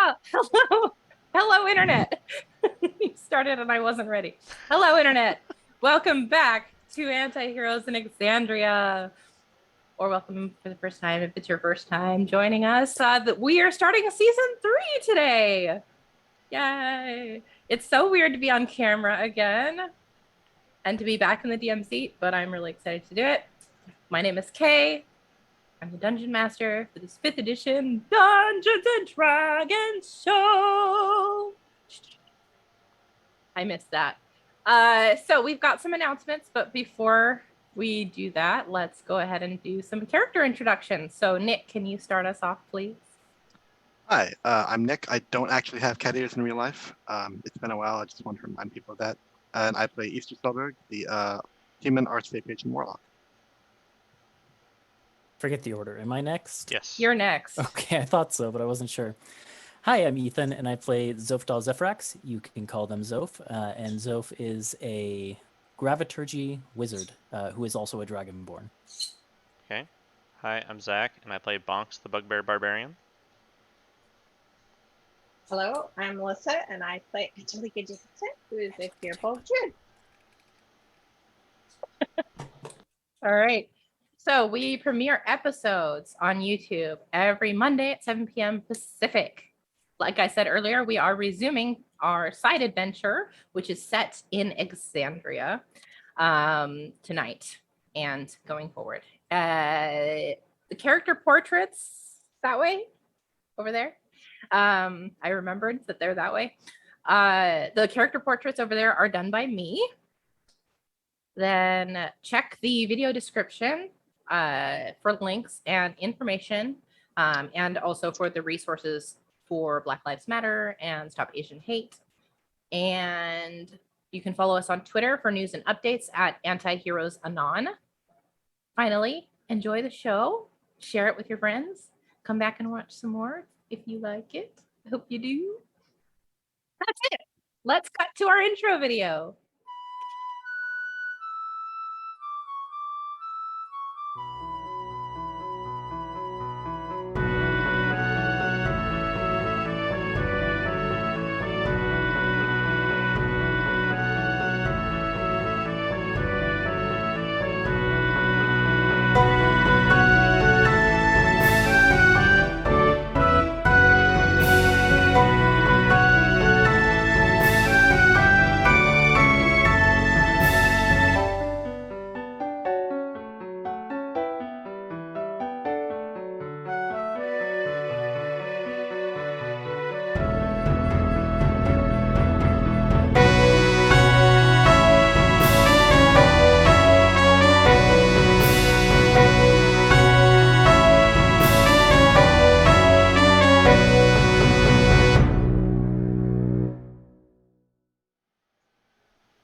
Hello. Hello, Internet. You started and I wasn't ready. Hello, Internet. Welcome back to Antiheroes in Exandria. Or welcome for the first time if it's your first time joining us. We are starting season 3 today. Yay. It's so weird to be on camera again and to be back in the DM seat, but I'm really excited to do it. My name is Kay. I'm the Dungeon Master for this 5th edition Dungeons and Dragons show. I missed that. So we've got some announcements, but before we do that, let's go ahead and do some character introductions. So Nick, can you start us off, please? Hi, I'm Nick. I don't actually have cat ears in real life. It's been a while. I just want to remind people of that. And I play Uthodurn, the human archfey patron warlock. Forget the order. Am I next? Yes. You're next. Okay, I thought so, but I wasn't sure. Hi, I'm Ethan, and I play Zofdal Zephyrax. You can call them Zof. And Zof is a Graviturgy wizard who is also a dragonborn. Okay. Hi, I'm Zach, and I play Bonks, the Bugbear Barbarian. Hello, I'm Melissa, and I play Angelica Jacobson, who is a fearful druid. All right. So we premiere episodes on YouTube every Monday at 7 p.m. Pacific. Like I said earlier, we are resuming our side adventure, which is set in Exandria tonight and going forward. The character portraits that way over there. I remembered that they're that way. The character portraits over there are done by me. Then check the video description for links and information, and also for the resources for Black Lives Matter and Stop Asian Hate. And you can follow us on Twitter for news and updates at Antiheroes Anon. Finally, enjoy the show. Share it with your friends. Come back and watch some more if you like it. I hope you do. That's it. Let's cut to our intro video.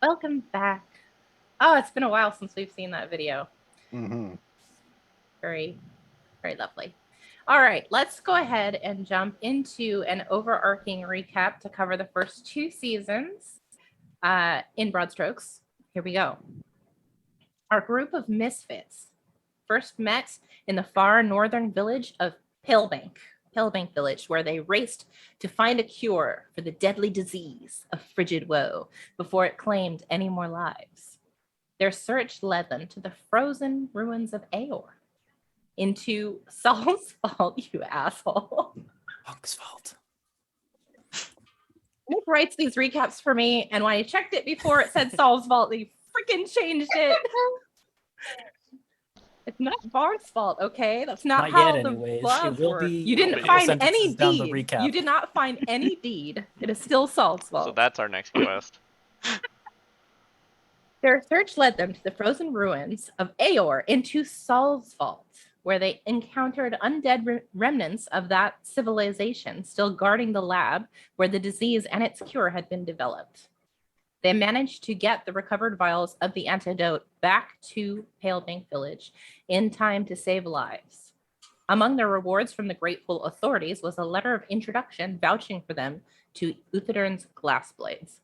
Welcome back. Oh, it's been a while since we've seen that video. Mm-hmm. Very, very lovely. All right, let's go ahead and jump into an overarching recap to cover the first 2 seasons in broad strokes. Here we go. Our group of misfits first met in the far northern village of Palebank Village, where they raced to find a cure for the deadly disease of frigid woe before it claimed any more lives. Their search led them to the frozen ruins of Aor. Into Saul's Vault, you asshole. Honk's fault. Nick writes these recaps for me, and when I checked it before it said Saul's Vault, they freaking changed it. It's not Bart's fault, okay? That's not how yet, the anyways. laws It will work. be You didn't a couple find any sentences down the deed. recap. You did not find any deed. It is still Saul's fault. So that's our next quest. Their search led them to the frozen ruins of Aor into Saul's Vault, where they encountered undead remnants of that civilization still guarding the lab where the disease and its cure had been developed. They managed to get the recovered vials of the antidote back to Palebank Village in time to save lives. Among their rewards from the grateful authorities was a letter of introduction vouching for them to Uthodurn's glass blades.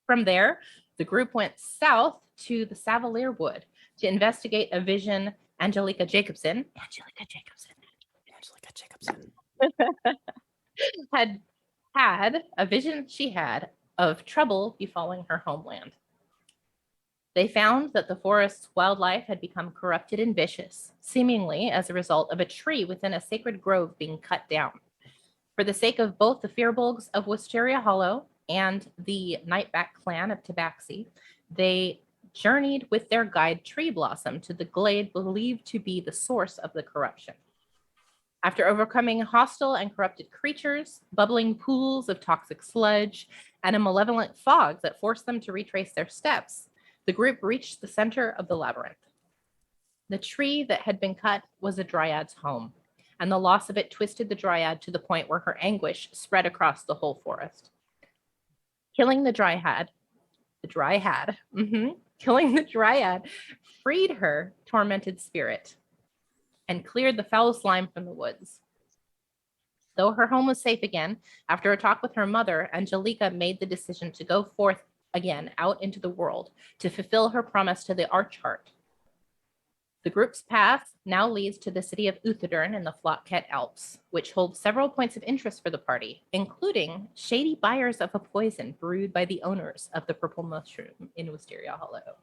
From there, the group went south to the Savalier Wood to investigate a vision Angelica Jacobson had had a vision she had of trouble befalling her homeland. They found that the forest's wildlife had become corrupted and vicious, seemingly as a result of a tree within a sacred grove being cut down. For the sake of both the Firbolgs of Wisteria Hollow and the Nightback clan of Tabaxi, they journeyed with their guide Tree Blossom to the glade believed to be the source of the corruption. After overcoming hostile and corrupted creatures, bubbling pools of toxic sludge, and a malevolent fog that forced them to retrace their steps, the group reached the center of the labyrinth. The tree that had been cut was a dryad's home, and the loss of it twisted the dryad to the point where her anguish spread across the whole forest. Killing the dryad freed her tormented spirit and cleared the foul slime from the woods. Though her home was safe again, after a talk with her mother, Angelica made the decision to go forth again out into the world to fulfill her promise to the Archheart. The group's path now leads to the city of Uthodurn in the Flotket Alps, which holds several points of interest for the party, including shady buyers of a poison brewed by the owners of the purple mushroom in Wisteria Hollow.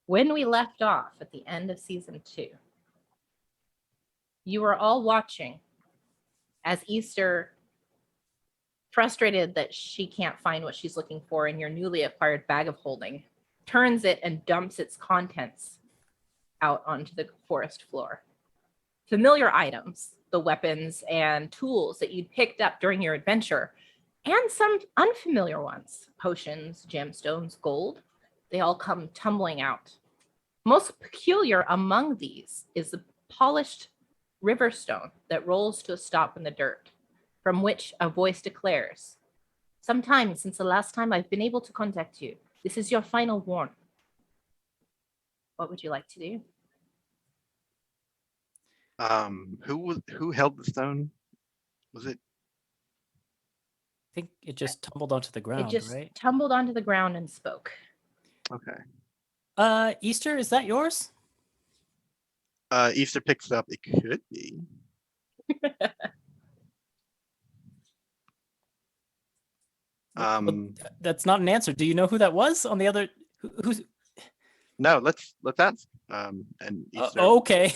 When we left off at the end of season 2, you were all watching as Easter, frustrated that she can't find what she's looking for in your newly acquired bag of holding, turns it and dumps its contents out onto the forest floor. Familiar items, the weapons and tools that you'd picked up during your adventure, and some unfamiliar ones, potions, gemstones, gold, they all come tumbling out. Most peculiar among these is the polished river stone that rolls to a stop in the dirt, from which a voice declares, "Sometime since the last time I've been able to contact you, this is your final warning." What would you like to do? Who held the stone? Was it? I think it just tumbled onto the ground, It just right? tumbled onto the ground and spoke. Okay. Easter, is that yours? Easter picks it up. It could be. Well, that's not an answer. Do you know who that was on the other? Who's? No, let's ask. And Easter Okay.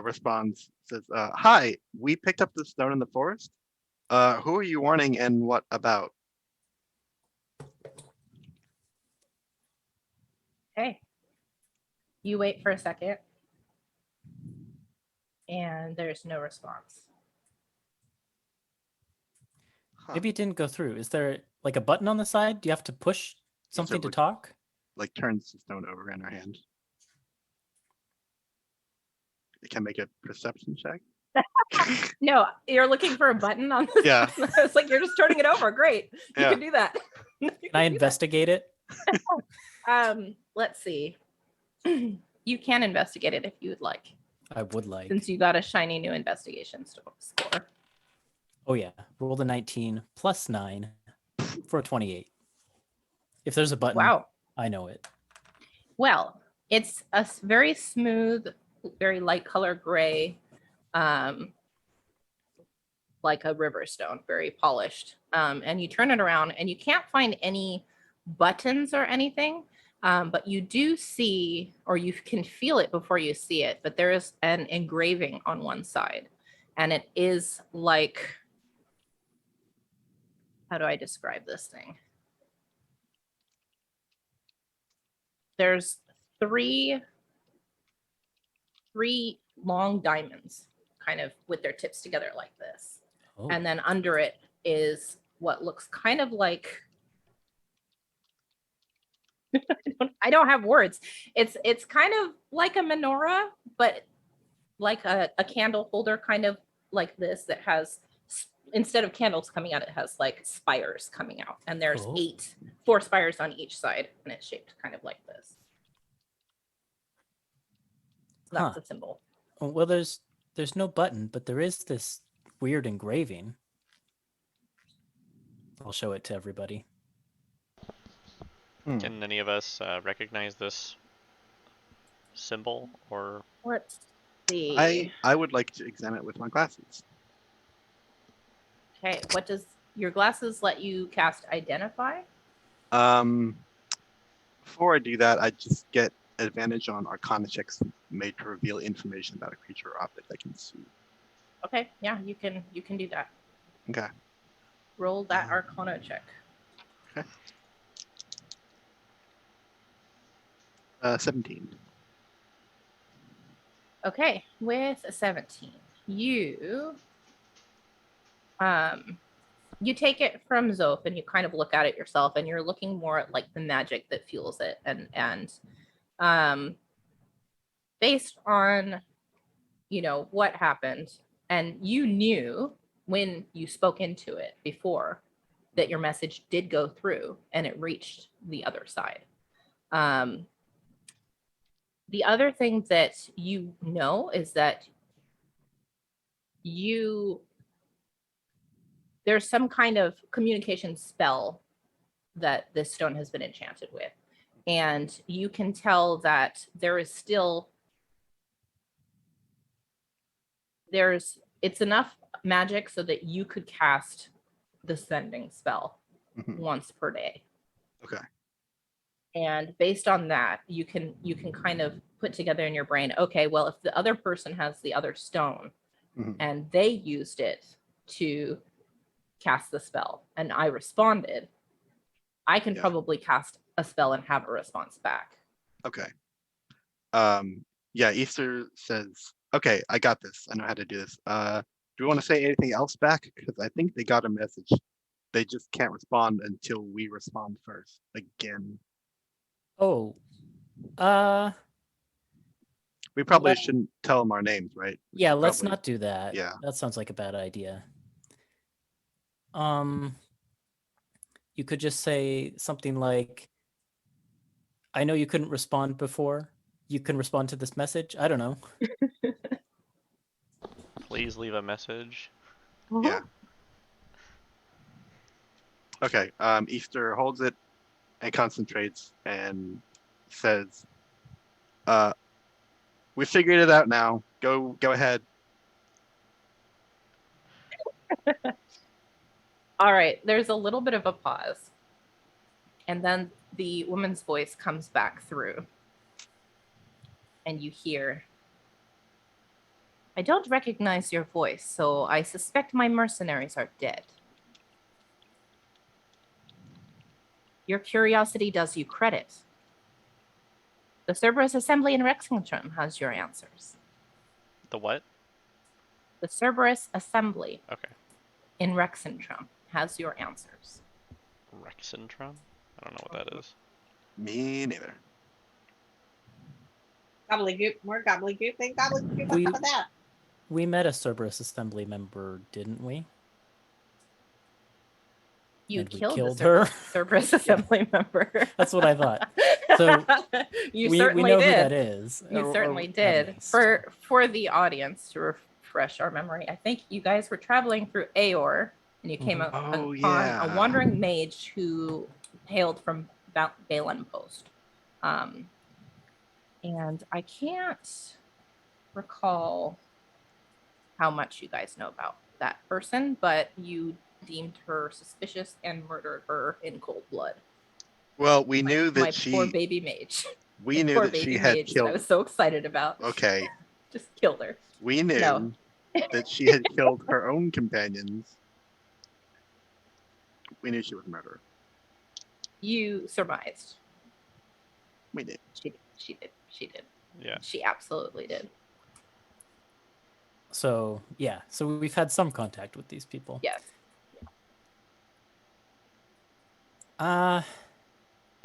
responds, says, "Hi, we picked up the stone in the forest. Who are you warning and what about?" Okay. You wait for a second. And there's no response. Huh. Maybe it didn't go through. Is there like a button on the side? Do you have to push something to would- talk? Like turns the stone over in her hand. It can make a perception check. No, you're looking for a button on this. Yeah. It's like you're just turning it over. Great. You Yeah. can do that. Can I investigate it? Let's see. You can investigate it if you would like, I would like. since you got a shiny new investigation score. Oh yeah, roll the 19 plus 9 for a 28. If there's a button, Wow. I know it. Well, it's a very smooth, very light color gray, like a river stone, very polished. And you turn it around and you can't find any buttons or anything, but you do see, or you can feel it before you see it, but there is an engraving on one side. And it is like, how do I describe this thing? There's three long diamonds kind of with their tips together like this. Oh. And then under it is what looks kind of like, I don't have words. It's kind of like a menorah, but like a candle holder, kind of like this, that has, instead of candles coming out, it has like spires coming out. And there's Oh. 4 spires on each side, and it's shaped kind of like this. So that's Huh. a symbol. Oh, well, there's no button, but there is this weird engraving. I'll show it to everybody. Hmm. Can any of us recognize this symbol or? see. I would like to examine it with my glasses. Okay, what does your glasses let you cast identify? Before I do that, I just get advantage on Arcana checks made to reveal information about a creature or object I can see. Okay, yeah, you can do that. Okay. Roll that Arcana check. 17. Okay, with a 17, you you take it from Zoph and you kind of look at it yourself, and you're looking more at like the magic that fuels it, and based on what happened, and you knew when you spoke into it before that your message did go through and it reached the other side. The other thing that you know is that there's some kind of communication spell that this stone has been enchanted with. And you can tell that there is still, it's enough magic so that you could cast the sending spell once per day. Okay. And based on that, you can kind of put together in your brain, okay, well, if the other person has the other stone and they used it to cast the spell and I responded, I can probably cast a spell and have a response back. Okay. Yeah, Easter says, okay, I got this. I know how to do this. Do we want to say anything else back? Because I think they got a message. They just can't respond until we respond first. Again. Oh. We probably shouldn't tell them our names, right? Yeah, let's probably- not do that. Yeah. That sounds like a bad idea. You could just say something like, I know you couldn't respond before. You can respond to this message. I don't know. Please leave a message. Yeah. Okay. Easter holds it and concentrates and says, we figured it out now. Go ahead. All right, there's a little bit of a pause. And then the woman's voice comes back through. And you hear, I don't recognize your voice, so I suspect my mercenaries are dead. Your curiosity does you credit. The Cerberus Assembly in Rexington has your answers. The what? The Cerberus Assembly Okay. in Rexington has your answers. Rexentrum? I don't know what that is. Me neither. Gobbledygook, more gobbledygook than gobbledygook on top of that. We met a Cerberus Assembly member, didn't we? You And we killed killed the her. Cerberus Assembly member. That's what I thought. So you we certainly know did. who that is. You or certainly at did. least. For the audience to refresh our memory, I think you guys were traveling through Aor, and you came upon a wandering mage who hailed from Balin Post. And I can't recall how much you guys know about that person, but you deemed her suspicious and murdered her in cold blood. Well, we knew that My she. poor baby mage. We knew Poor that she baby had mage that killed. I was so excited about. Okay. Just killed her. We knew No. that she had killed her own companions. We knew she was a murderer. You surmised. We did. She did. Yeah. She absolutely did. So yeah, so we've had some contact with these people. Yes. I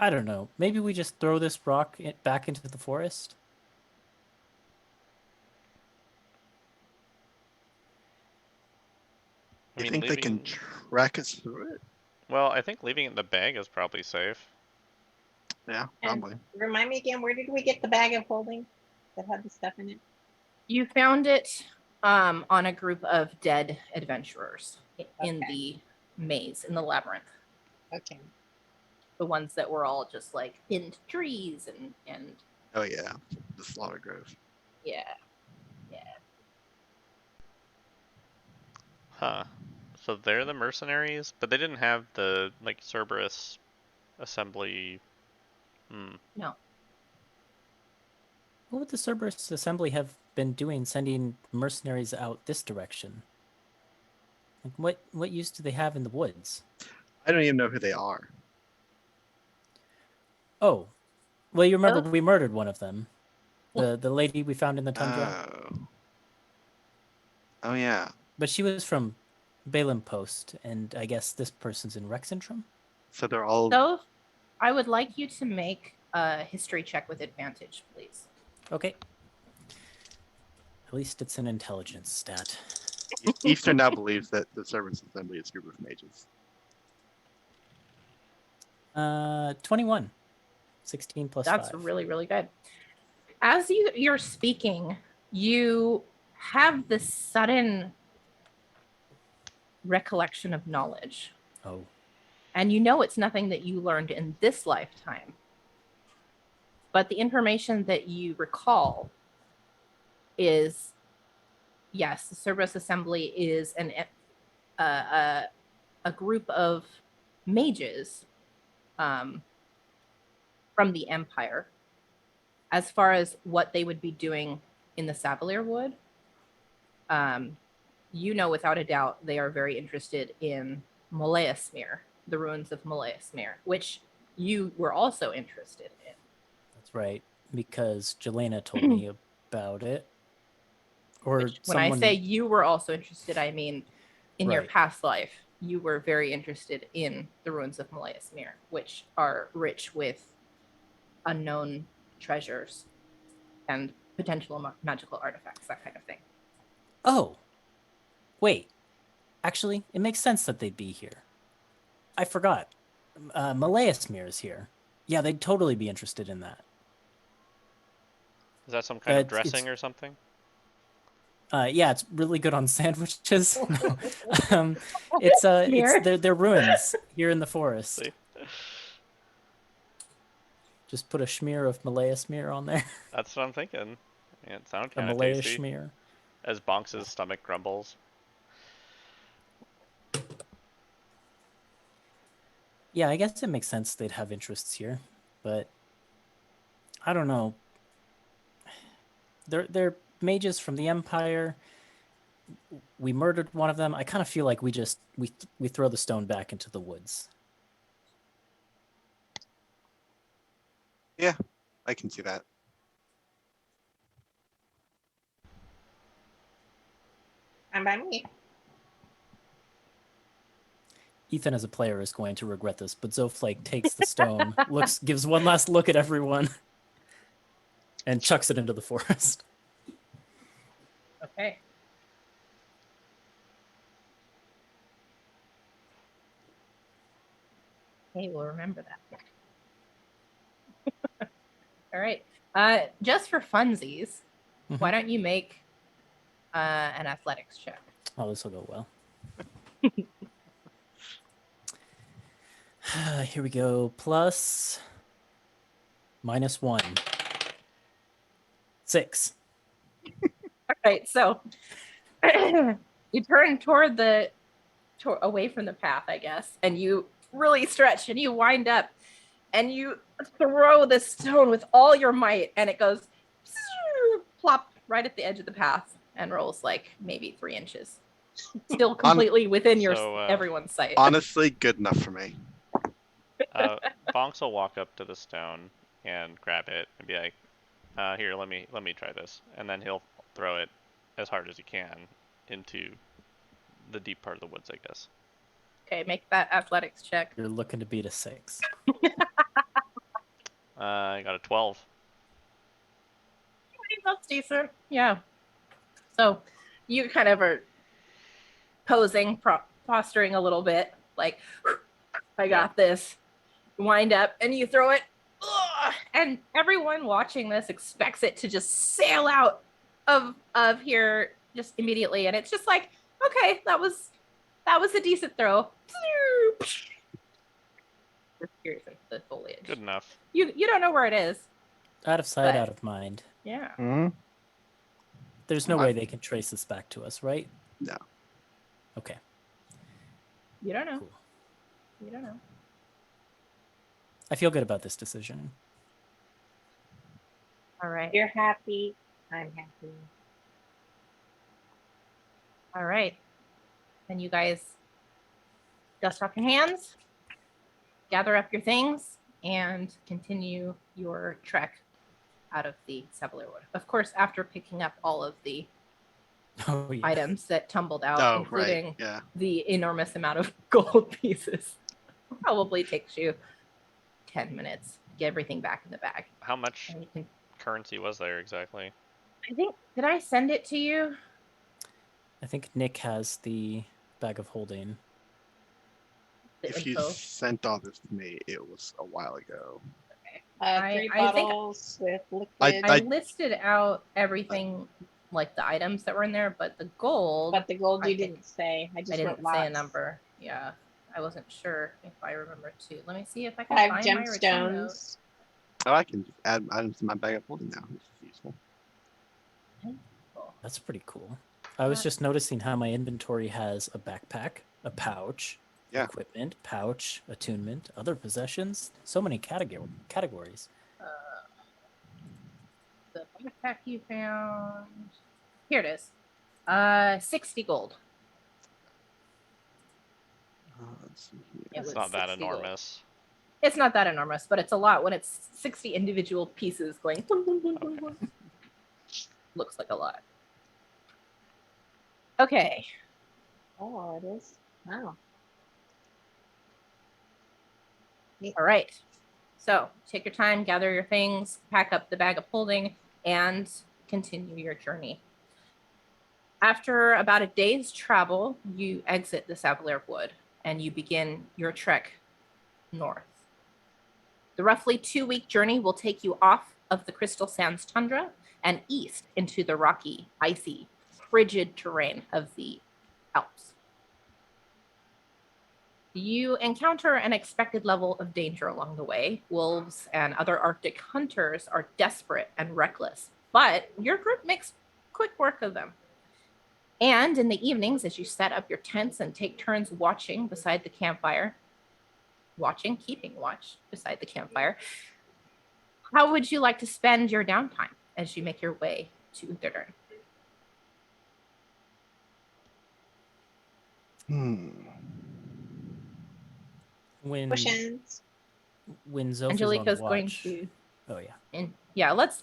don't know. Maybe we just throw this rock back into the forest. I You mean, think they can track us through it? Well, I think leaving it in the bag is probably safe. Yeah, And probably. remind me again, where did we get the bag of holding that had the stuff in it? You found it on a group of dead adventurers in Okay. the maze, in the labyrinth. Okay. The ones that were all just like pinned to trees and Oh yeah, the slaughter grove. yeah. Huh. So they're the mercenaries, but they didn't have the like Cerberus assembly. Hmm. No. What would the Cerberus Assembly have been doing, sending mercenaries out this direction? Like, what use do they have in the woods? I don't even know who they are. Oh, well, you remember Those- we murdered one of them, the lady we found in the tundra. Oh. Oh yeah. But she was from Balaam Post, and I guess this person's in Rexentrum? So they're all. So I would like you to make a history check with advantage, please. Okay. At least it's an intelligence stat. Eastern now believes that the Servants Assembly is a group of mages. 21. 16 plus That's 5. really, really good. As you're speaking, you have this sudden recollection of knowledge. Oh. And you know it's nothing that you learned in this lifetime. But the information that you recall is, yes, the Cerberus Assembly is a group of mages from the Empire. As far as what they would be doing in the Savalier Wood, you know without a doubt they are very interested in Molaesmere, the ruins of Molaesmere, which you were also interested in. That's right, because Jelena told me about it. Or Which, when I someone... say you were also interested, I mean in your Right. past life, you were very interested in the ruins of Molaesmere, which are rich with unknown treasures and potential magical artifacts, that kind of thing. Oh, wait. Actually, it makes sense that they'd be here. I forgot. Molaesmere is here. Yeah, they'd totally be interested in that. Is that some kind of It's- dressing or something? Yeah, it's really good on sandwiches. No. It's Smear. they're ruins here in the forest. See? Just put a smear of Molaesmere on there. That's what I'm thinking. Yeah, it sounded A kind of Malaya tasty. smear. As Bonks' stomach grumbles. Yeah, I guess it makes sense they'd have interests here, but I don't know. They're mages from the Empire. We murdered one of them. I kind of feel like we throw the stone back into the woods. I can see that. And by me. Ethan, as a player, is going to regret this, but Zoflake takes the stone, gives one last look at everyone, and chucks it into the forest. Okay. Hey, we'll remember that. All right. Just for funsies, why don't you make an athletics check? Oh, this will go well. Here we go. Plus, -1. 6. All right. So you turn away from the path, I guess, and you really stretch and you wind up and you throw the stone with all your might, and it goes plop right at the edge of the path and rolls like maybe 3 inches. Still completely within everyone's sight. Honestly, good enough for me. Bonks will walk up to the stone and grab it and be like, "Here, let me try this," and then he'll throw it as hard as he can into the deep part of the woods, I guess. Okay, make that athletics check. You're looking to beat a 6. I got a 12. That's decent. Yeah. So you kind of are posing, posturing a little bit, like, I got this. Wind up and you throw it. Ugh, and everyone watching this expects it to just sail out of here just immediately. And it's just like, okay, that was a decent throw. Disappears into the foliage. Good enough. You don't know where it is. Out of sight, But- out of mind. Yeah. Hmm? There's no way they can trace this back to us, right? No. Okay, You don't know. cool. You don't know. I feel good about this decision. All right. You're happy. I'm happy. All right. Then you guys dust off your hands, gather up your things, and continue your trek out of the Savalier Wood. Of course, after picking up all of the Oh yeah. items that tumbled out, Oh, including right. Yeah. the enormous amount of gold pieces. Probably takes you 10 minutes to get everything back in the bag. How much And you can, currency was there exactly? I think, did I send it to you? I think Nick has the bag of holding. The If you info. sent all this to me, it was a while ago. Three I think bottles with I- liquid, I listed out everything, like the items that were in there, but the gold, but the gold I you think- didn't say. I just I wrote didn't say a lots. number. Yeah, I wasn't sure if I remember to. Let me see if I can 5 find my return note. gemstones. Oh, I can just add items to my bag of holding now. This is useful. Cool. That's pretty cool. I was just noticing how my inventory has a backpack, a pouch, Yeah. equipment, pouch, attunement, other possessions. So many categories. The backpack you found. Here it is. 60 gold. Let's see here. It It's was not that 60 gold. enormous. It's not that enormous, but it's a lot when it's 60 individual pieces going. Boom, boom, boom, boom, Okay. boom. Looks like a lot. Okay. Oh, it is. Wow. All right. So take your time, gather your things, pack up the bag of holding, and continue your journey. After about a day's travel, you exit the Savalier Wood and you begin your trek north. The roughly 2-week journey will take you off of the Crystal Sands tundra and east into the rocky, icy, frigid terrain of the Alps. You encounter an expected level of danger along the way. Wolves and other Arctic hunters are desperate and reckless, but your group makes quick work of them. And in the evenings, as you set up your tents and take turns watching beside the campfire, keeping watch beside the campfire, how would you like to spend your downtime as you make your way to Uthodurn? Potions. When Zoph is on Angelica's watch. going to, Oh yeah. and yeah, let's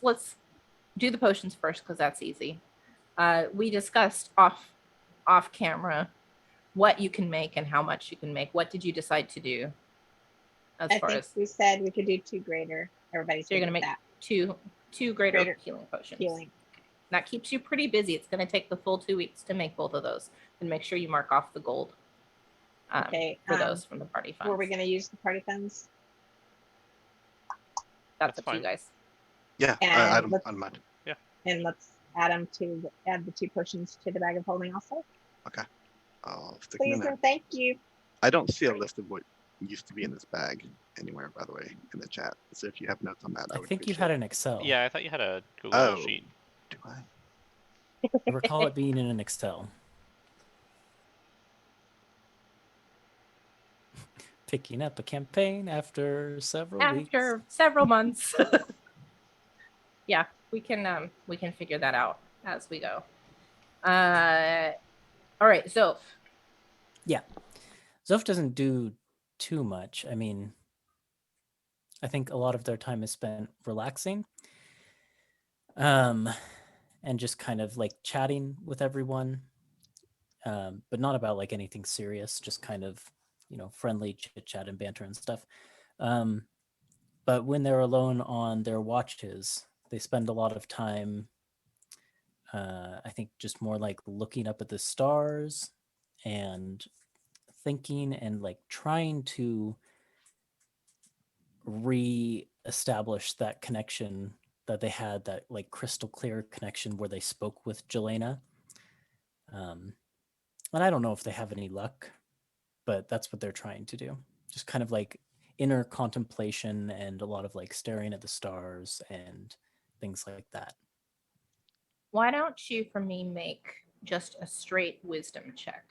do the potions first because that's easy. We discussed off camera what you can make and how much you can make. What did you decide to do? As I far think as we said we could do 2 greater. Everybody's so, you're gonna make that two greater Greater healing potions. healing. That keeps you pretty busy. It's going to take the full 2 weeks to make both of those, and make sure you mark off the gold. Okay, For those from the party funds. Were we going to use the party funds? That's That's up to you fine. guys. Yeah, And I don't let's- mind. And let's add the 2 potions to the bag of holding also. I'll stick them in Please there. and thank you. I don't see a list of what used to be in this bag anywhere, by the way, in the chat. So if you have notes on that, I I would think you appreciate had it. an Excel. Yeah, I thought you had a Google Oh. sheet. Do I? I recall it being in an Excel. Picking up a campaign after several weeks. After several months. Yeah, we can figure that out as we go. All right, Zoph. Zoph doesn't do too much. I mean, I think a lot of their time is spent relaxing. And just kind of like chatting with everyone. But not about like anything serious, just kind of, friendly chit chat and banter and stuff. But when they're alone on their watches, they spend a lot of time, I think, just more like looking up at the stars and thinking and like trying to re-establish that connection that they had, that like crystal clear connection where they spoke with Jelena. And I don't know if they have any luck, but that's what they're trying to do. Just kind of like inner contemplation and a lot of like staring at the stars and things like that. Why don't you, for me, make just a straight wisdom check?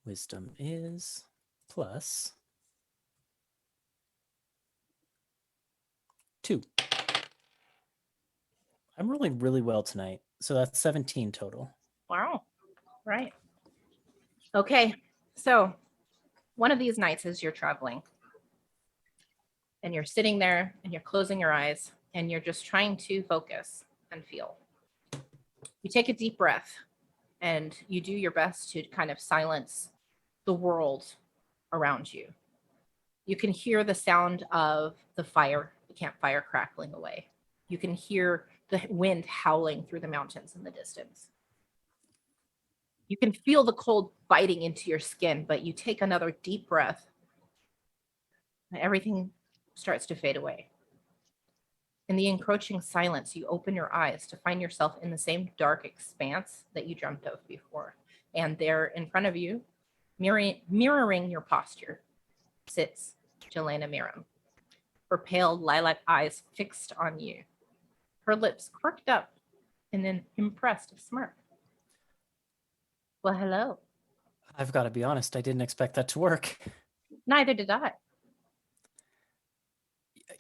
Wisdom is plus 2. I'm rolling really well tonight. So that's 17 total. Wow. Right. Okay. So one of these nights as you're traveling and you're sitting there and you're closing your eyes and you're just trying to focus and feel. You take a deep breath and you do your best to kind of silence the world around you. You can hear the sound of the campfire crackling away. You can hear the wind howling through the mountains in the distance. You can feel the cold biting into your skin, but you take another deep breath and everything starts to fade away. In the encroaching silence, you open your eyes to find yourself in the same dark expanse that you dreamt of before. And there in front of you, mirroring your posture, sits Jelena Miram, her pale lilac eyes fixed on you, her lips quirked up in an impressed smirk. Well, hello. I've got to be honest, I didn't expect that to work. Neither did I.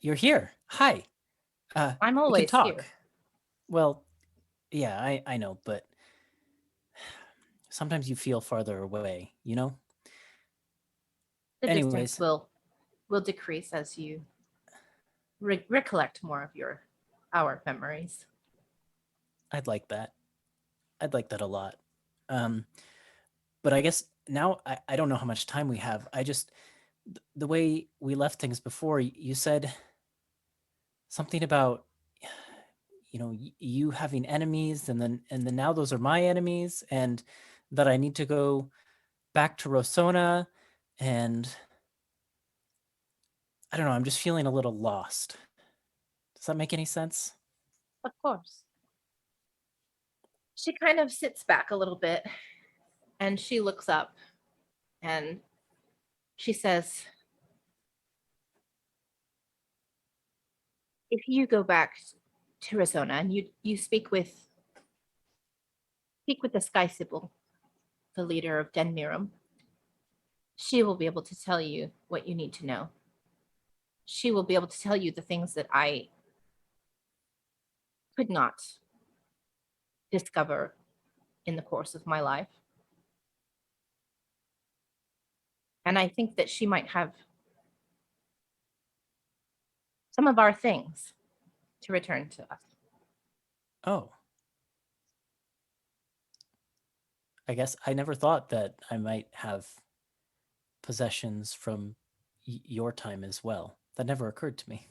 You're here. Hi. I'm We can always talk. here. Well, yeah, I know, but sometimes you feel farther away, you know? The Anyways. distance will decrease as you recollect more of our memories. I'd like that. I'd like that a lot. But I guess now I don't know how much time we have. The way we left things before, you said something about you having enemies, and then now those are my enemies, and that I need to go back to Rosona, and I don't know, I'm just feeling a little lost. Does that make any sense? Of course. She kind of sits back a little bit and she looks up and she says, if you go back to Arizona and you speak with the Sky Sibyl, the leader of Den Miram, she will be able to tell you what you need to know. She will be able to tell you the things that I could not discover in the course of my life. And I think that she might have some of our things to return to us. Oh. I guess I never thought that I might have possessions from your time as well. That never occurred to me.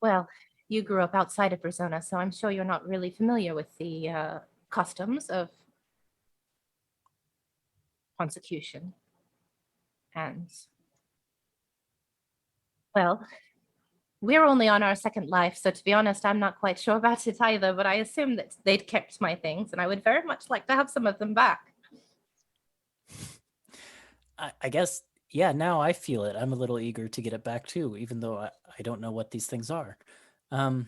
Well, you grew up outside of Arizona, so I'm sure you're not really familiar with the customs of consecution. And, well, we're only on our second life, so to be honest, I'm not quite sure about it either, but I assume that they'd kept my things, and I would very much like to have some of them back. I guess, yeah, now I feel it. I'm a little eager to get it back too, even though I don't know what these things are. Do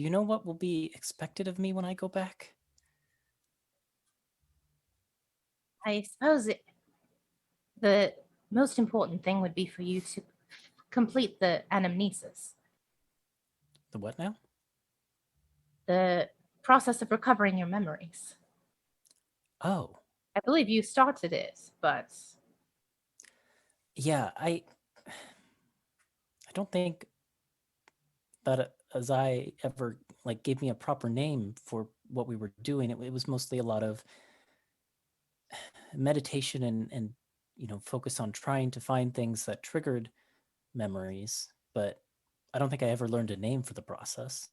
you know what will be expected of me when I go back? I suppose the most important thing would be for you to complete the anamnesis, The what now? the process of recovering your memories. Oh, I believe you started it, but yeah, I don't think that as I ever gave me a proper name for what we were doing. It was mostly a lot of meditation and focus on trying to find things that triggered memories, but I don't think I ever learned a name for the process.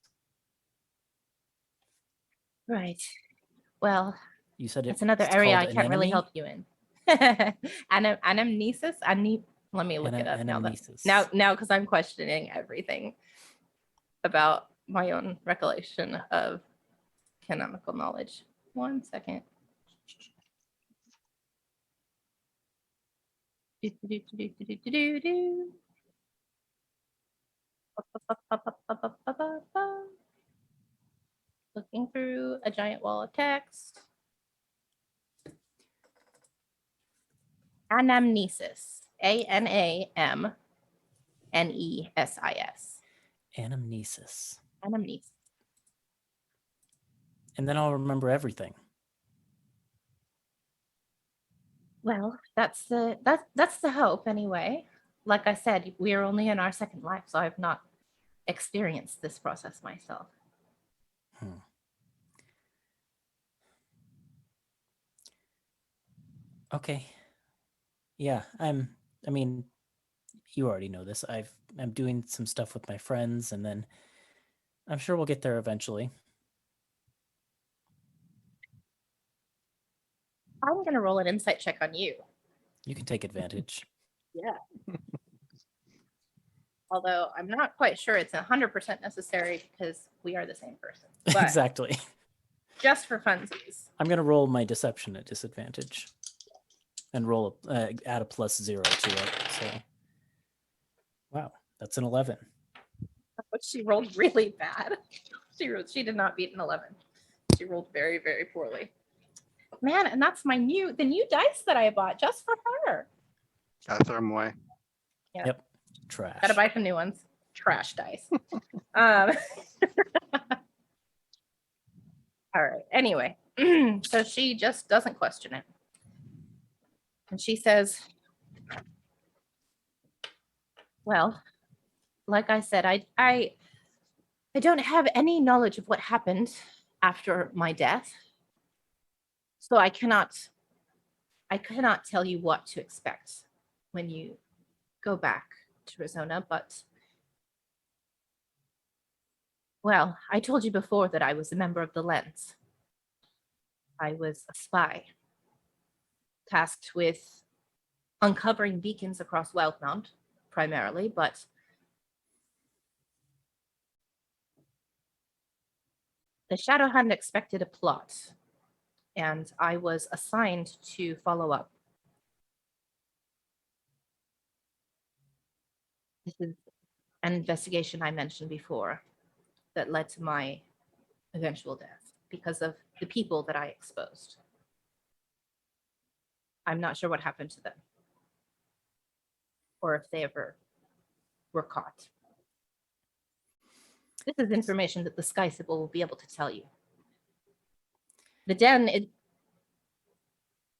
right. Well, You said it's another it's area called I can't really anemone? help you in. Anamnesis? Let me look it up Anamnesis. now because I'm questioning everything about my own recollection of canonical knowledge. 1 second. Looking through a giant wall of text. Anamnesis. Anamnesis. Anamnesis. Anamnesis. And then I'll remember everything. Well, that's the hope anyway. Like I said, we are only in our second life, so I've not experienced this process myself. Okay. Yeah, I mean, you already know this. I'm doing some stuff with my friends, and then I'm sure we'll get there eventually. I'm gonna roll an insight check on you. You can take advantage. Yeah. Although I'm not quite sure it's 100% necessary because we are the same person. But Exactly. just for funsies. I'm gonna roll my deception at disadvantage, and roll add a +0 to it. So, wow, that's an 11. But she rolled really bad. She did not beat an 11. She rolled very, very poorly. Man, and that's the new dice that I bought just for her. Gotta throw them away. Yeah. Yep, trash. Gotta buy some new ones. Trash dice. All right. Anyway, so she just doesn't question it. And she says, well, like I said, I don't have any knowledge of what happened after my death. So I cannot tell you what to expect when you go back to Arizona, but well, I told you before that I was a member of the Lens. I was a spy, tasked with uncovering beacons across Wildmount, primarily, but the Shadow hadn't expected a plot, and I was assigned to follow up. This is an investigation I mentioned before that led to my eventual death because of the people that I exposed. I'm not sure what happened to them or if they ever were caught. This is information that the Sky Sibyl will be able to tell you. The Den,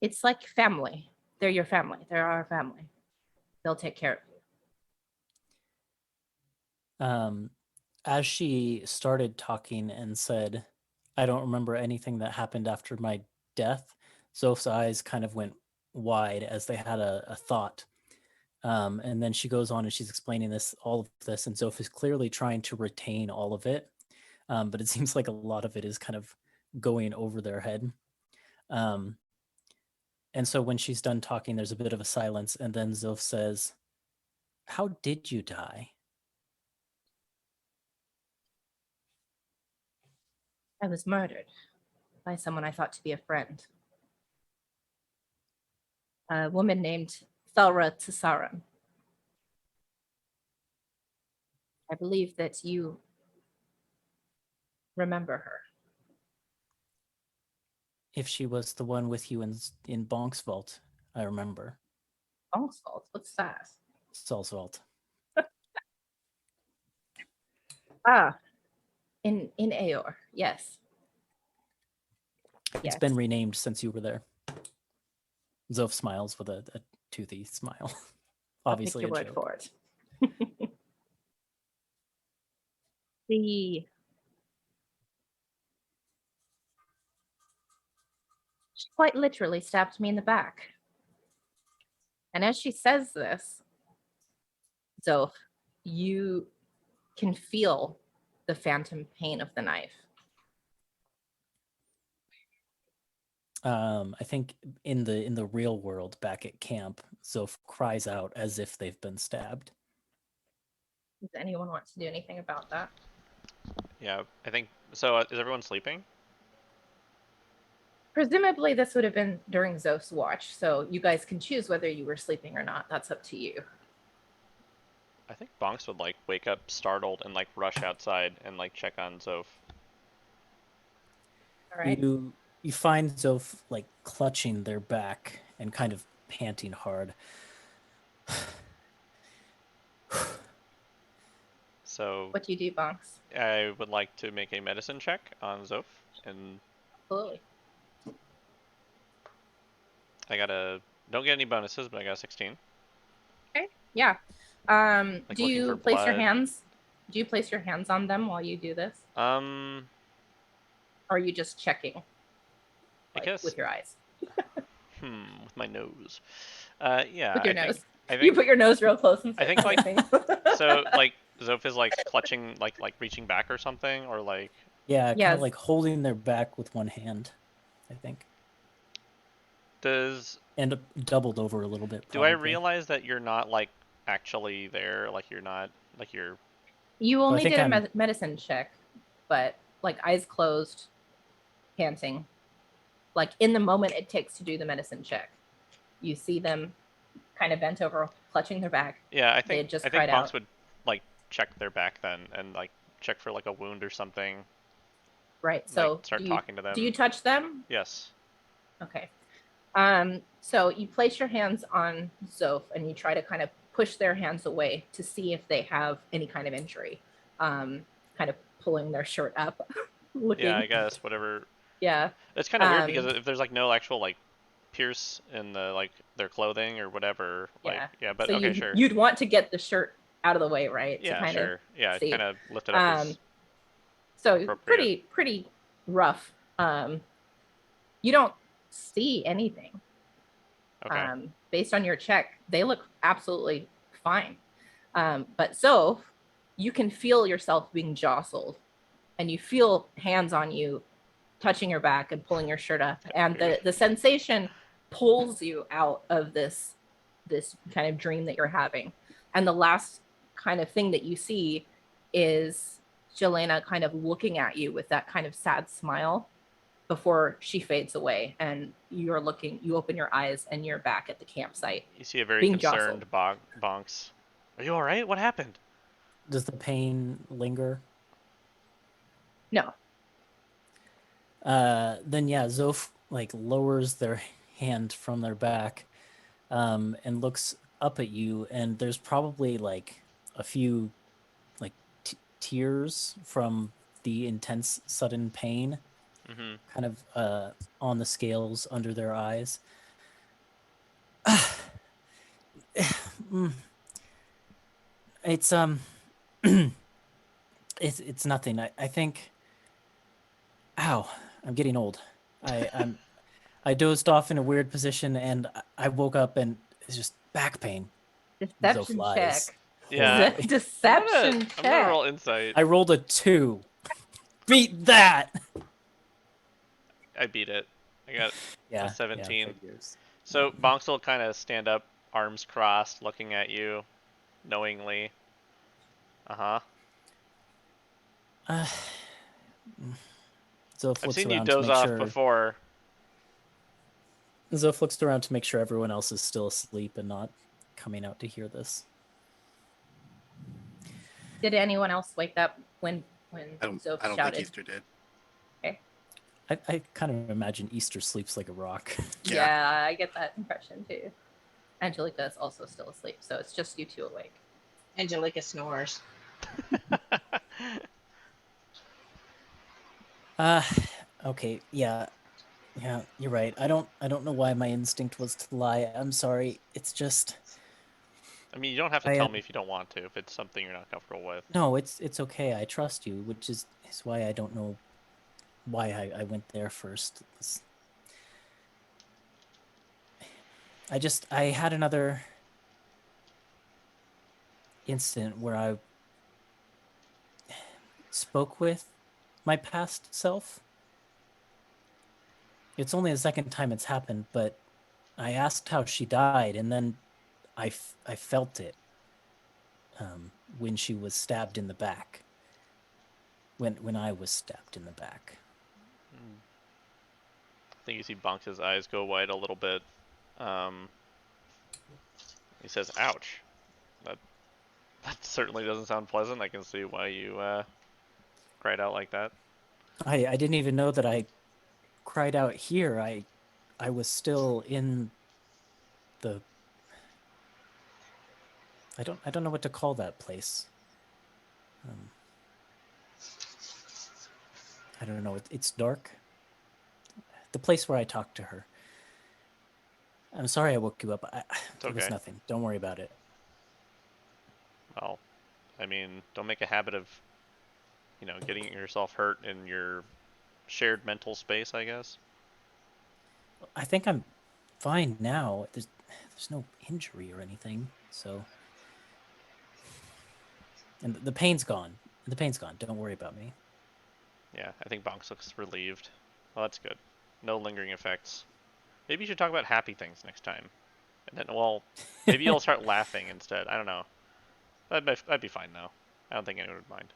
it's like family. They're your family. They're our family. They'll take care of you. As she started talking and said, I don't remember anything that happened after my death, Zoph's eyes kind of went wide as they had a thought. And then she goes on and she's explaining all of this, and Zoph is clearly trying to retain all of it. But it seems like a lot of it is kind of going over their head. And so when she's done talking, there's a bit of a silence, and then Zoph says, how did you die? I was murdered by someone I thought to be a friend. A woman named Thalra Tsaran. I believe that you remember her. If she was the one with you in Bonk's vault, I remember. Bonk's vault? What's that? Saul's vault. In Aor, yes. It's been renamed since you were there. Zoph smiles with a toothy smile. Obviously, I'll take your a word joke. for it. She quite literally stabbed me in the back. And as she says this, Zoph, you can feel the phantom pain of the knife. I think in the real world, back at camp, Zoph cries out as if they've been stabbed. Does anyone want to do anything about that? Yeah, I think so. Is everyone sleeping? Presumably this would have been during Zoph's watch, so you guys can choose whether you were sleeping or not. That's up to you. I think Bonks would like wake up startled and like rush outside and like check on Zoph. All right. You find Zoph like clutching their back and kind of panting hard. So What do you do, Bonks? I would like to make a medicine check on Zoph, and Absolutely. I got a don't get any bonuses, but I got a 16. Okay. Yeah. Like Do looking you for place your blood. hands? Do you place your hands on them while you do this? I Or are you just checking guess with your eyes? with my nose. Yeah, With your I nose. think You put your nose real close and I start think, like, sniffing. so like Zoph is like clutching, like reaching back or something, or like Yeah, kind Yes. of like holding their back with one hand, I think, does and doubled over a little bit. do I Probably. realize that you're not like actually there, like you're not like you're You I only think did a I'm- medicine check, but like eyes closed, panting. Like in the moment it takes to do the medicine check, you see them kind of bent over, clutching their back. yeah, They had just I think cried Bonks out. would like check their back then and like check for like a wound or something. Right. So start do you, talking to them. Do you touch them? Yes. Okay. So you place your hands on Zoph and you try to kind of push their hands away to see if they have any kind of injury. Kind of pulling their shirt up, looking. Yeah, I guess whatever. Yeah. It's kind of weird because if there's like no actual like pierce in the like their clothing or whatever, like but so okay, sure. You'd want to get the shirt out of the way, right? Yeah, to kind sure. Of yeah, see. kind of lift it up as So appropriate. pretty rough. You don't see anything. Okay. Based on your check, they look absolutely fine. But Zoph, you can feel yourself being jostled, and you feel hands on you, touching your back and pulling your shirt up, and the sensation pulls you out of this kind of dream that you're having. And the last kind of thing that you see is Jelena kind of looking at you with that kind of sad smile before she fades away, and you open your eyes and you're back at the campsite. You see a very being concerned Bonks. Are you all right? What happened? Does the pain linger? No. Then yeah, Zoph like lowers their hand from their back, and looks up at you, and there's probably like a few like tears from the intense sudden pain, kind of on the scales under their eyes. It's it's nothing. I think. Ow! I'm getting old. I dozed off in a weird position, and I woke up, and it's just back pain. Deception Zoph check. lies. Yeah. Deception I'm check. gonna roll insight. I rolled a 2. Beat that. I beat it. I got Yeah. a 17. Yeah, figures. So Bonks will kind of stand up, arms crossed, looking at you, knowingly. Zoph I've looks seen you around to doze make off sure. before. Zoph looks around to make sure everyone else is still asleep and not coming out to hear this. Did anyone else wake up when I don't Zoph think shouted? Easter did. I kind of imagine Easter sleeps like a rock. Yeah, I get that impression too. Angelica is also still asleep, so it's just you two awake. Angelica snores. Okay, yeah, you're right. I don't know why my instinct was to lie. I'm sorry. It's just I mean, you don't have to tell me if you don't want to, if it's something you're not comfortable with. no. It's okay. I trust you, which is why I don't know why I went there first. I had another incident where I spoke with my past self. It's only the second time it's happened, but I asked how she died, and then I felt it when she was stabbed in the back. When I was stabbed in the back. I think you see Bonks' eyes go wide a little bit. He says, "Ouch." That certainly doesn't sound pleasant. I can see why you cried out like that. I didn't even know that I cried out here. I was still in the I don't know what to call that place. I don't know. It's dark. The place where I talked to her. I'm sorry I woke you up. It was okay. nothing. Don't worry about it. Well, I mean, don't make a habit of, getting yourself hurt in your shared mental space, I guess. I think I'm fine now. There's no injury or anything. So, and the pain's gone. The pain's gone. Don't worry about me. Yeah, I think Bonks looks relieved. Well, that's good. No lingering effects. Maybe you should talk about happy things next time. And then, well, maybe you'll start laughing instead. I don't know. That'd be fine, though. I don't think anyone would mind.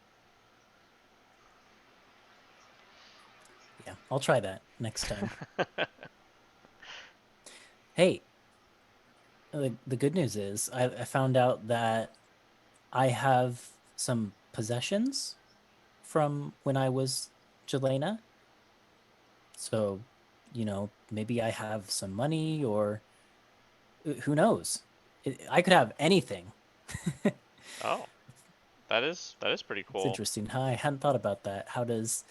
Yeah, I'll try that next time. Hey, the good news is I found out that I have some possessions from when I was Jelena. So, maybe I have some money or who knows? I could have anything. Oh, that is pretty It's cool. interesting. Huh? I hadn't thought about that. How does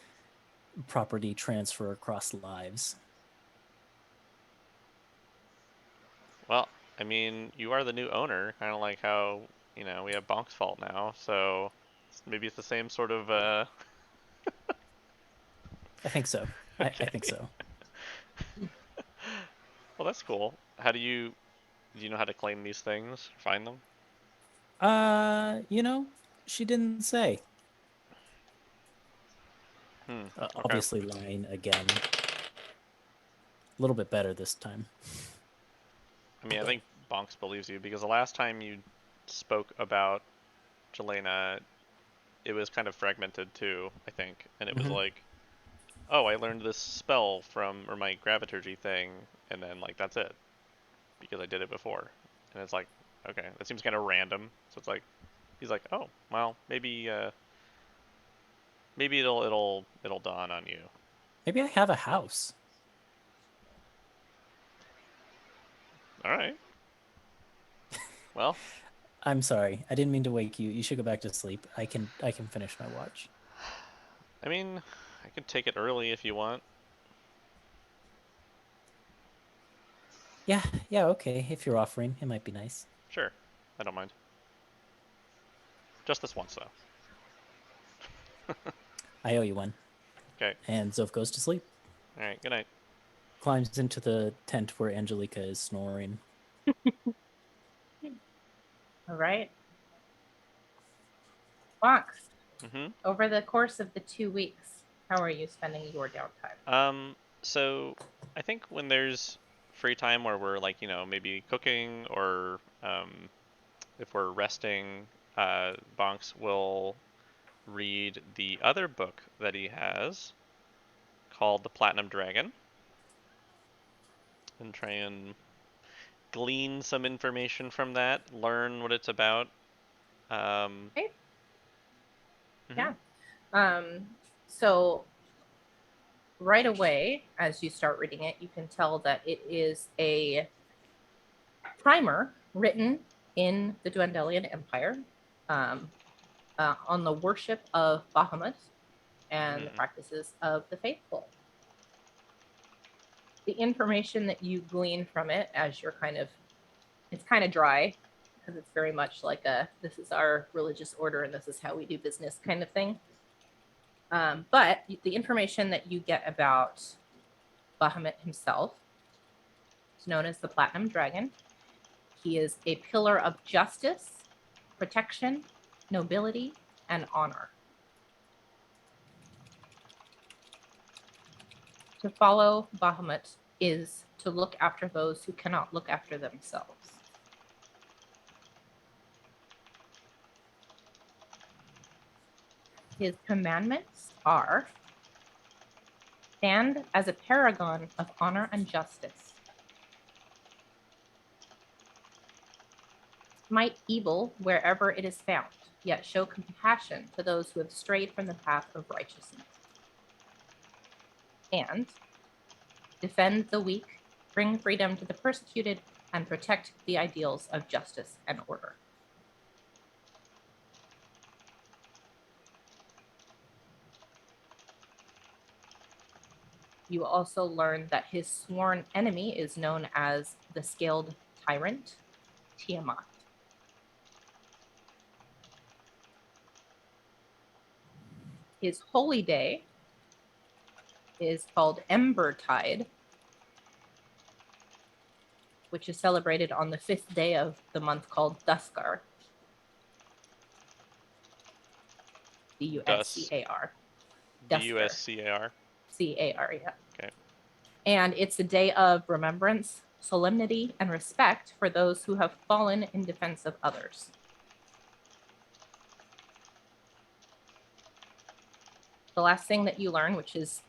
property transfer across lives? Well, I mean, you are the new owner, kind of like how, we have Bonk's fault now, so maybe it's the same sort of, I think so. I think Okay. so. Well, that's cool. Do you know how to claim these things? Find them? You know, she didn't say. Okay. Obviously lying again. A little bit better this time. I mean, I think Bonks believes you, because the last time you spoke about Jelena, it was kind of fragmented too, I think. And it was Mhm. like, oh, I learned this spell or my graviturgy thing, and then, like, that's it. Because I did it before. And it's like, okay, that seems kind of random. So it's like, he's like, oh, well, maybe it'll dawn on you. Maybe I have a house. All right. Well, I'm sorry. I didn't mean to wake you. You should go back to sleep. I can finish my watch. I mean, I could take it early if you want. Yeah, okay. If you're offering, it might be nice. Sure, I don't mind. Just this once, though. I owe you one. Okay. And Zoph goes to sleep. All right. Good night. Climbs into the tent where Angelica is snoring. All right. Fox, Mm-hmm. over the course of the 2 weeks, how are you spending your downtime? So I think when there's free time where we're like, maybe cooking or if we're resting, Bonks will read the other book that he has called The Platinum Dragon and try and glean some information from that, learn what it's about. Okay. Mhm. Yeah. So right away, as you start reading it, you can tell that it is a primer written in the Dwendalian Empire um, on the worship of Bahamut and the practices of the faithful. The information that you glean from it, as you're it's kind of dry because it's very much like this is our religious order and this is how we do business kind of thing. But the information that you get about Bahamut himself is known as the Platinum Dragon. He is a pillar of justice, protection, nobility, and honor. To follow Bahamut is to look after those who cannot look after themselves. His commandments are: stand as a paragon of honor and justice, smite evil wherever it is found, yet show compassion to those who have strayed from the path of righteousness, and defend the weak, bring freedom to the persecuted, and protect the ideals of justice and order. You also learn that his sworn enemy is known as the Scaled Tyrant, Tiamat. His holy day is called Embertide, which is celebrated on the 5th day of the month called Duskar. D-U-S-C-A-R. D-U-S-C-A-R. C-A-R, yeah. Okay. And it's a day of remembrance, solemnity, and respect for those who have fallen in defense of others. The last thing that you learn, which is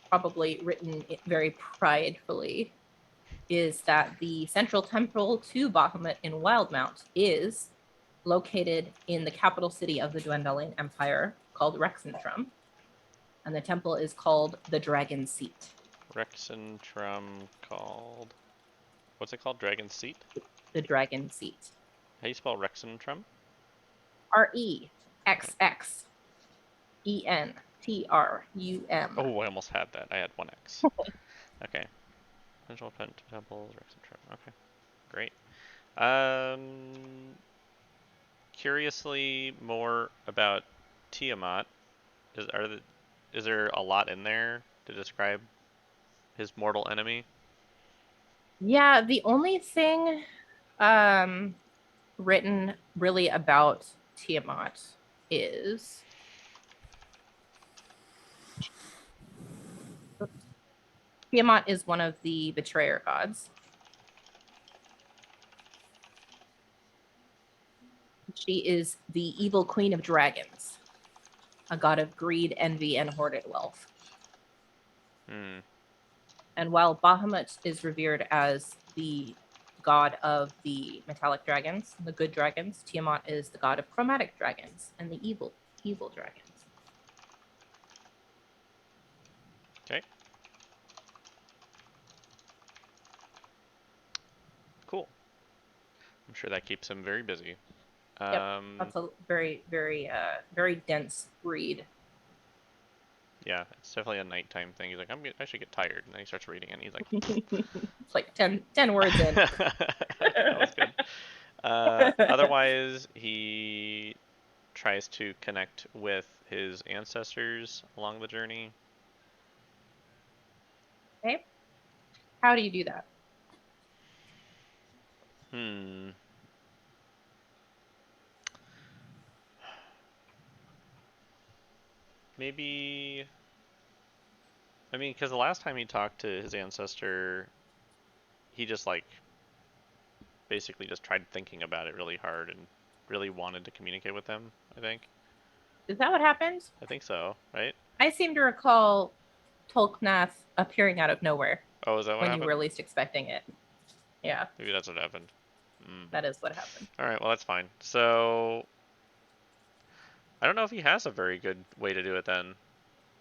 probably written very pridefully, is that the central temple to Bahamut in Wildmount is located in the capital city of the Dwendalian Empire called Rexentrum. And the temple is called the Dragon Seat. Rexentrum called... What's it called? Dragon Seat? The Dragon Seat. How do you spell Rexentrum? R-E-X-X-E-N-T-R-U-M. Oh, I almost had that. I had one X. Okay. Central Temple, Rexentrum. Okay. Great. Curiously more about Tiamat. Is there a lot in there to describe his mortal enemy? Yeah, the only thing written really about Tiamat is Tiamat is one of the betrayer gods. She is the evil queen of dragons, a god of greed, envy, and hoarded wealth. Hmm. And while Bahamut is revered as the god of the metallic dragons, the good dragons, Tiamat is the god of chromatic dragons and the evil dragons. Okay. Cool. I'm sure that keeps him very busy. Yep, that's a very, very dense read. Yeah, it's definitely a nighttime thing. He's like, I should get tired, and then he starts reading it, and he's like, It's like 10 words in. That was good. Otherwise, he tries to connect with his ancestors along the journey. Okay. How do you do that? Maybe... I mean, because the last time he talked to his ancestor, he just, like, basically just tried thinking about it really hard and really wanted to communicate with them, I think. Is that what happened? I think so, right? I seem to recall Tolknath appearing out of nowhere Oh, is that what when happened? you were least expecting it. Yeah, Maybe that's what happened. that is what happened. Alright, well, that's fine. So, I don't know if he has a very good way to do it then.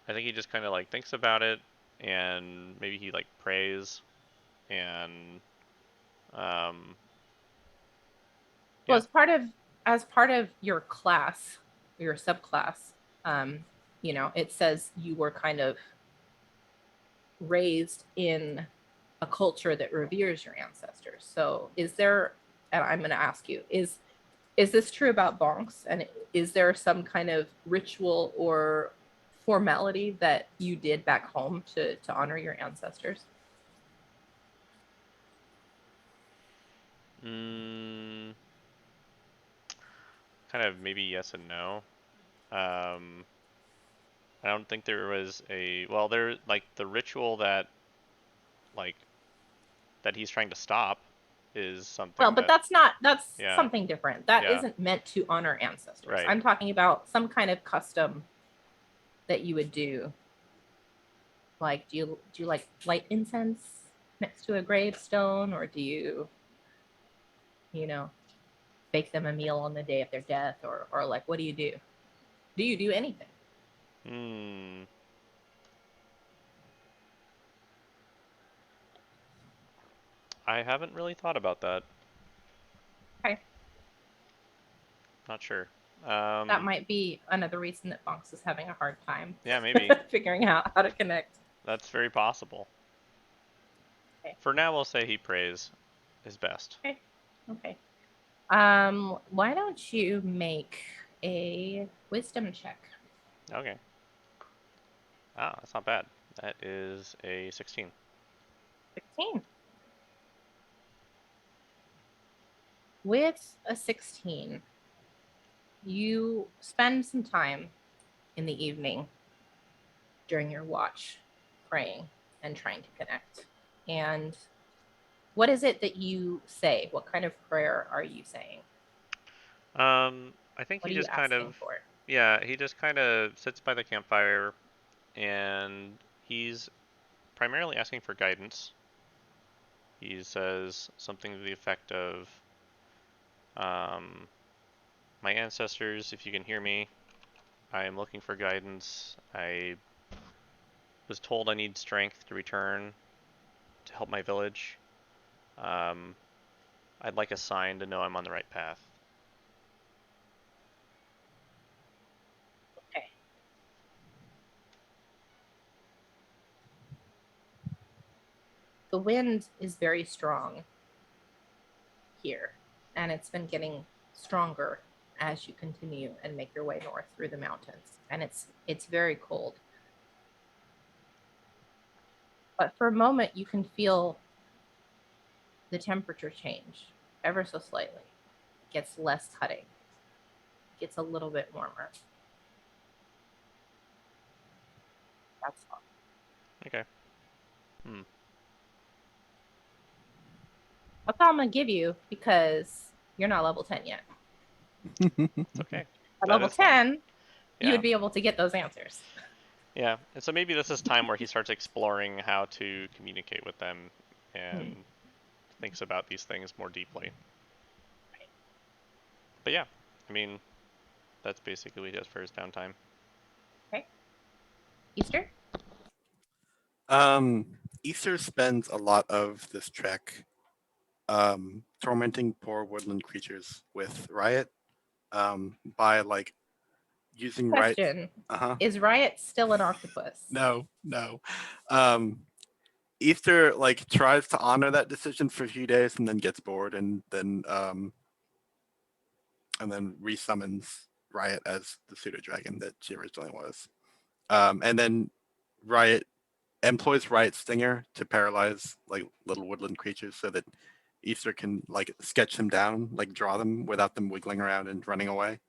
I think he just kind of, like, thinks about it, and maybe he, like, prays, and, Well, yeah. as part of your class, your subclass, you know, it says you were kind of raised in a culture that reveres your ancestors. So is there, and I'm going to ask you, is this true about Bonks? And is there some kind of ritual or formality that you did back home to honor your ancestors? Kind of maybe yes and no. I don't think there was a, well, there, like, the ritual that, like, that he's trying to stop is something Well, but that, that's yeah. something different. That Yeah. isn't meant to honor ancestors. Right. I'm talking about some kind of custom that you would do. Like, do you like light incense next to a gravestone, or do you know, bake them a meal on the day of their death, or like, what do you do? Do you do anything? I haven't really thought about that. Okay. Not sure. That might be another reason that Bonks is having a hard time. Yeah, maybe. Figuring out how to connect. That's very possible. Okay. For now, we'll say he prays his best. Okay. Why don't you make a wisdom check? Okay. Ah, that's not bad. That is a 16. 16. With a 16, you spend some time in the evening during your watch praying and trying to connect. And what is it that you say? What kind of prayer are you saying? I think What he are you just kind asking of, for? yeah, he just kind of sits by the campfire, and he's primarily asking for guidance. He says something to the effect of, my ancestors, if you can hear me, I am looking for guidance. I was told I need strength to return to help my village. I'd like a sign to know I'm on the right path. Okay. The wind is very strong here, and it's been getting stronger as you continue and make your way north through the mountains. And it's very cold. But for a moment, you can feel the temperature change ever so slightly. It gets less cutting. It gets a little bit warmer. That's all. Okay. That's all I'm going to give you because you're not level 10 yet. It's okay. At That level is fine. 10, you Yeah. would be able to get those answers. Yeah, and so maybe this is time where he starts exploring how to communicate with them and thinks about these things more deeply. But yeah, I mean, that's basically what he does for his downtime. Okay. Easter? Easter spends a lot of this trek tormenting poor woodland creatures with Riot by like using Riot. Question. Uh-huh. Is Riot still an octopus? No. Easter like tries to honor that decision for a few days and then gets bored and then resummons Riot as the pseudo dragon that she originally was. And then Riot employs Riot Stinger to paralyze like little woodland creatures so that Easter can like sketch them down, like draw them without them wiggling around and running away.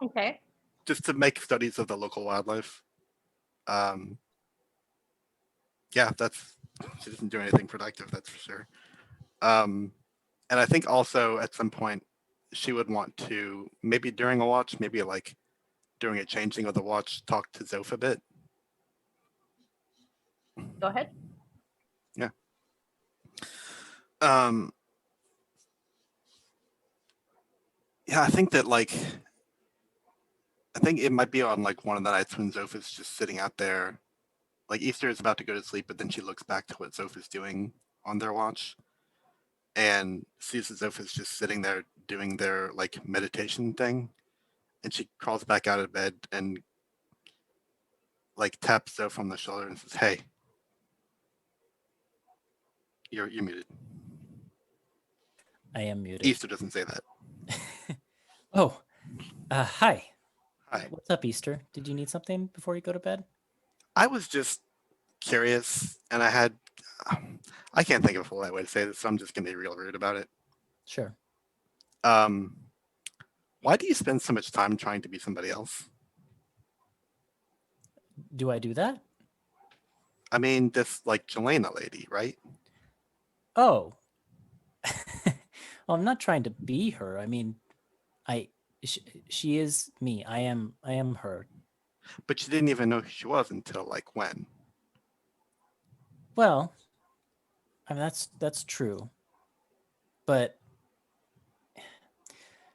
Okay. Just to make studies of the local wildlife. Yeah, she doesn't do anything productive, that's for sure. And I think also at some point she would want to maybe during a watch, maybe like during a changing of the watch, talk to Zoph a bit. Go ahead. Yeah. Yeah, I think that like I think it might be on like one of the nights when Zoph is just sitting out there. Like Easter is about to go to sleep, but then she looks back to what Zoph is doing on their watch and sees that Zoph is just sitting there doing their like meditation thing. And she crawls back out of bed and like taps Zoph on the shoulder and says, "Hey, you're muted." I am muted. Easter doesn't say that. Oh, hi. Hi. What's up, Easter? Did you need something before you go to bed? I was just curious, and I can't think of a polite way to say this, so I'm just gonna be real rude about it. Sure. Why do you spend so much time trying to be somebody else? Do I do that? I mean, this like Jelena lady, right? Oh. Well, I'm not trying to be her. I mean, she is me. I am her. But you didn't even know who she was until like when? Well, I mean that's true. But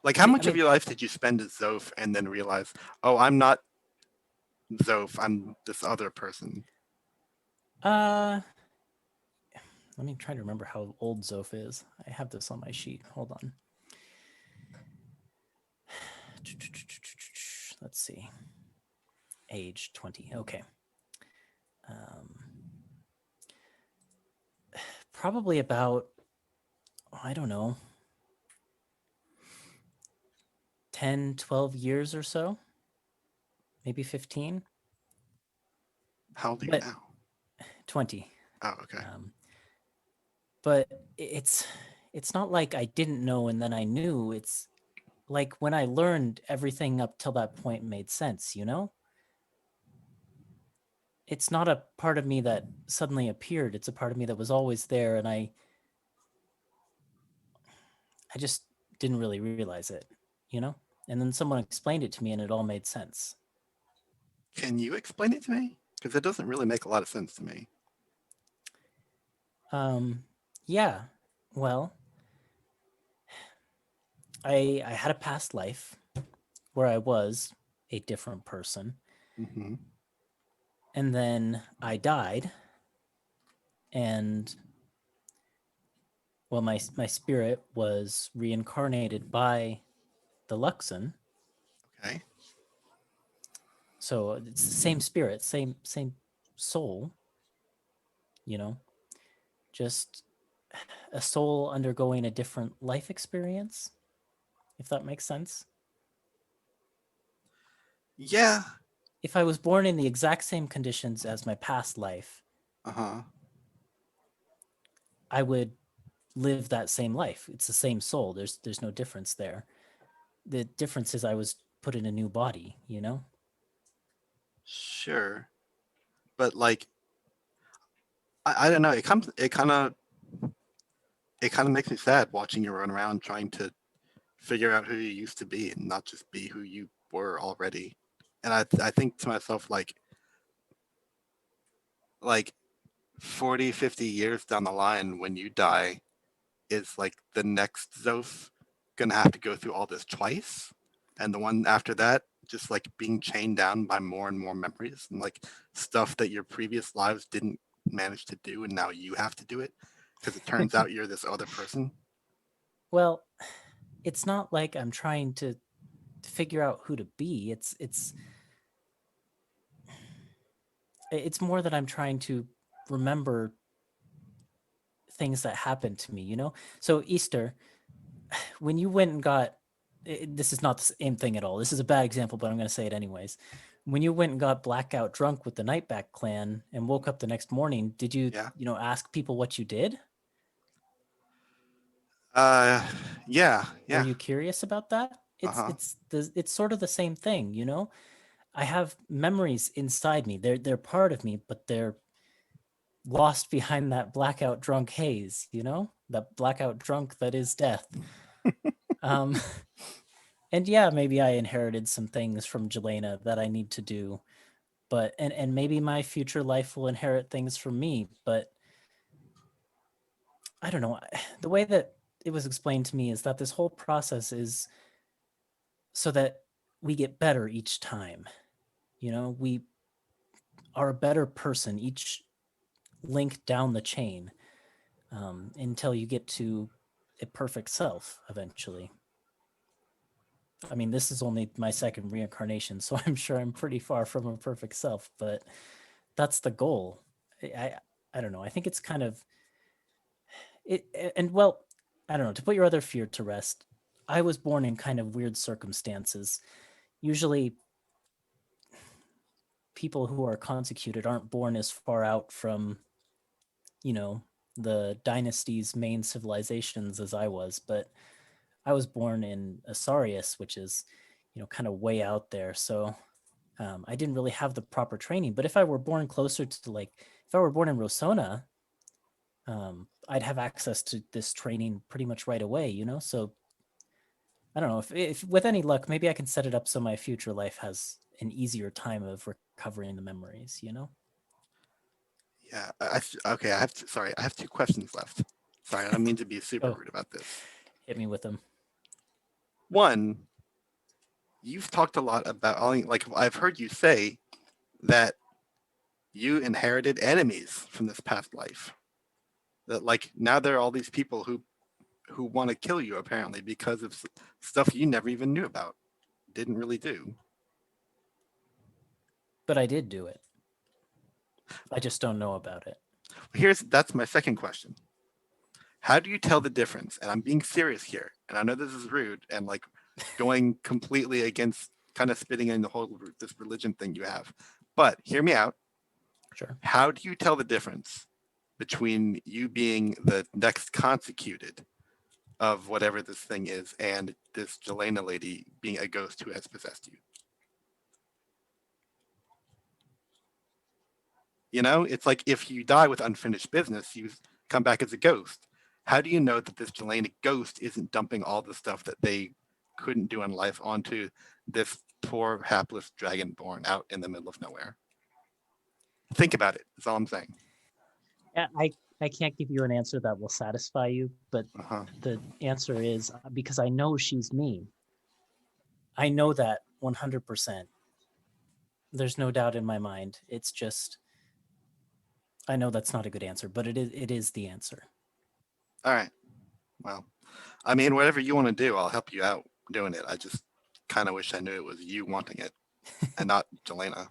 Like, how I much of mean- your life did you spend as Zoph and then realize, oh, I'm not Zoph, I'm this other person? Let me try to remember how old Zoph is. I have this on my sheet. Hold on. Let's see. Age 20. Okay. Probably about, I don't know, 10, 12 years or so. Maybe 15. How old are you But- now? 20. Oh, okay. But it's not like I didn't know and then I knew. It's like when I learned, everything up till that point made sense, you know? It's not a part of me that suddenly appeared. It's a part of me that was always there, and I just didn't really realize it, you know? And then someone explained it to me and it all made sense. Can you explain it to me? Because it doesn't really make a lot of sense to me. Yeah. Well, I had a past life where I was a different person, Hmm. and then I died, and well, my spirit was reincarnated by the Luxon. Okay. So it's the same spirit, same soul, you know, just a soul undergoing a different life experience, if that makes sense. Yeah. If I was born in the exact same conditions as my past life, Uh-huh. I would live that same life. It's the same soul. There's no difference there. The difference is I was put in a new body, you know? Sure. But like I don't know, it kind of makes me sad watching you run around trying to figure out who you used to be and not just be who you were already. And I think to myself like 40, 50 years down the line when you die, is like the next Zoph gonna have to go through all this twice? And the one after that, just like being chained down by more and more memories and like stuff that your previous lives didn't manage to do, and now you have to do it because it turns out you're this other person. Well, it's not like I'm trying to figure out who to be. It's more that I'm trying to remember things that happened to me, you know? So Easter, when you went and got, this is not the same thing at all. This is a bad example, but I'm going to say it anyways. When you went and got blackout drunk with the Nightback clan and woke up the next morning, did you, Yeah. ask people what you did? Yeah. Were you curious about that? Uh-huh. It's sort of the same thing, you know? I have memories inside me. They're part of me, but they're lost behind that blackout drunk haze, you know? That blackout drunk that is death. um and yeah, maybe I inherited some things from Jelena that I need to do, but and maybe my future life will inherit things from me, but I don't know. The way that it was explained to me is that this whole process is so that we get better each time. You know, we are a better person each link down the chain, until you get to a perfect self eventually. I mean, this is only my second reincarnation, so I'm sure I'm pretty far from a perfect self, but that's the goal. I don't know. I think it's kind of it, and well, I don't know. To put your other fear to rest, I was born in kind of weird circumstances. Usually, people who are consecuted aren't born as far out from, the dynasty's main civilizations as I was, but I was born in Asarius, which is, kind of way out there. So I didn't really have the proper training. But if I were born closer to if I were born in Rosona, I'd have access to this training pretty much right away, So I don't know if with any luck, maybe I can set it up so my future life has an easier time of recovering the memories, Yeah. Okay. Sorry. I have two questions left. Sorry, I don't mean to be super Oh. rude about this. Hit me with them. One, you've talked a lot about, like, I've heard you say that you inherited enemies from this past life. That like now there are all these people who want to kill you apparently because of stuff you never even knew about, didn't really do. But I did do it. I just don't know about it. That's my second question. How do you tell the difference? And I'm being serious here, and I know this is rude and like going completely against kind of spitting in the whole this religion thing you have, but hear me out. Sure. How do you tell the difference between you being the next consecuted of whatever this thing is and this Jelena lady being a ghost who has possessed you? You know, it's like if you die with unfinished business, you come back as a ghost. How do you know that this Jelena ghost isn't dumping all the stuff that they couldn't do in life onto this poor hapless dragonborn out in the middle of nowhere? Think about it. That's all I'm saying. Yeah, I can't give you an answer that will satisfy you, but Uh-huh. the answer is because I know she's me. I know that 100%. There's no doubt in my mind. It's just, I know that's not a good answer, but it is the answer. All right. Well, I mean, whatever you want to do, I'll help you out doing it. I just kind of wish I knew it was you wanting it and not Jelena.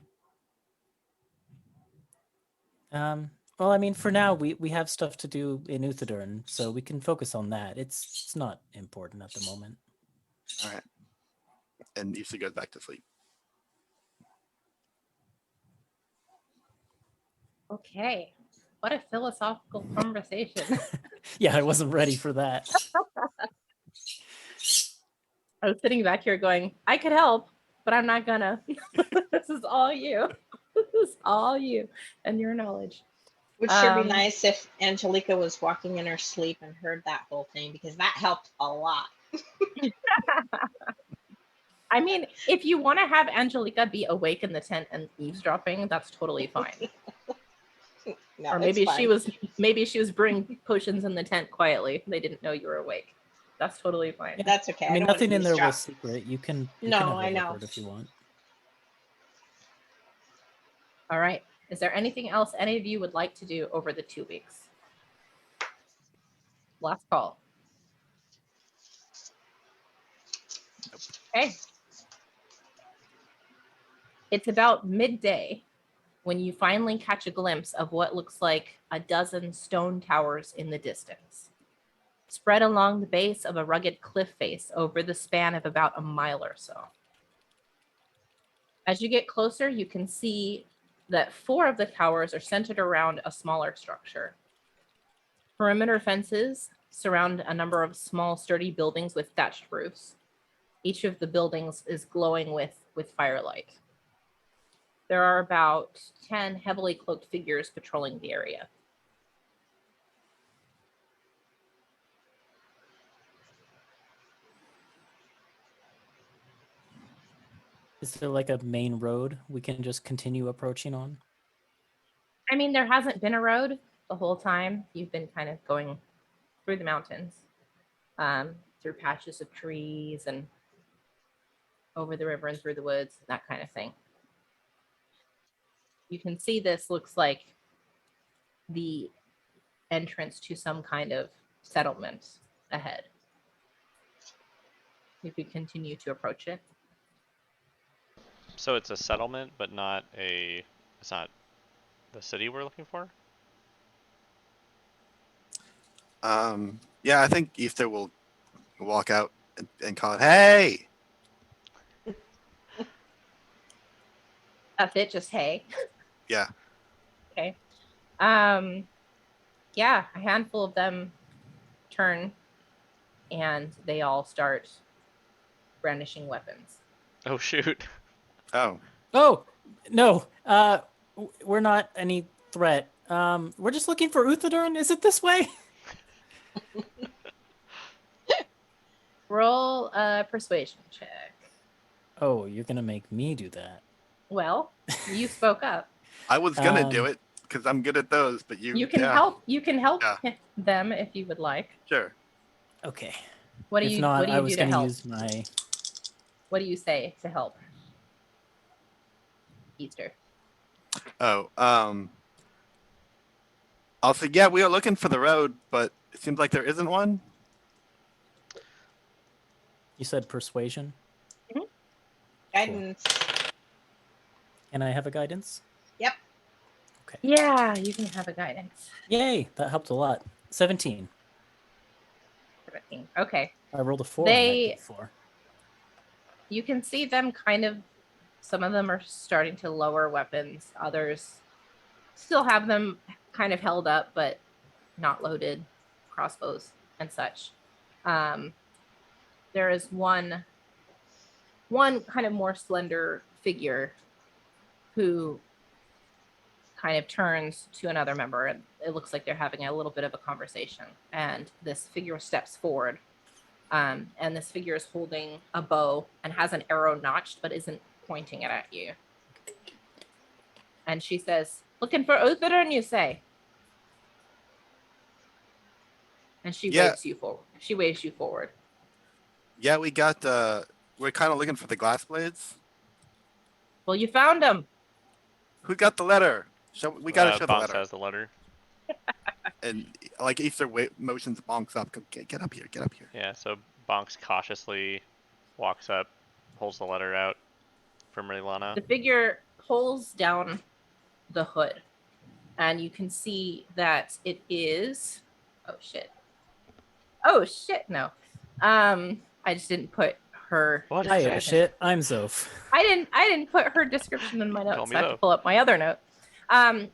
Well, I mean, for now, we have stuff to do in Uthodurn, so we can focus on that. It's not important at the moment. All right. And Issa goes back to sleep. Okay. What a philosophical conversation. Yeah, I wasn't ready for that. I was sitting back here going, I could help, but I'm not gonna. This is all you. This is all you and your knowledge. Would sure be nice if Angelica was walking in her sleep and heard that whole thing, because that helped a lot. I mean, if you want to have Angelica be awake in the tent and eavesdropping, that's totally fine. No, Or maybe she was brewing potions in the tent quietly. They didn't know you were awake. That's totally fine. Yeah. That's okay. I mean, don't want nothing to in there eavesdrop. was secret. You can No, have a I know. record if you want. All right. Is there anything else any of you would like to do over the 2 weeks? Last call. Okay. It's about midday when you finally catch a glimpse of what looks like a dozen stone towers in the distance, spread along the base of a rugged cliff face over the span of about a mile or so. As you get closer, you can see that 4 of the towers are centered around a smaller structure. Perimeter fences surround a number of small, sturdy buildings with thatched roofs. Each of the buildings is glowing with firelight. There are about 10 heavily cloaked figures patrolling the area. Is there like a main road we can just continue approaching on? I mean, there hasn't been a road the whole time. You've been kind of going through the mountains, through patches of trees and over the river and through the woods, that kind of thing. You can see this looks like the entrance to some kind of settlement ahead. You could continue to approach it. So it's a settlement, but it's not the city we're looking for? Yeah, I think Ether will walk out and call it, hey! That's it, just hey. Yeah. Okay. Yeah, a handful of them turn and they all start brandishing weapons. Oh shoot. Oh. Oh, no. We're not any threat. We're just looking for Uthodurn. Is it this way? Roll a persuasion check. Oh, you're gonna make me do that. Well, you spoke up. I was gonna do it because I'm good at those, but You can help. You can help Yeah. them if you would like. Sure. Okay. What do If you? not, What do you I do was to gonna help? use my. What do you say to help? Easter. Oh, I'll say, yeah, we are looking for the road, but it seems like there isn't one. You said persuasion. Guidance. Can I have a guidance? Yep. Okay. Yeah, you can have a guidance. Yay, that helped a lot. 17. 17. Okay. I rolled a 4 They- on that d4. You can see them kind of, some of them are starting to lower weapons. Others still have them kind of held up, but not loaded, crossbows and such. There is one kind of more slender figure who kind of turns to another member, and it looks like they're having a little bit of a conversation. And this figure steps forward, and this figure is holding a bow and has an arrow notched, but isn't pointing it at you. And she says, "Looking for Uthodurn, you say?" And she Yeah. waves you forward. She waves you forward. Yeah, we got. We're kind of looking for the glass blades. Well, you found them. Who got the letter? We gotta show the Bonks letter. has the letter. And like Easter motions Bonks up. Get up here. Get up here. Yeah, so Bonks cautiously walks up, pulls the letter out from Raylana. The figure pulls down the hood, and you can see that it is. Oh shit! Oh shit! No, I just didn't put her. What? Hi, description. shit. I'm Zoph. I didn't put her description in my Call notes. me I have to though. pull up my other note.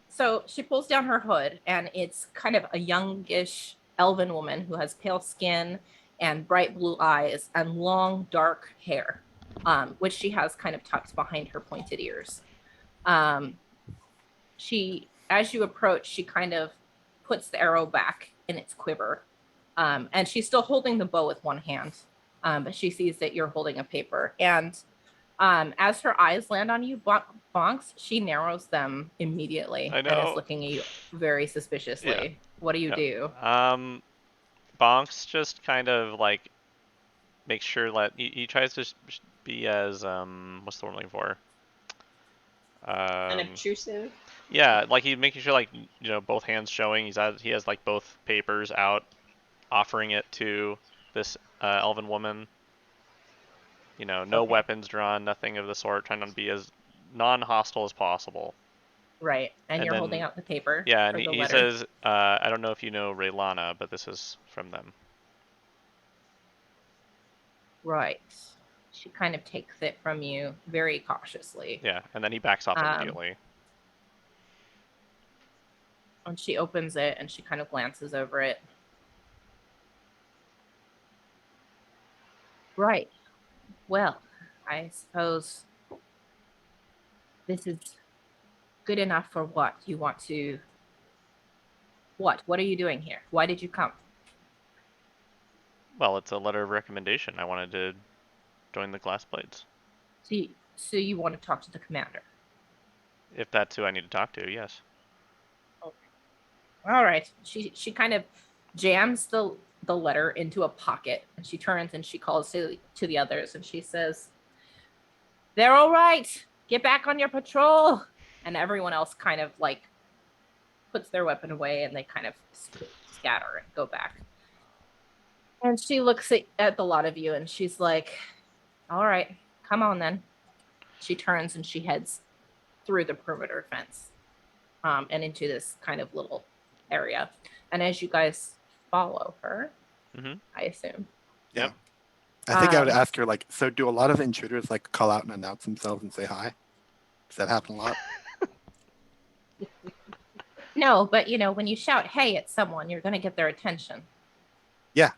So she pulls down her hood, and it's kind of a youngish elven woman who has pale skin and bright blue eyes and long dark hair, which she has kind of tucked behind her pointed ears. She, as you approach, she kind of puts the arrow back in its quiver, and she's still holding the bow with one hand, but she sees that you're holding a paper. And as her eyes land on you, Bonks, she narrows them immediately I and know. is looking at you very suspiciously. Yeah. What do you Yep. do? Bonks just kind of like makes sure that he tries to be as what's the word I'm looking for? Unobtrusive. Yeah, like he's making sure, like, you know, both hands showing. He has like both papers out, offering it to this elven woman. You know, no Okay. weapons drawn, nothing of the sort. Trying to be as non-hostile as possible. Right, and you're then- holding out the paper. Yeah, for and the he letter. says, "I don't know if you know Raylana, but this is from them." Right. She kind of takes it from you very cautiously. Yeah, and then he backs off immediately. And she opens it and she kind of glances over it. Right. Well, I suppose this is good enough for what you want to. What? What are you doing here? Why did you come? Well, it's a letter of recommendation. I wanted to join the Glass Blades. So you want to talk to the commander? If that's who I need to talk to, yes. All right. She kind of jams the letter into a pocket, and she turns and she calls to the others, and she says, "They're all right. Get back on your patrol." And everyone else kind of like puts their weapon away, and they kind of scatter and go back. And she looks at the lot of you, and she's like, "All right, come on then." She turns and she heads through the perimeter fence, and into this kind of little area. And as you guys follow her, I assume. Yep. I think I would ask her, like, so do a lot of intruders like call out and announce themselves and say hi? Does that happen a lot? No, but you know, when you shout "hey" at someone, you're going to get their attention. Yeah.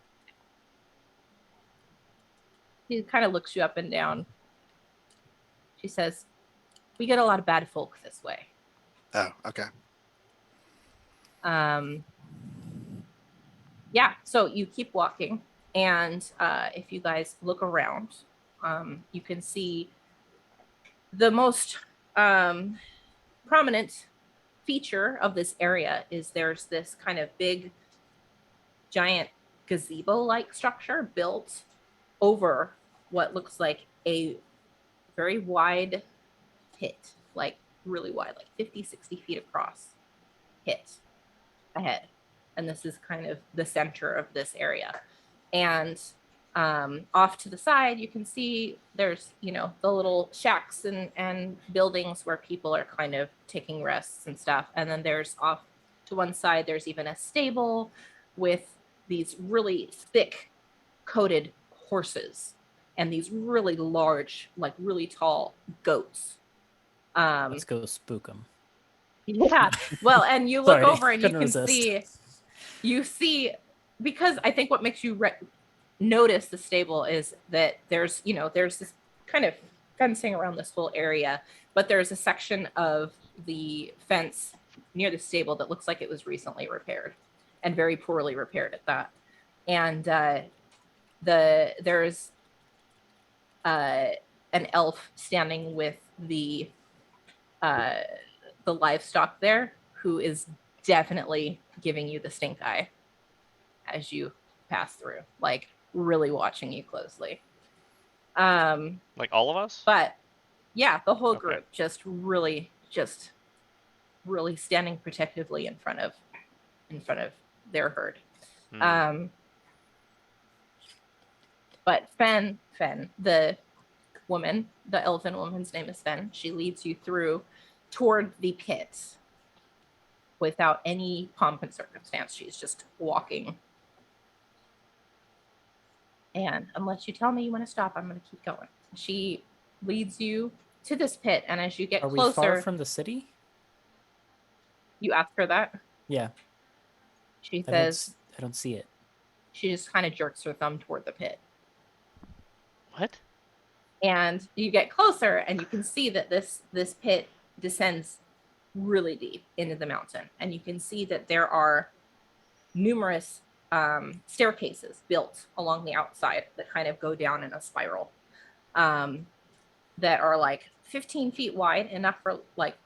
She kind of looks you up and down. She says, "We get a lot of bad folk this way." Oh, okay. Yeah, so you keep walking, and if you guys look around, you can see the most prominent feature of this area is there's this kind of big, giant gazebo-like structure built over what looks like a very wide pit, like really wide, like 50, 60 feet across pit. ahead. And this is kind of the center of this area. And off to the side, you can see there's, the little shacks and buildings where people are kind of taking rests and stuff. And then there's off to one side, there's even a stable with these really thick coated horses and these really large, like really tall goats. Let's go spook them. Yeah. Well, and you look Sorry, over and you couldn't can resist. see, because I think what makes you notice the stable is that there's this kind of fencing around this whole area, but there's a section of the fence near the stable that looks like it was recently repaired, and very poorly repaired at that. And there's an elf standing with the livestock there, who is definitely giving you the stink eye as you pass through, like really watching you closely. Like all of us? But yeah, the whole Okay. group just really standing protectively in front of their herd. Hmm. But Fen, the woman, the elven woman's name is Fen. She leads you through toward the pit without any pomp and circumstance. She's just walking. And unless you tell me you want to stop, I'm going to keep going. She leads you to this pit, and as you get Are we closer, far from the city? you ask her that. Yeah, She I says, don't see it. she just kind of jerks her thumb toward the pit. What? And you get closer, and you can see that this pit descends really deep into the mountain. And you can see that there are numerous staircases built along the outside that kind of go down in a spiral, that are like 15 feet wide, enough for like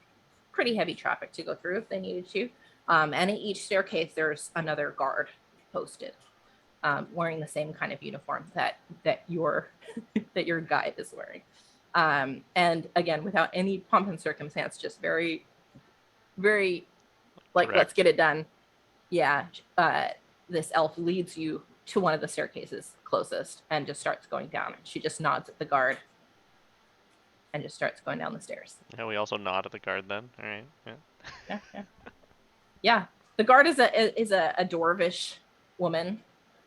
pretty heavy traffic to go through if they needed to. And at each staircase, there's another guard posted, wearing the same kind of uniform that your that your guide is wearing. And again, without any pomp and circumstance, just very, very like, Correct. let's get it done. Yeah. This elf leads you to one of the staircases closest and just starts going down. She just nods at the guard and just starts going down the stairs. Yeah, we also nod at the guard then. All right. Yeah. Yeah. The guard is a dwarvish woman,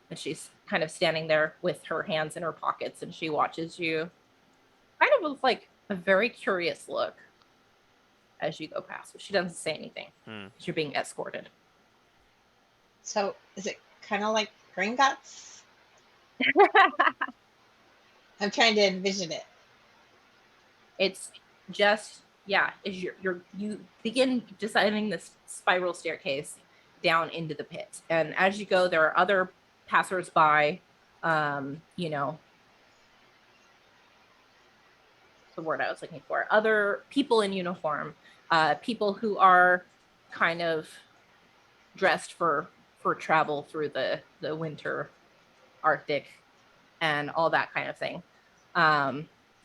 and she's kind of standing there with her hands in her pockets, and she watches you kind of with like a very curious look as you go past. But she doesn't say anything because you're being escorted. So is it kind of like Gringotts? I'm trying to envision it. It's just, yeah, is you begin descending this spiral staircase down into the pit. And as you go, there are other passersby, the word I was looking for, other people in uniform, people who are kind of dressed for travel through the winter Arctic and all that kind of thing.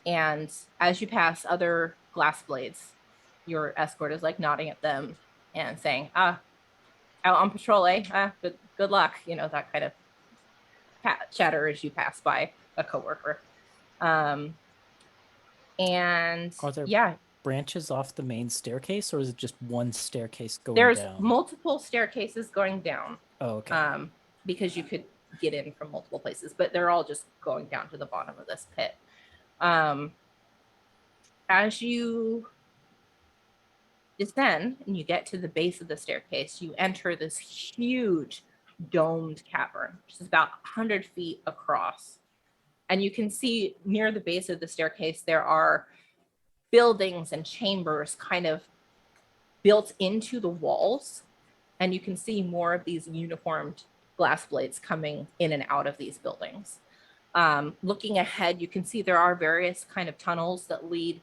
And as you pass other glass blades, your escort is like nodding at them and saying, out on patrol, eh? Good luck. That kind of chatter as you pass by a coworker. And Are there yeah, branches off the main staircase, or is it just one staircase going there's down? multiple staircases going down. Oh, okay. Because you could get in from multiple places, but they're all just going down to the bottom of this pit. As you descend and you get to the base of the staircase, you enter this huge domed cavern, which is about 100 feet across. And you can see near the base of the staircase, there are buildings and chambers kind of built into the walls. And you can see more of these uniformed glass blades coming in and out of these buildings. Looking ahead, you can see there are various kind of tunnels that lead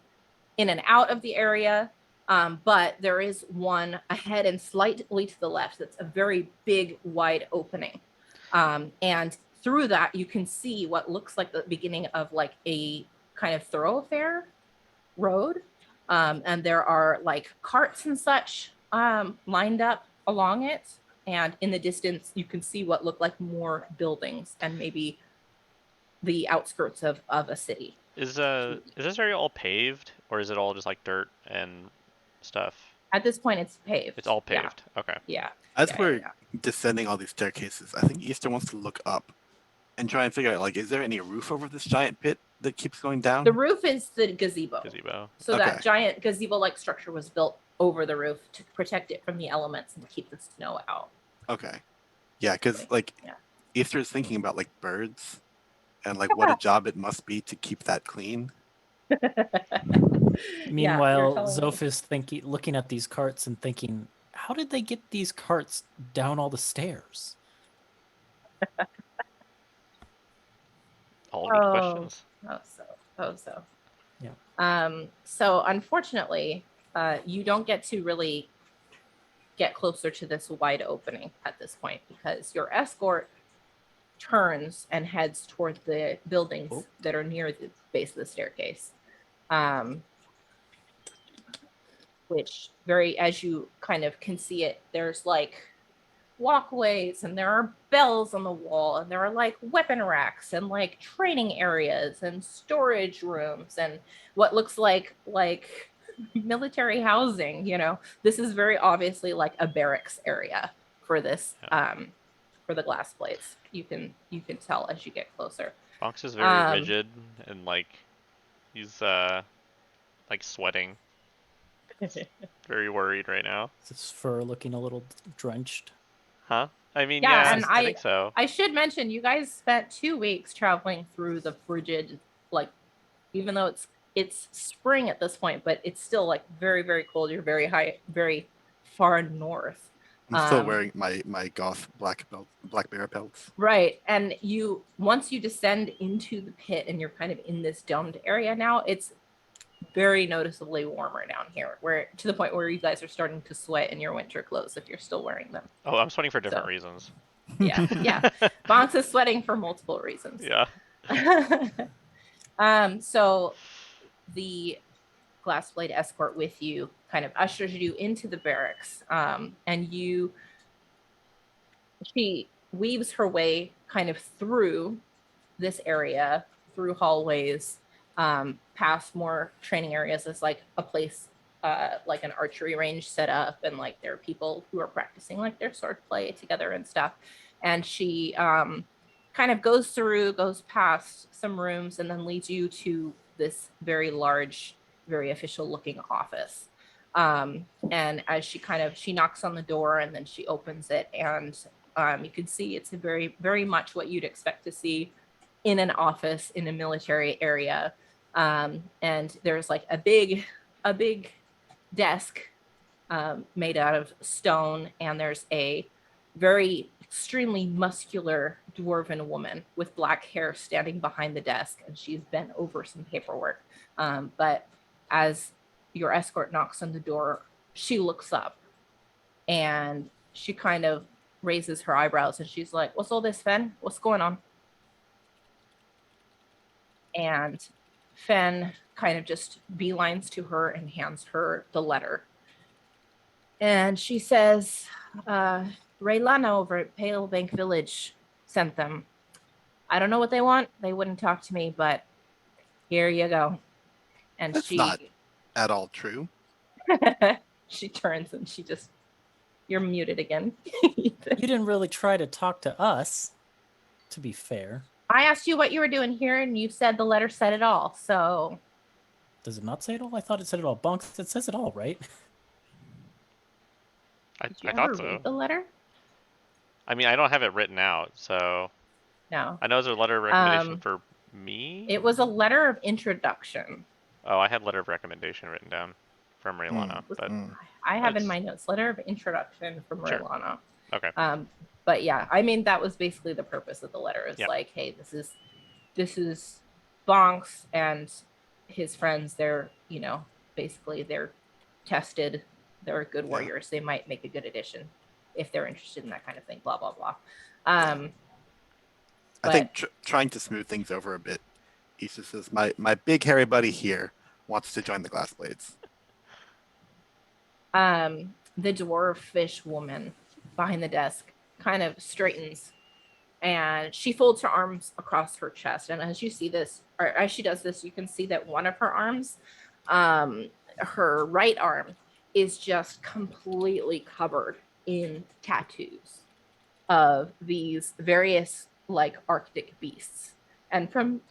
in and out of the area. But there is one ahead and slightly to the left that's a very big, wide opening. And through that, you can see what looks like the beginning of like a kind of thoroughfare road. And there are like carts and such lined up along it. and in the distance you can see what look like more buildings and maybe the outskirts of a city. Is this area all paved, or is it all just like dirt and stuff? At this point, it's paved. It's all paved. Okay. Yeah. As Yeah, we're yeah. descending all these staircases, I think Easter wants to look up and try and figure out, like, is there any roof over this giant pit that keeps going down? The roof is the gazebo. So Okay. that giant gazebo-like structure was built over the roof to protect it from the elements and keep the snow out. Okay. Yeah, because like Yeah. Easter is thinking about like birds and like what a job it must be to keep that clean. Meanwhile, telling me. Zoph is looking at these carts and thinking, how did they get these carts down all the stairs? All good questions. So. Yeah. So unfortunately, you don't get to really get closer to this wide opening at this point because your escort turns and heads toward the buildings that are near the base of the staircase. Which as you kind of can see it, there's like walkways and there are bells on the wall and there are like weapon racks and like training areas and storage rooms and what looks like military housing. This is very obviously like a barracks area for this for the glass plates. You can tell as you get closer. Bonks is very rigid and like he's like sweating. Very worried right now. Is his fur looking a little drenched? Huh? I mean, Yeah, and I think so. I should mention you guys spent 2 weeks traveling through the frigid, like, even though it's spring at this point, but it's still like very, very cold. You're very far north. I'm still wearing my goth black bear pelts. Right, and once you descend into the pit and you're kind of in this domed area now, it's very noticeably warmer down here, where to the point where you guys are starting to sweat in your winter clothes if you're still wearing them. Oh, I'm sweating for different reasons. Yeah. Bonks is sweating for multiple reasons. Yeah. So the glass blade escort with you kind of ushers you into the barracks, and she weaves her way kind of through this area, through hallways, past more training areas. As like a place like an archery range set up, and like there are people who are practicing like their sword play together and stuff. And she kind of goes past some rooms and then leads you to this very large, very official looking office. And as she knocks on the door and then she opens it, and you can see it's a very, very much what you'd expect to see in an office in a military area. And there's like a big desk made out of stone, and there's a very extremely muscular dwarven woman with black hair standing behind the desk, and she's bent over some paperwork. But as your escort knocks on the door, she looks up and she kind of raises her eyebrows and she's like, "What's all this, Fen? What's going on?" And Fen kind of just beelines to her and hands her the letter. And she says, Raylana over at Pale Bank Village sent them. I don't know what they want. They wouldn't talk to me, but here you go. And That's not at all true. She turns and she just, you're muted again. You didn't really try to talk to us, to be fair. I asked you what you were doing here, and you said the letter said it all, so... Does it not say it all? I thought it said it all. Bonks, it says it all, right? I thought so. Read the letter? I mean, I don't have it written out, so... No. I know there's a letter of recommendation for me. It was a letter of introduction. Oh, I had letter of recommendation written down from Raylana, but... I have in my notes, letter of introduction from Raylana. Okay. But yeah, I mean, that was basically the purpose of the letter. Is like, hey, this is Bonks and his friends. They're, basically they're tested. They're good warriors. They might make a good addition if they're interested in that kind of thing. Blah blah blah. I think trying to smooth things over a bit, Issa says, "My big hairy buddy here wants to join the Glass Blades." The dwarfish woman behind the desk kind of straightens, and she folds her arms across her chest. And as you see this, or as she does this, you can see that one of her arms, her right arm, is just completely covered in tattoos of these various like Arctic beasts. And from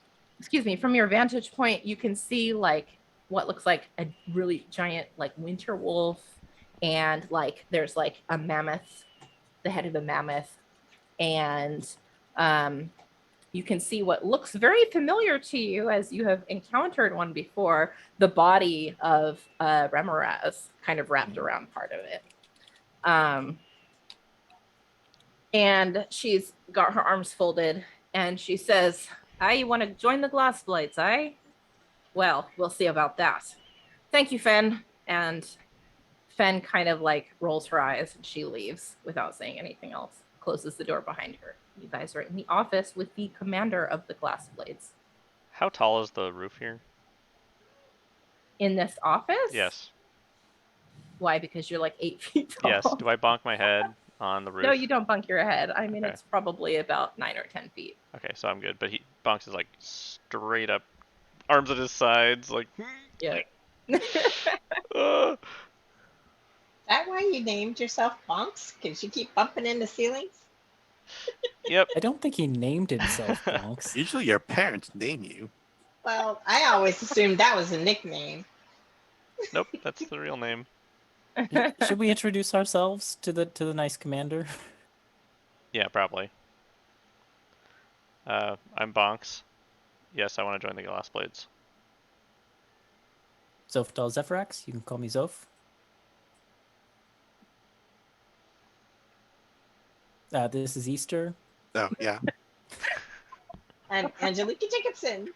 your vantage point, you can see like what looks like a really giant like winter wolf, and like there's like a mammoth, the head of a mammoth, and you can see what looks very familiar to you as you have encountered one before, the body of Remoraz kind of wrapped around part of it. And she's got her arms folded, and she says, you want to join the glass blades, eh? Well, we'll see about that. Thank you, Fen. And Fen kind of like rolls her eyes, and she leaves without saying anything else, closes the door behind her. You guys are in the office with the commander of the glass blades. How tall is the roof here? In this office? Yes. Why? Because you're like 8 feet tall. Yes. Do I bonk my head on the roof? No, you don't bunk your head. I mean, Okay. it's probably about 9 or 10 feet. Okay, so I'm good. But he bonks is like straight up, arms at his sides, like. Yeah. uh, That why you named yourself Bonks? Because you keep bumping into ceilings? Yep. I don't think he named himself Bonks. Usually your parents name you. Well, I always assumed that was a nickname. Nope, that's the real name. Should we introduce ourselves to the nice commander? Yeah, probably. I'm Bonks. Yes, I want to join the Glass Blades. Zofdal Zephyrax, you can call me Zof. This is Easter. Oh, yeah. And Angelica Jacobson.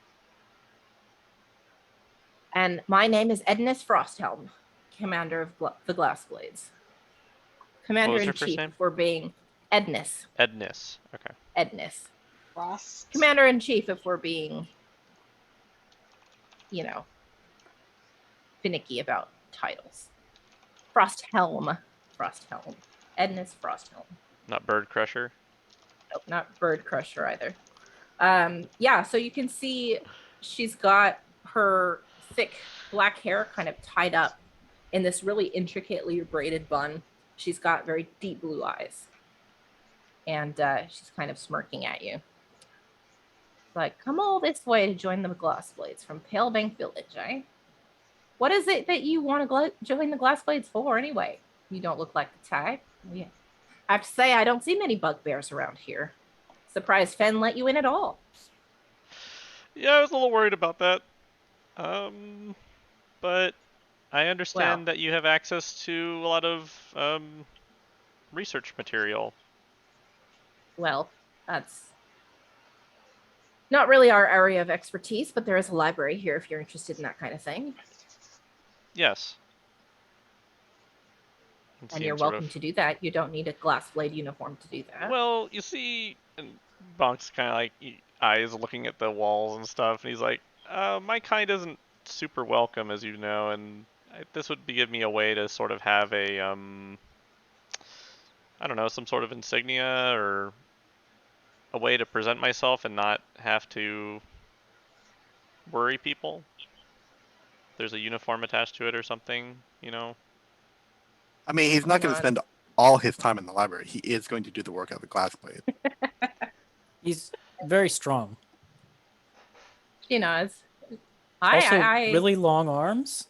And my name is Ednus Frosthelm, commander of the Glass Blades. Commander in her first chief name? for being Ednus. Ednus. Okay. Ednus. Frost. Commander in chief if we're being, finicky about titles. Frosthelm. Frosthelm. Ednus Frosthelm. Not Bird Crusher. Nope, not Bird Crusher either. Yeah, so you can see she's got her thick black hair kind of tied up in this really intricately braided bun. She's got very deep blue eyes. And she's kind of smirking at you. Like, come all this way to join the Glass Blades from Palebank Village, eh? What is it that you want to join the Glass Blades for anyway? You don't look like the type. Yeah. I have to say, I don't see many bugbears around here. Surprised Fen let you in at all. Yeah, I was a little worried about that. But I understand that you have access to a lot of research material. Well, that's not really our area of expertise, but there is a library here if you're interested in that kind of thing. Yes. And you're welcome to do that. You don't need a glass blade uniform to do that. Well, you see, and Bonk's kind of like eyes looking at the walls and stuff, and he's like, my kind isn't super welcome, as you know, and this would give me a way to sort of have a, I don't know, some sort of insignia or a way to present myself and not have to worry people. There's a uniform attached to it or something, I mean, he's not going to spend all his time in the library. He is going to do the work of the glass blade. He's very strong. She nods. Also, really long arms.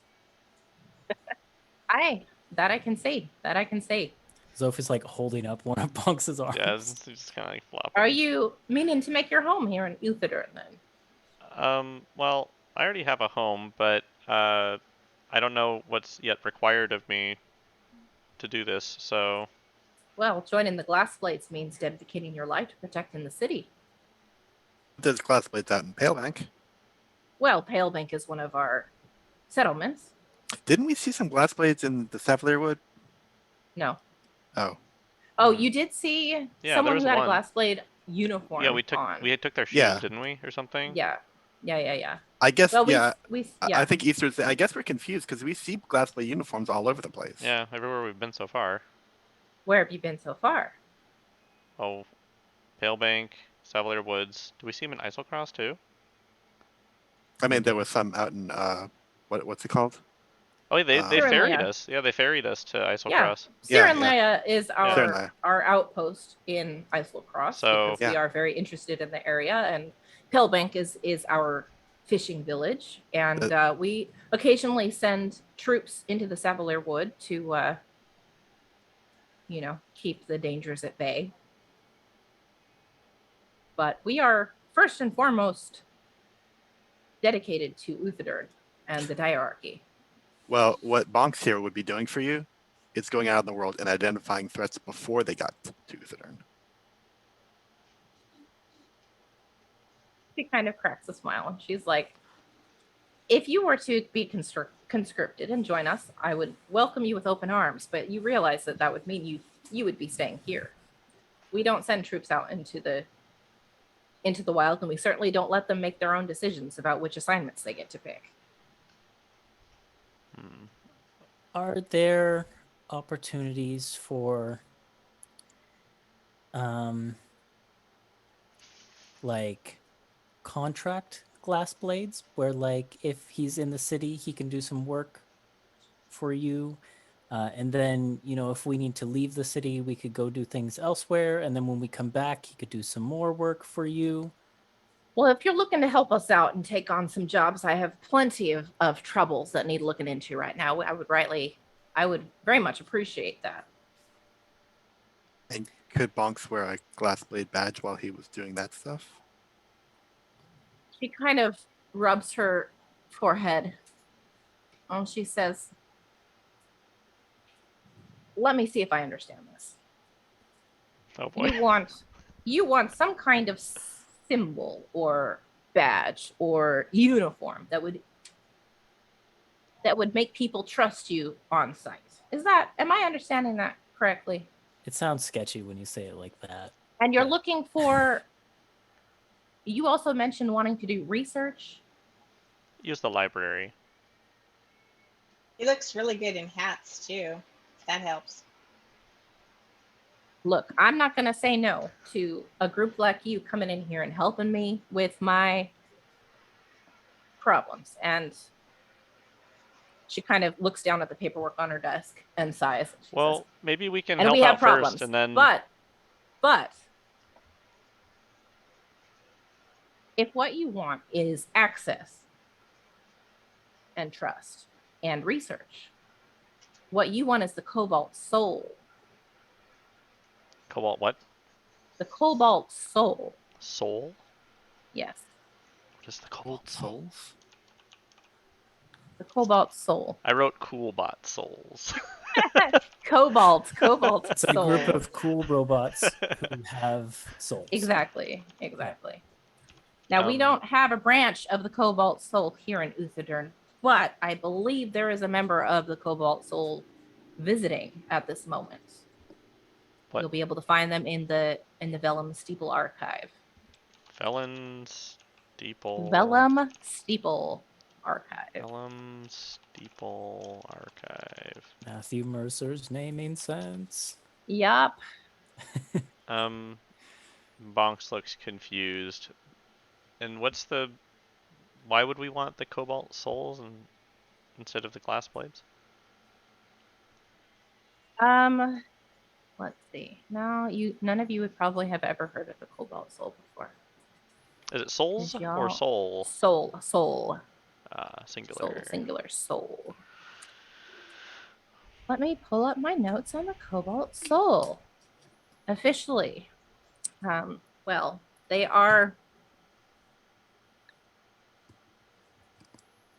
That I can see. That I can see. Zof is like holding up one of Bonks' arms. Yeah, it's just kind of like flopping. Are you meaning to make your home here in Uthodurn then? Well, I already have a home, but I don't know what's yet required of me to do this, so... Well, joining the Glass Blades means dedicating your life to protecting the city. There's glass blades out in Palebank. Well, Palebank is one of our settlements. Didn't we see some glass blades in the Savalier Wood? No. Oh. Oh, you did see someone who had a glass blade uniform. Yeah, we took their shoes, didn't we, or something? Yeah. I guess, well, I think Easter's... I guess we're confused because we see glass blade uniforms all over the place. Yeah, everywhere we've been so far. Where have you been so far? Oh, Pale Bank, Savalier Woods. Do we see him in Isocross too? I mean, there was some out in what's it called? Oh, they Sir and ferried Leia. us. Yeah, they ferried us to Yeah, Isocross. Sir Yeah, and Leia is Sir and Leia. our outpost in Isle Cross So- because we Yeah. are very interested in the area, and Pillbank is our fishing village, and we occasionally send troops into the Savalier Wood to, keep the dangers at bay. But we are first and foremost dedicated to Uthodurn and the diarchy. Well, what Bonks here would be doing for you is going out in the world and identifying threats before they got to Uthodurn. She kind of cracks a smile, and she's like, if you were to be conscripted and join us, I would welcome you with open arms, but you realize that would mean you would be staying here. We don't send troops out into the wild, and we certainly don't let them make their own decisions about which assignments they get to pick. Are there opportunities for like contract glass blades where like if he's in the city he can do some work for you, and then if we need to leave the city we could go do things elsewhere, and then when we come back he could do some more work for you? Well, if you're looking to help us out and take on some jobs, I have plenty of troubles that need looking into right now. I would very much appreciate that. And could Bonks wear a glass blade badge while he was doing that stuff? She kind of rubs her forehead and she says, let me see if I understand this. Oh boy. You want some kind of symbol or badge or uniform that would make people trust you on site. Am I understanding that correctly? It sounds sketchy when you say it like that. And you're Yeah. looking for, you also mentioned wanting to do research. Use the library. He looks really good in hats too. If that helps. Look, I'm not going to say no to a group like you coming in here and helping me with my problems. And she kind of looks down at the paperwork on her desk and sighs. And she Well, says, maybe we can and help we have out problems, first, and then. but if what you want is access and trust and research, what you want is the Cobalt Soul. Cobalt what? The Cobalt Soul. Soul? Yes. What is the Cold Cobalt Soul? souls? The Cobalt Soul. I wrote Coolbot Souls. Cobalt It's a Soul. group of cool robots who have souls. Exactly. Now, we don't have a branch of the Cobalt Soul here in Uthodurn, but I believe there is a member of the Cobalt Soul visiting at this moment. What? You'll be able to find them in the Vellum Steeple archive. Felon Steeple. Vellum Steeple archive. Vellum Steeple Archive. Matthew Mercer's naming sense. Yup. Bonks looks confused. And why would we want the Cobalt Souls instead of the glass blades? Let's see. No, none of you would probably have ever heard of the Cobalt Soul before. Is it souls Did or y'all- soul? Soul. Singular. Singular soul. Let me pull up my notes on the Cobalt Soul. Officially. Well,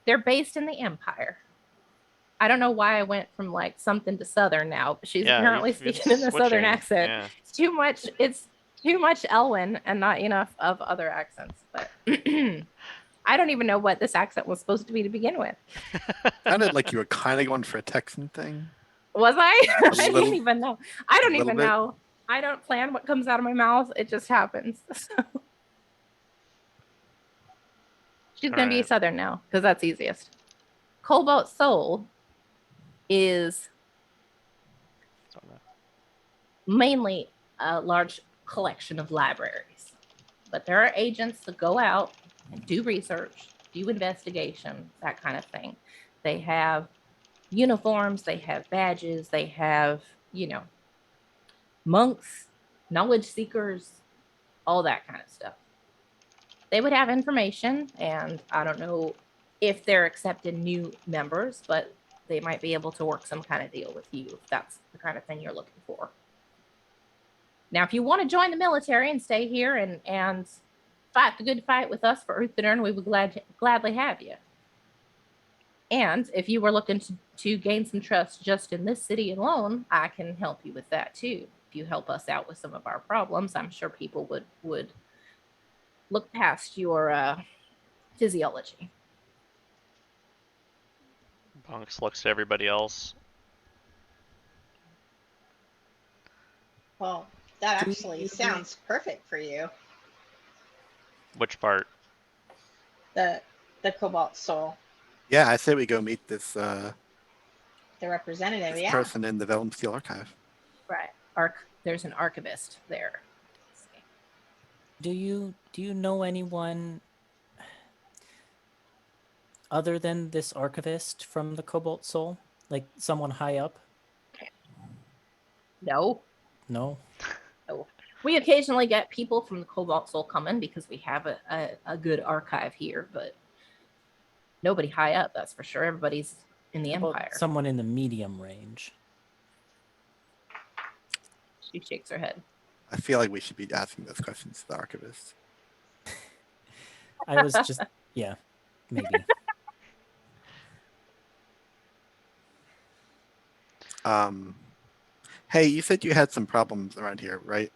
they're based in the Empire. I don't know why I went from like something to Southern now, but she's apparently you've been speaking in a Southern switching, accent. yeah. It's too much Elwyn and not enough of other accents. But I don't even know what this accent was supposed to be to begin with. Sounded like you were kind of going for a Texan thing. Was I? I little- don't even know. I don't little even bit. know. I don't plan what comes out of my mouth. It just happens. So. She's going to be Alright. Southern now because that's easiest. Cobalt Soul is mainly a large collection of libraries. But there are agents that go out and do research, do investigation, that kind of thing. They have uniforms, they have badges, they have, monks, knowledge seekers, all that kind of stuff. They would have information, and I don't know if they're accepting new members, but they might be able to work some kind of deal with you if that's the kind of thing you're looking for. Now, if you want to join the military and stay here and fight the good fight with us for Uthodurn, we would gladly have you. And if you were looking to gain some trust just in this city alone, I can help you with that too. If you help us out with some of our problems, I'm sure people would look past your physiology. Bonks looks to everybody else. Well, that Do actually you- sounds perfect for you. Which part? The Cobalt Soul, Yeah, I say we go meet this the representative. Yeah. person in the Vellum Steel Archive. Right. There's an archivist there. Let's see. Do you know anyone other than this archivist from the Cobalt Soul? Like someone high up? No. No? No. We occasionally get people from the Cobalt Soul coming because we have a good archive here, but nobody high up, that's for sure. Everybody's in the How about Empire. someone in the medium range? She shakes her head. I feel like we should be asking those questions to the archivist. I was just, yeah, maybe. Hey, you said you had some problems around here, right?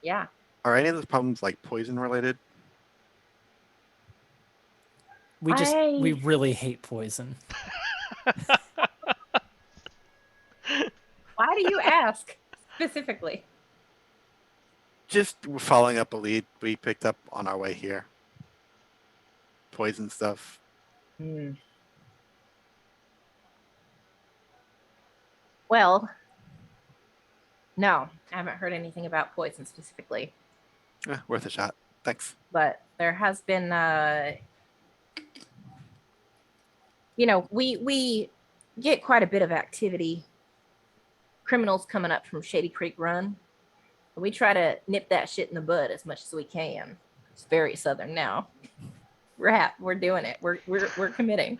Yeah. Are any of those problems like poison related? We really hate poison. Why do you ask specifically? Just following up a lead we picked up on our way here. Poison stuff. Well, no, I haven't heard anything about poison specifically, Worth a shot. Thanks. but there has been, we get quite a bit of activity. Criminals coming up from Shady Creek Run. We try to nip that shit in the bud as much as we can. It's very southern now. We're doing it. We're committing.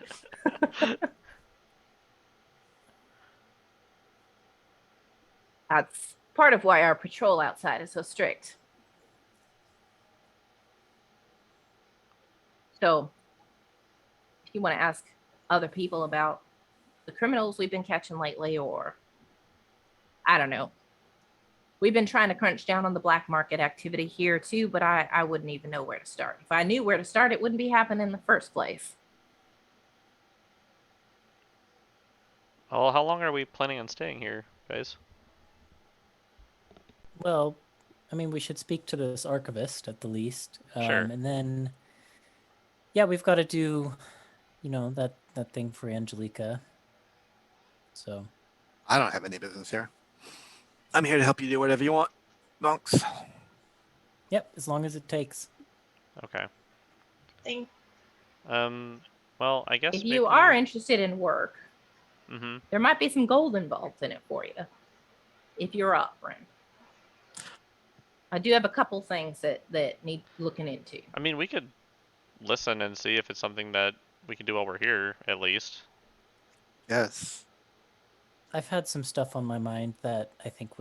That's part of why our patrol outside is so strict. So if you want to ask other people about the criminals we've been catching lately, or I don't know. We've been trying to crunch down on the black market activity here too, but I wouldn't even know where to start. If I knew where to start, it wouldn't be happening in the first place. Well, how long are we planning on staying here, guys? Well, I mean, we should speak to this archivist at the least. Sure. And then, yeah, we've got to do, that thing for Angelica. So, I don't have any business here. I'm here to help you do whatever you want, Monks. yep, as long as it takes. Okay. Thing. Well, I guess If you are interested in work, Mm-hmm. there might be some gold involved in it for you. If you're offering. I do have a couple things that need looking into. I mean, we could listen and see if it's something that we can do while we're here, at least. Yes. I've had some stuff on my mind that I think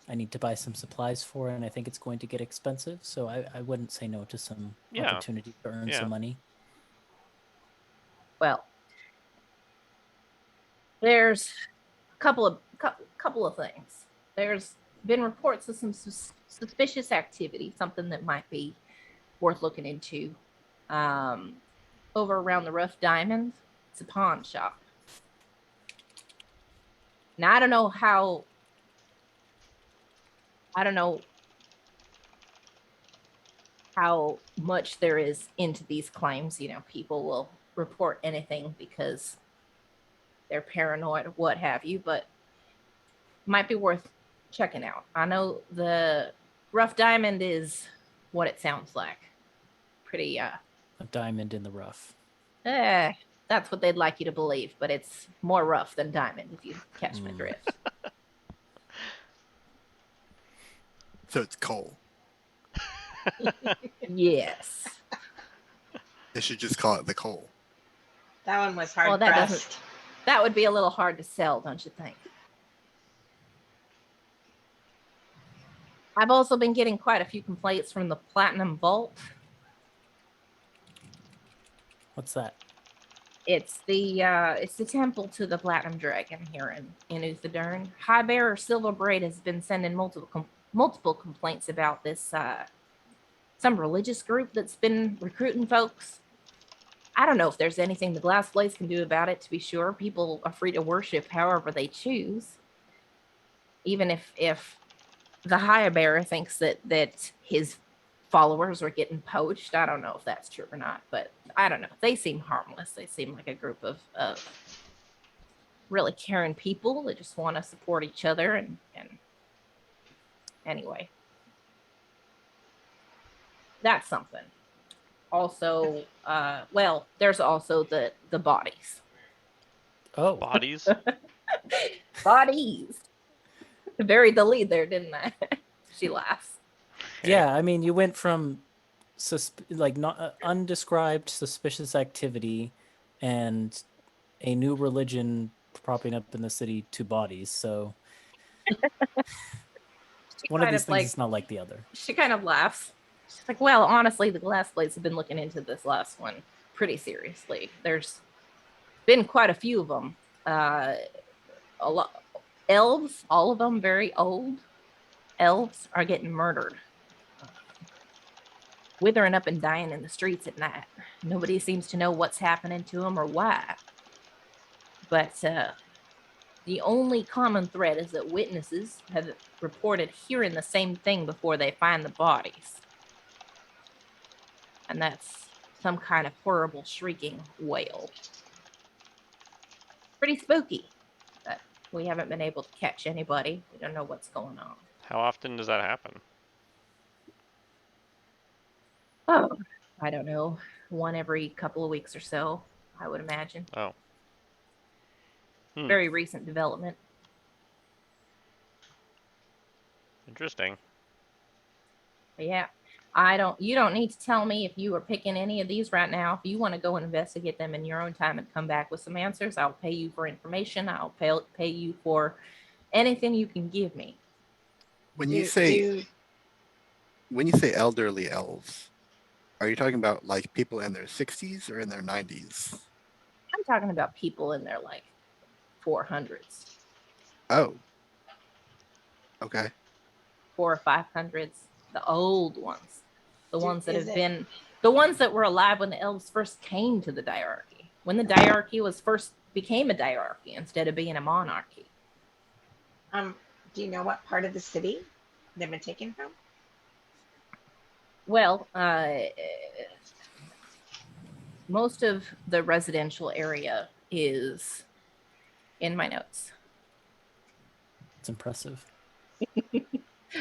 I need to buy some supplies for, and I think it's going to get expensive, so I wouldn't say no to some opportunity to earn some money. Well, there's a couple of things. There's been reports of some suspicious activity, something that might be worth looking into. Over around the Rough Diamond, it's a pawn shop. Now I don't know how much there is into these claims. People will report anything because they're paranoid or what have you, but might be worth checking out. I know the rough diamond is what it sounds like. Pretty, A diamond in the rough. that's what they'd like you to believe, but it's more rough than diamond if you catch my Mm. drift. So it's coal. Yes. They should just call it the coal. That one was hard Well, that pressed. doesn't. That would be a little hard to sell, don't you think? I've also been getting quite a few complaints from the Platinum Vault. What's that? It's the temple to the Platinum Dragon here in Uthodurn. High Bearer Silver Braid has been sending multiple complaints about this some religious group that's been recruiting folks. I don't know if there's anything the Glass Blaze can do about it. To be sure, people are free to worship however they choose. Even if the High Bearer thinks that his followers are getting poached. I don't know if that's true or not, but I don't know. They seem harmless. They seem like a group of really caring people that just want to support each other. And anyway, that's something. Also, well, there's also the bodies. Oh, Bodies? Bodies. Buried the lead there, didn't I? She laughs. yeah. I mean, you went from not undescribed suspicious activity and a new religion propping up in the city to bodies. So She one of kind these of things like is not like the other. she kind of laughs. She's like, well, honestly, the Glass Blades have been looking into this last one pretty seriously. There's been quite a few of them. A lot elves, all of them very old. Elves are getting murdered, withering up and dying in the streets at night. Nobody seems to know what's happening to them or why. But the only common thread is that witnesses have reported hearing the same thing before they find the bodies. And that's some kind of horrible shrieking wail. Pretty spooky, but we haven't been able to catch anybody. We don't know what's going on. How often does that happen? Oh, I don't know. One every couple of weeks or so, I would imagine. Oh. Very recent development. Interesting. But yeah, you don't need to tell me if you are picking any of these right now. If you want to go and investigate them in your own time and come back with some answers, I'll pay you for information. I'll pay you for anything you can give me. When you say elderly elves, are you talking about like people in their 60s or in their 90s? I'm talking about people in their like 400s. Oh. Okay. 400s or 500s, the old ones, the ones that Is have it- been the ones that were alive when the elves first came to the diarchy, when the diarchy was first became a diarchy instead of being a monarchy. Do you know what part of the city they've been taken from? Well, most of the residential area is in my notes. It's impressive.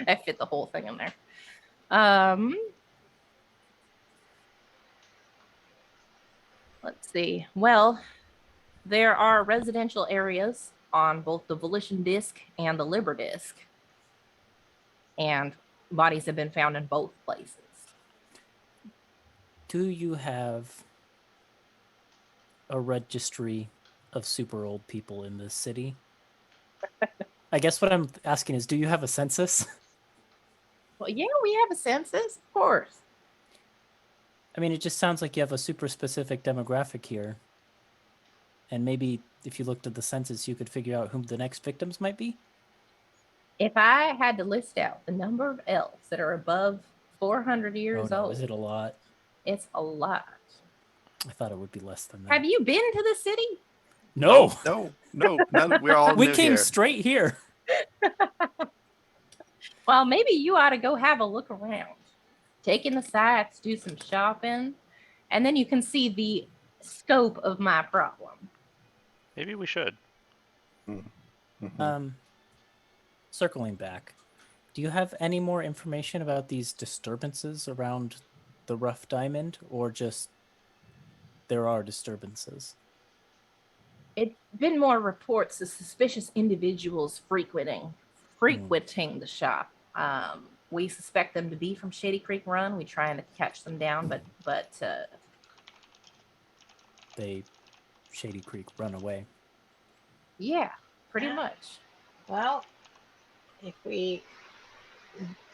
I fit the whole thing in there. Let's see. Well, there are residential areas on both the Volition Disc and the Liber Disc, and bodies have been found in both places. Do you have a registry of super old people in this city? I guess what I'm asking is, do you have a census? Well, yeah, we have a census, of course. I mean, it just sounds like you have a super specific demographic here. And maybe if you looked at the census, you could figure out whom the next victims might be? If I had to list out the number of elves that are above 400 years Oh no, old, is it a lot? it's a lot. I thought it would be less than that. Have you been to the city? No! No. None, we're all We new came here. straight here. Well, maybe you ought to go have a look around. Take in the sights, do some shopping, and then you can see the scope of my problem. Maybe we should. Mhm. Um, circling back, do you have any more information about these disturbances around the Rough Diamond, or just there are disturbances? It's been more reports of suspicious individuals frequenting the shop. We suspect them to be from Shady Creek Run. We trying to catch them down, but They Shady Creek run away. yeah, pretty Yeah. much. Well, if we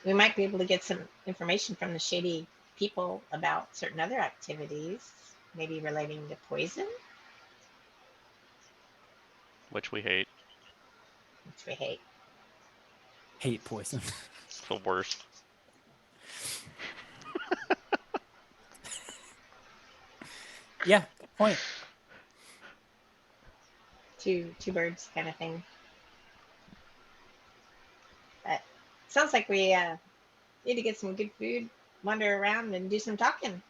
might be able to get some information from the shady people about certain other activities, maybe relating to poison, Which we hate. which we hate. Hate poison. It's the worst. Yeah, good point. Two birds kind of thing. But sounds like we need to get some good food, wander around, and do some talking.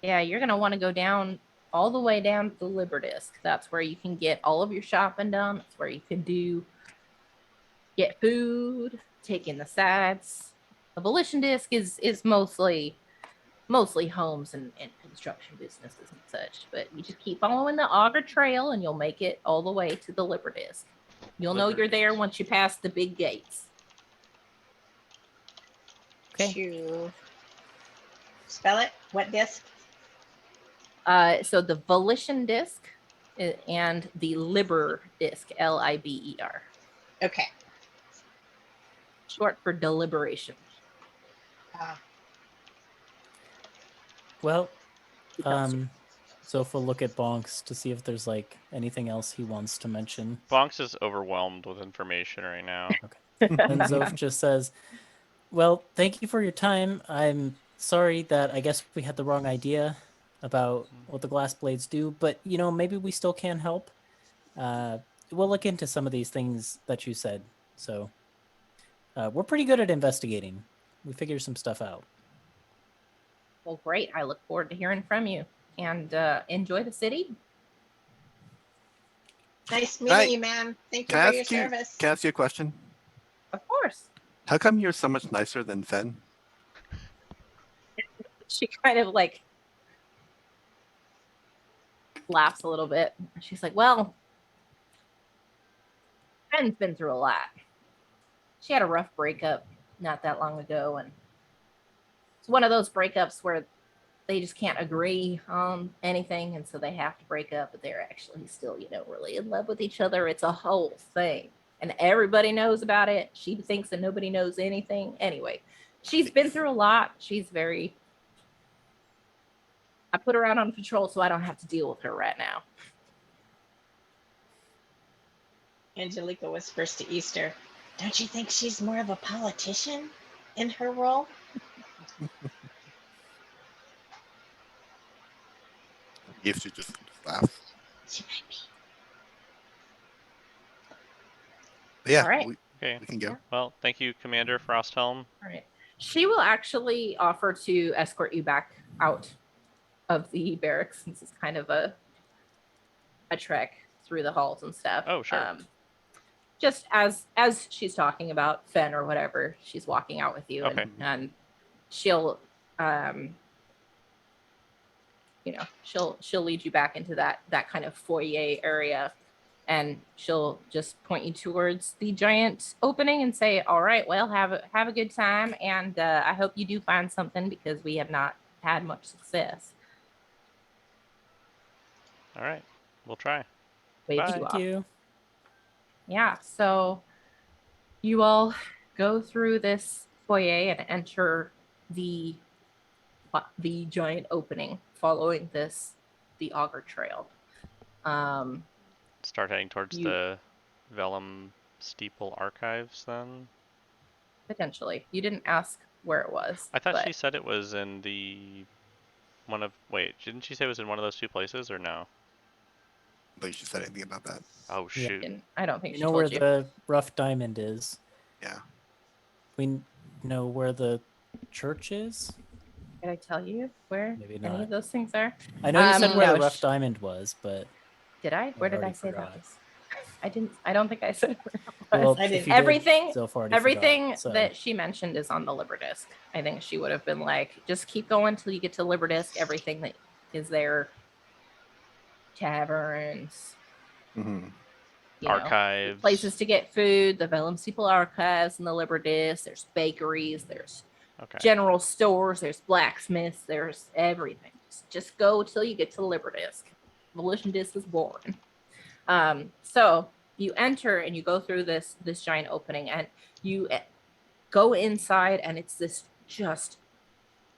Yeah, you're gonna want to go down all the way down to the Liberdisc. That's where you can get all of your shopping done. That's where you can get food, take in the sights. The Volition Disc is mostly homes and construction businesses and such. But you just keep following the Auger Trail and you'll make it all the way to the Liberdisc. You'll know you're there Liberdisc. once you pass the big gates. Okay. To spell it, what disc? So the Volition Disc and the Liber Disc, Liber, Okay. short for deliberation. Well, Zoph will look at Bonks to see if there's like anything else he wants to mention. Bonks is overwhelmed with information right now. And Zoph just says, "Well, thank you for your time. I'm sorry that I guess we had the wrong idea about what the glass blades do, but you know, maybe we still can help. We'll look into some of these things that you said. So we're pretty good at investigating. We figure some stuff out." Well, great. I look forward to hearing from you. And enjoy the city. Nice meeting Right. you, man. Thank you Can I for your ask you? service. Can I ask you a question? Of course. How come you're so much nicer than Fen? She kind of like laughs a little bit. She's like, well, Ben's been through a lot. She had a rough breakup not that long ago. And it's one of those breakups where they just can't agree on anything. And so they have to break up, but they're actually still, really in love with each other. It's a whole thing. And everybody knows about it. She thinks that nobody knows anything. Anyway, she's been through a lot. I put her out on patrol so I don't have to deal with her right now. Angelica whispers to Easter, don't you think she's more of a politician in her role? Easter just laughs. She might be. But yeah, All right. Okay. we can go. Well, thank you, Commander Frosthelm. All right. She will actually offer to escort you back out of the barracks since it's kind of a trek through the halls and stuff. Oh, sure. Just as she's talking about Fen or whatever, she's walking out with you, Okay. and she'll she'll lead you back into that kind of foyer area, and she'll just point you towards the giant opening and say, all right, well, have a good time, and I hope you do find something because we have not had much success. All right. We'll try. Waves Bye. you Thank off. you. Yeah, so you all go through this foyer and enter the giant opening following the Auger Trail. Start heading towards You- the Vellum Steeple Archives then? Potentially. You didn't ask where it was. I thought but she said it was in the wait, didn't she say it was in one of those two places or no? I think she said anything about that. Oh Yeah. shoot. I don't think We she know told where you. the Rough Diamond is. Yeah. We know where the church is. Did I tell you where Maybe any not. of those things are? I know you said where no, the Rough Diamond was, but Did I? Where did I already say forgot. that was? I don't think I said where it was. Well, I if didn't- you did, Everything- Zoph already Everything forgot, so. that she mentioned is on the Libridisk. I think she would have been like, just keep going till you get to Libridisk. Everything that is there, taverns, Mhm. you know, Archives. places to get food, the Vellum Steeple Archives and the Libridisk. There's bakeries, there's Okay. general stores, there's blacksmiths, there's everything. Just go till you get to the Libridisk. Volition Disc is born. So you enter and you go through this giant opening, and you go inside, and it's this just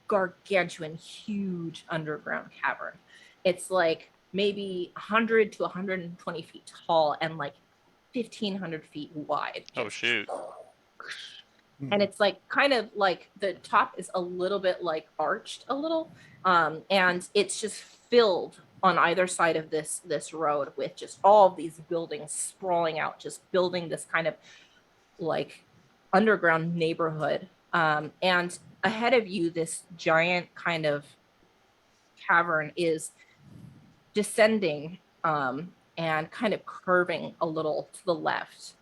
gargantuan, huge underground cavern. It's like maybe 100 to 120 feet tall and like 1,500 feet wide. Oh Just- shoot. and it's like kind of like the top is a little bit like arched a little, and it's just filled on either side of this road with just all of these buildings sprawling out, just building this kind of like underground neighborhood. And ahead of you, this giant kind of cavern is descending, and kind of curving a little to the left,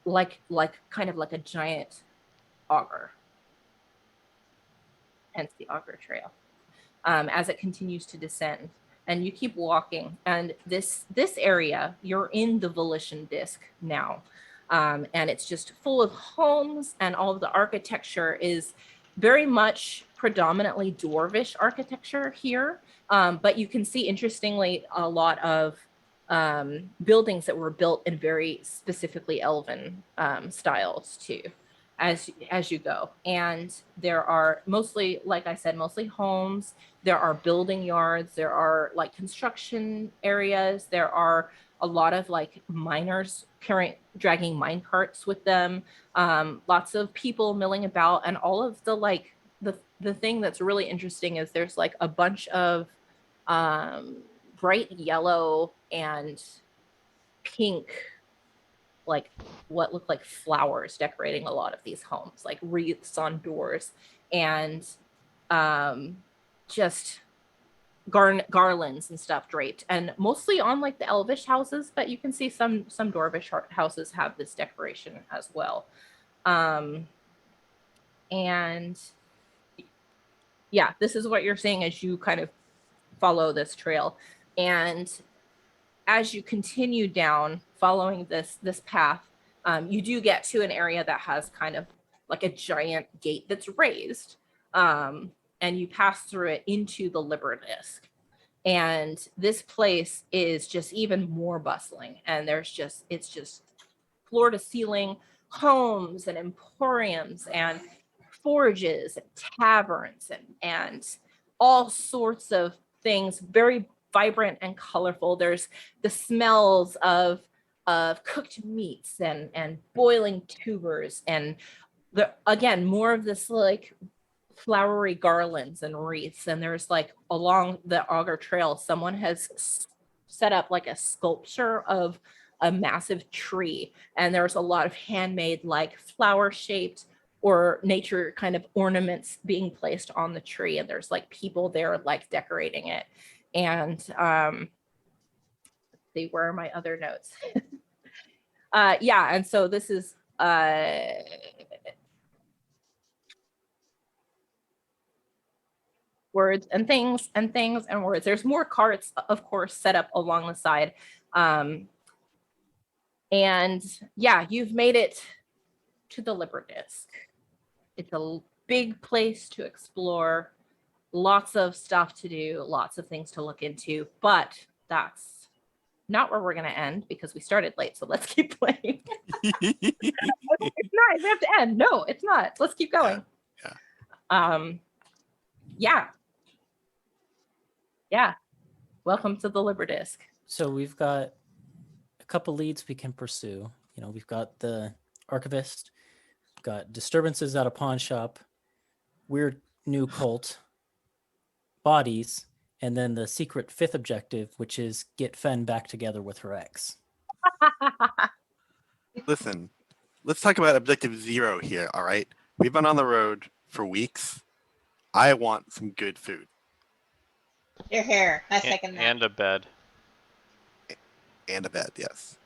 like kind of like a giant auger, hence the auger trail, as it continues to descend. And you keep walking, and this area, you're in the Volition Disc now, and it's just full of homes, and all of the architecture is very much predominantly dwarvish architecture here, but you can see, interestingly, a lot of buildings that were built in very specifically elven styles too, as you go. And there are mostly, like I said, mostly homes. There are building yards. There are like construction areas. There are a lot of like miners dragging mine carts with them. Lots of people milling about, and all of the like the thing that's really interesting is there's like a bunch of bright yellow and pink, like what look like flowers decorating a lot of these homes, like wreaths on doors, and just garlands and stuff draped, and mostly on like the elvish houses, but you can see some dwarvish houses have this decoration as well. And yeah, this is what you're seeing as you kind of follow this trail. And as you continue down following this path, you do get to an area that has kind of like a giant gate that's raised, and you pass through it into the Libridisk. And this place is just even more bustling, and it's just floor to ceiling homes and emporiums and forges and taverns and all sorts of things, very vibrant and colorful. There's the smells of cooked meats and boiling tubers, and again more of this like flowery garlands and wreaths. And there's like along the auger trail, someone has set up like a sculpture of a massive tree, and there's a lot of handmade like flower shaped or nature kind of ornaments being placed on the tree, and there's like people there like decorating it. And let's see, where are my other notes? Yeah, and so this is words and things and things and words. There's more carts, of course, set up along the side. And yeah, you've made it to the Libridisk. It's a big place to explore, lots of stuff to do, lots of things to look into, but that's not where we're going to end because we started late. So let's keep playing. It's not. We have to end. No, it's not. Let's keep going. Yeah. Yeah. Welcome to the Libridisk. So we've got a couple leads we can pursue. You know, we've got the archivist, we've got disturbances at a pawn shop, weird new cult, bodies, and then the secret fifth objective, which is get Fen back together with her ex. Listen, let's talk about objective 0 here, all right? We've been on the road for weeks. I want some good food. Your hair. I second that. And a bed. And a bed, yes.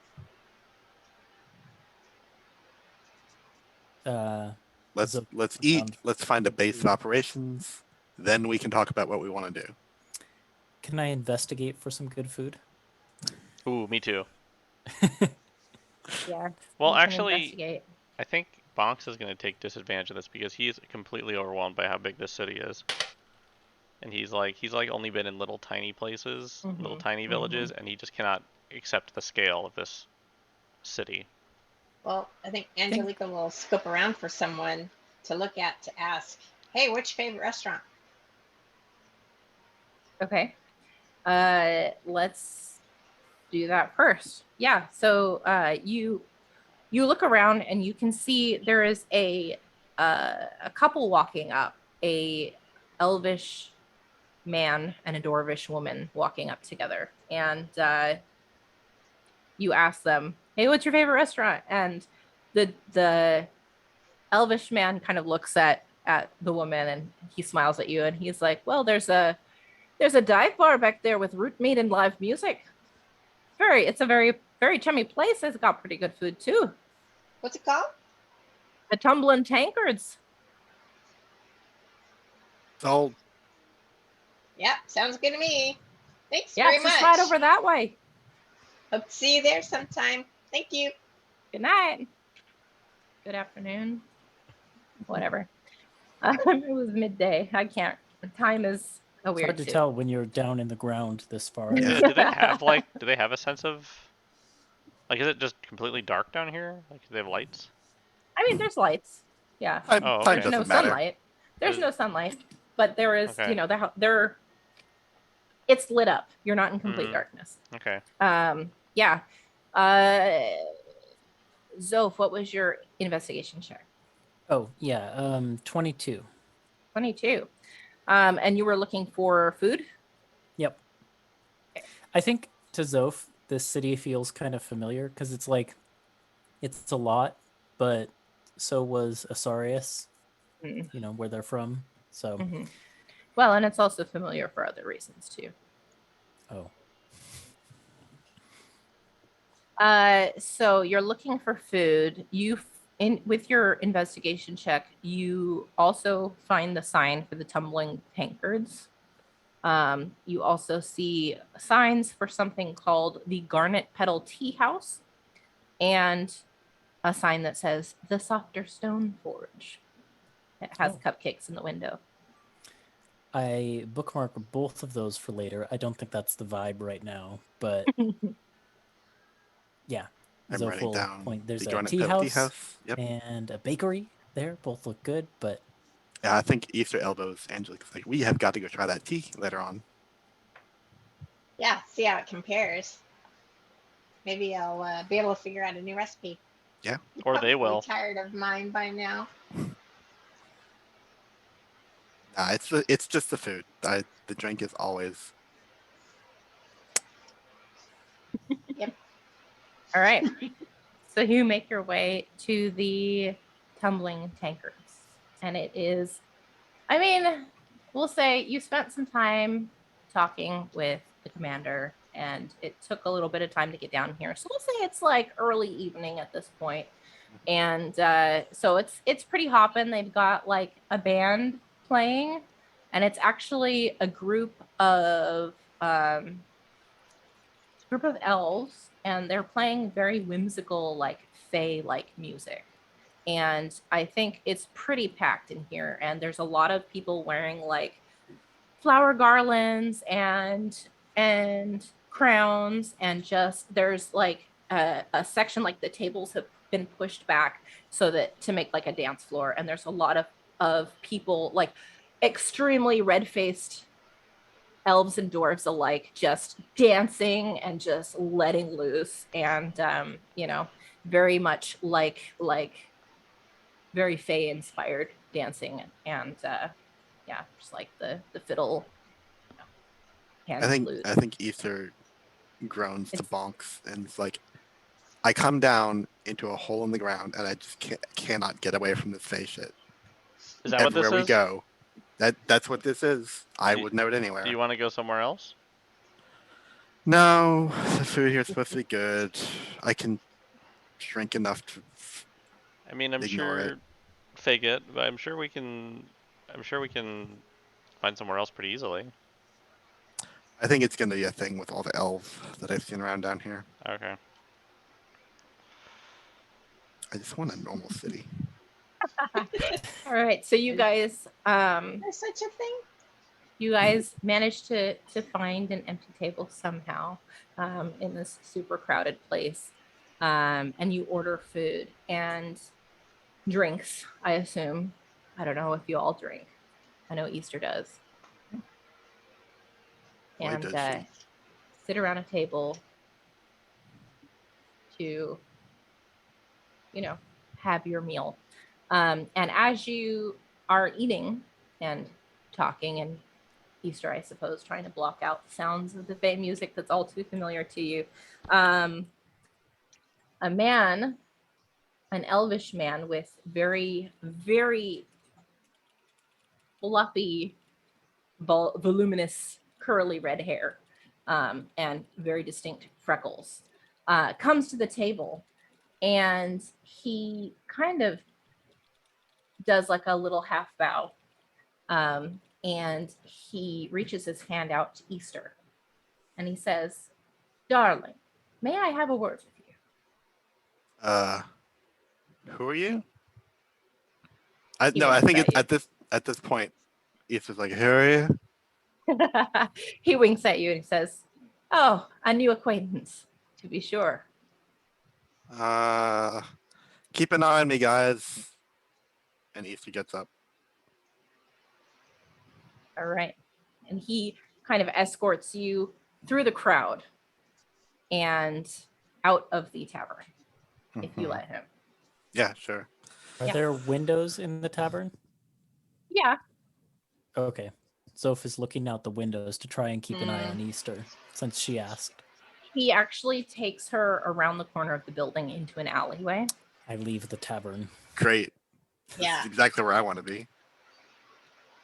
Let's So- eat. sound Let's find a good base of food. operations. Then we can talk about what we want to do. Can I investigate for some good food? Ooh, me too. Yeah. Well, you can actually, investigate. I think Bonks is going to take disadvantage of this because he's completely overwhelmed by how big this city is. And he's like only been in little tiny places, little Mhm, tiny villages, and he just cannot accept the scale of this city. Well, I think Angelica will scope around for someone to look at to ask, hey, what's your favorite restaurant? Okay. Let's do that first. Yeah. So you look around and you can see there is a couple walking up, a elvish man and a dwarvish woman walking up together, and you ask them, "Hey, what's your favorite restaurant?" And the elvish man kind of looks at the woman and he smiles at you and he's like, "Well, there's a dive bar back there with root meat and live music. It's a very chummy place. It's got pretty good food too. What's it called? The Tumbling Tankards." So Yep, sounds good to me. Thanks Yeah, very it's much. just right over that way. Hope to see you there sometime. Thank you. Good night. Good afternoon. Whatever. It was midday. I can't. Time is a It's weird hard to too. tell when you're down in the ground this far. Yeah. Do they have like? Do they have a sense of? Like, is it just completely dark down here? Like, do they have lights? I mean, there's lights. Yeah. time, Oh, time okay. There's no doesn't matter. sunlight. There's Is- no sunlight, but there is. Okay. You know, there. It's lit up. You're not in complete Mhm. darkness. Okay. Yeah. Zoph, what was your investigation check? Oh, yeah, 22. 22. And you were looking for food? Yep. I think to Zoph, this city feels kind of familiar because it's like, it's a lot, but so was Asarius, Mm, you know, where they're from. So, mhm. Well, and it's also familiar for other reasons too. oh, So you're looking for food. With your investigation check, you also find the sign for the tumbling tankards. You also see signs for something called the Garnet Petal Tea House, and a sign that says the Softer Stone Forge. It has Oh. cupcakes in the window. I bookmark both of those for later. I don't think that's the vibe right now, but yeah. I'm Zoph writing will down point. There's the a Garnet tea Petal Tea house House. Yep. and a bakery there. Both look good, but Yeah, I think Easter elbows Angelica's like, we have got to go try that tea later on. Yeah, see how it compares. Maybe I'll be able to figure out a new recipe. Yeah. Or they Probably will. tired of mine by now. Nah, it's just the food. The drink is always. All right. So you make your way to the tumbling tankards. And it is, I mean, we'll say you spent some time talking with the commander, and it took a little bit of time to get down here. So we'll say it's like early evening at this point. And so it's pretty hopping. They've got like a band playing, and it's actually a group of elves, and they're playing very whimsical, like fae like music. And I think it's pretty packed in here, and there's a lot of people wearing like flower garlands and crowns, and just there's like a section, like the tables have been pushed back so that to make like a dance floor, and there's a lot of people, like extremely red-faced elves and dwarves alike, just dancing and just letting loose, and very much like very fae inspired dancing, and yeah, just like the fiddle, hand flute. I think Easter groans to It's- bonks and it's like, I come down into a hole in the ground and I just cannot get away from this face shit. Is that what this Everywhere we is? go, that's what this is. I Do- would know it anywhere. Do you want to go somewhere else? No, the food here is supposed to be good. I can drink enough to. I mean, I'm Ignore sure it. fake it, but I'm sure we can find somewhere else pretty easily. I think it's gonna be a thing with all the elves that I've seen around down here. Okay. I just want a normal city. All right, so you guys, There's such a thing. you guys managed to find an empty table somehow in this super crowded place, and you order food and drinks. I assume. I don't know if you all drink. I know Easter does. Boy, And does she. sit around a table to, have your meal. And as you are eating and talking, and Easter, I suppose, trying to block out the sounds of the Fae music that's all too familiar to you, a man, an elvish man with very, very fluffy, voluminous, curly red hair, and very distinct freckles, comes to the table, and he kind of does like a little half bow, and he reaches his hand out to Easter, and he says, "Darling, may I have a word with you?" Who are you? He No, I winks think at it's at this point, it's just like, who are you? He winks at you and he says, "Oh, a new acquaintance, to be sure." Keep an eye on me, guys. And Easter gets up. All right. And he kind of escorts you through the crowd and out of the tavern, if you Mhm. let him. Yeah, sure. Are Yeah. there windows in the tavern? Yeah. Okay. Zoph is looking out the windows to try and keep an eye on Easter, since she asked. He actually takes her around the corner of the building into an alleyway. I leave the tavern. Great. This Yeah. is exactly where I want to be.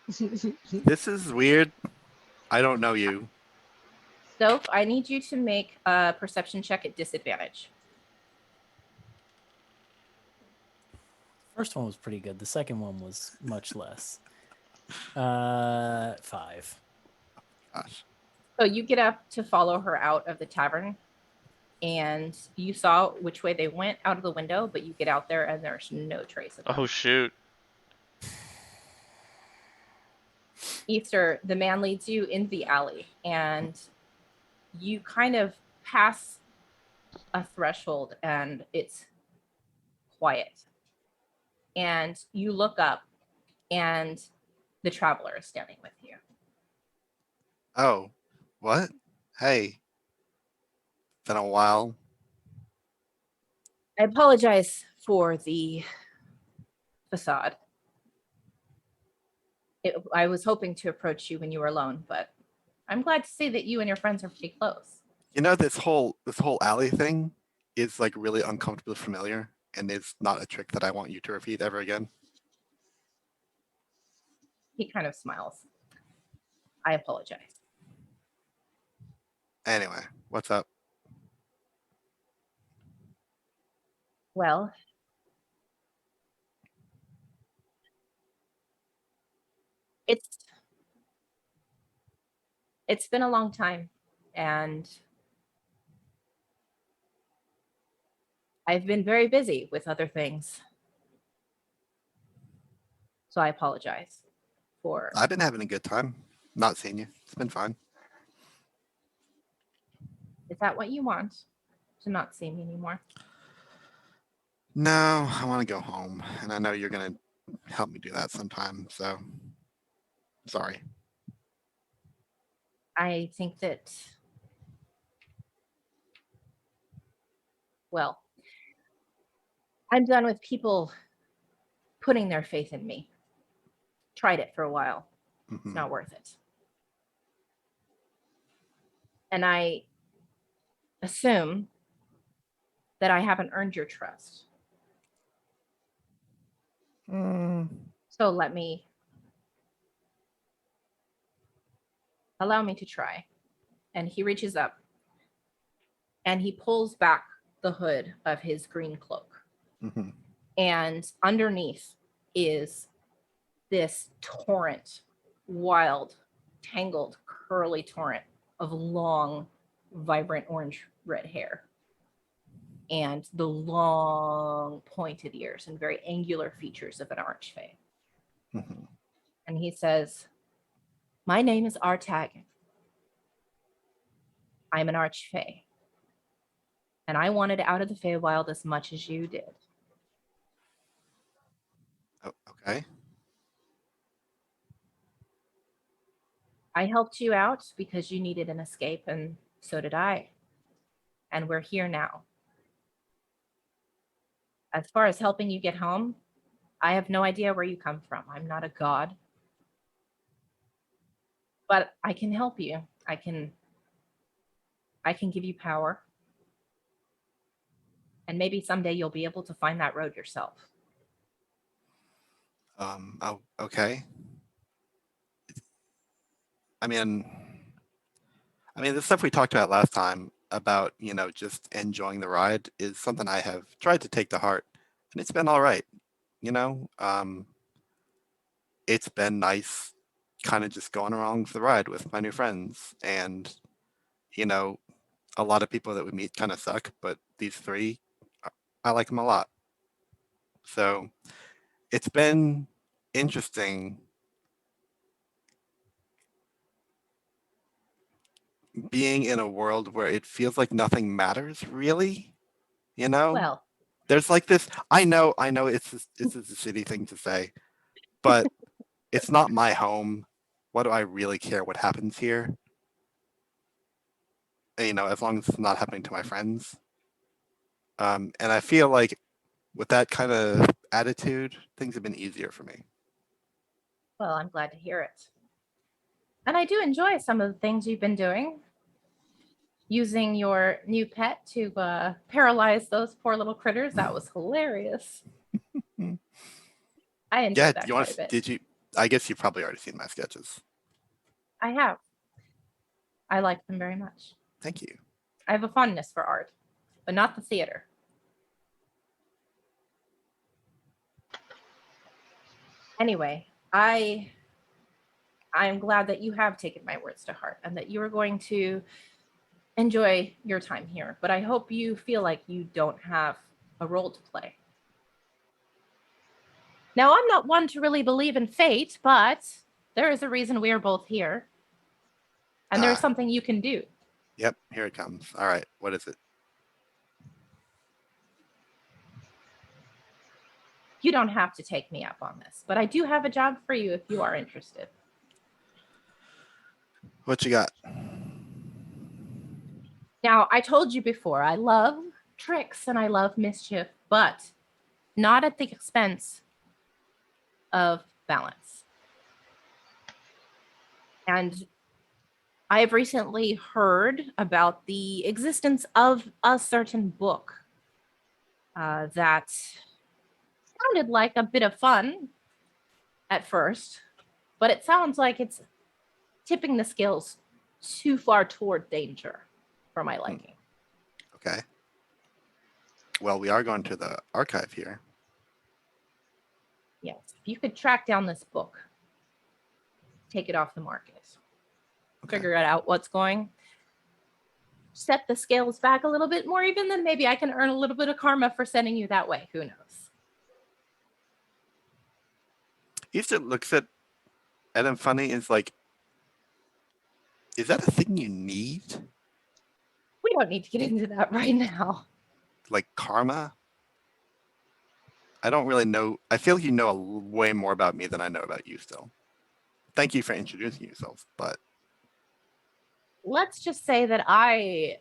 This is weird. I don't know you. Soph, I need you to make a perception check at disadvantage. First one was pretty good. The second one was much less. 5. Gosh. So you get up to follow her out of the tavern, and you saw which way they went out of the window, but you get out there and there's no trace of them. Oh shoot. Easter, the man leads you in the alley, and you kind of pass a threshold, and it's quiet. And you look up, and the traveler is standing with you. Oh, what? Hey. Been a while. I apologize for the facade. I was hoping to approach you when you were alone, but I'm glad to see that you and your friends are pretty close. You know, this whole alley thing is like really uncomfortably familiar, and it's not a trick that I want you to repeat ever again. He kind of smiles. I apologize. Anyway, what's up? Well, it's been a long time, and I've been very busy with other things. So I apologize for I've been having a good time. Not seeing you. It's been fine. Is that what you want? To not see me anymore? No, I want to go home, and I know you're gonna help me do that sometime. So, sorry. I think that, well, I'm done with people putting their faith in me. Tried it for a while. It's Mhm. not worth it. And I assume that I haven't earned your trust. Mm, So allow me to try. And he reaches up and he pulls back the hood of his green cloak. mhm. And underneath is this torrent, wild, tangled, curly torrent of long, vibrant orange red hair, and the long pointed ears and very angular features of an archfey. Mm-hmm. And he says, "My name is Artag. I'm an archfey. And I wanted out of the Feywild as much as you did. Oh, okay. I helped you out because you needed an escape, and so did I. And we're here now. As far as helping you get home, I have no idea where you come from. I'm not a god. But I can help you. I can give you power. And maybe someday you'll be able to find that road yourself." Oh, okay. I mean, the stuff we talked about last time about, just enjoying the ride is something I have tried to take to heart, and it's been all right. It's been nice kind of just going along for the ride with my new friends. And, a lot of people that we meet kind of suck, but these three, I like them a lot. So it's been interesting being in a world where it feels like nothing matters, really. Well, There's like this, I know it's a shitty thing to say, but it's not my home. What do I really care what happens here? As long as it's not happening to my friends. And I feel like with that kind of attitude, things have been easier for me. well, I'm glad to hear it. And I do enjoy some of the things you've been doing. Using your new pet to paralyze those poor little critters. That was hilarious. I enjoyed that quite a bit. Did you? I guess you've probably already seen my sketches. I have. I like them very much. Thank you. I have a fondness for art, but not the theater. Anyway, I'm glad that you have taken my words to heart and that you are going to enjoy your time here. But I hope you feel like you don't have a role to play. Now, I'm not one to really believe in fate, but there is a reason we are both here. And there's something you can do. Yep, here it comes. All right, what is it? You don't have to take me up on this, but I do have a job for you if you are interested. What you got? Now, I told you before, I love tricks and I love mischief, but not at the expense of balance. And I have recently heard about the existence of a certain book that sounded like a bit of fun at first, but it sounds like it's tipping the scales too far toward danger for my liking. Okay. Well, we are going to the archive here. Yes, if you could track down this book, take it off the market, Okay. figure out what's going, set the scales back a little bit more even, then maybe I can earn a little bit of karma for sending you that way. Who knows? Easter looks at him funny is like, is that a thing you need? We don't need to get into that right now. Like karma? I don't really know. I feel like you know way more about me than I know about you still. Thank you for introducing yourself, but Let's just say that I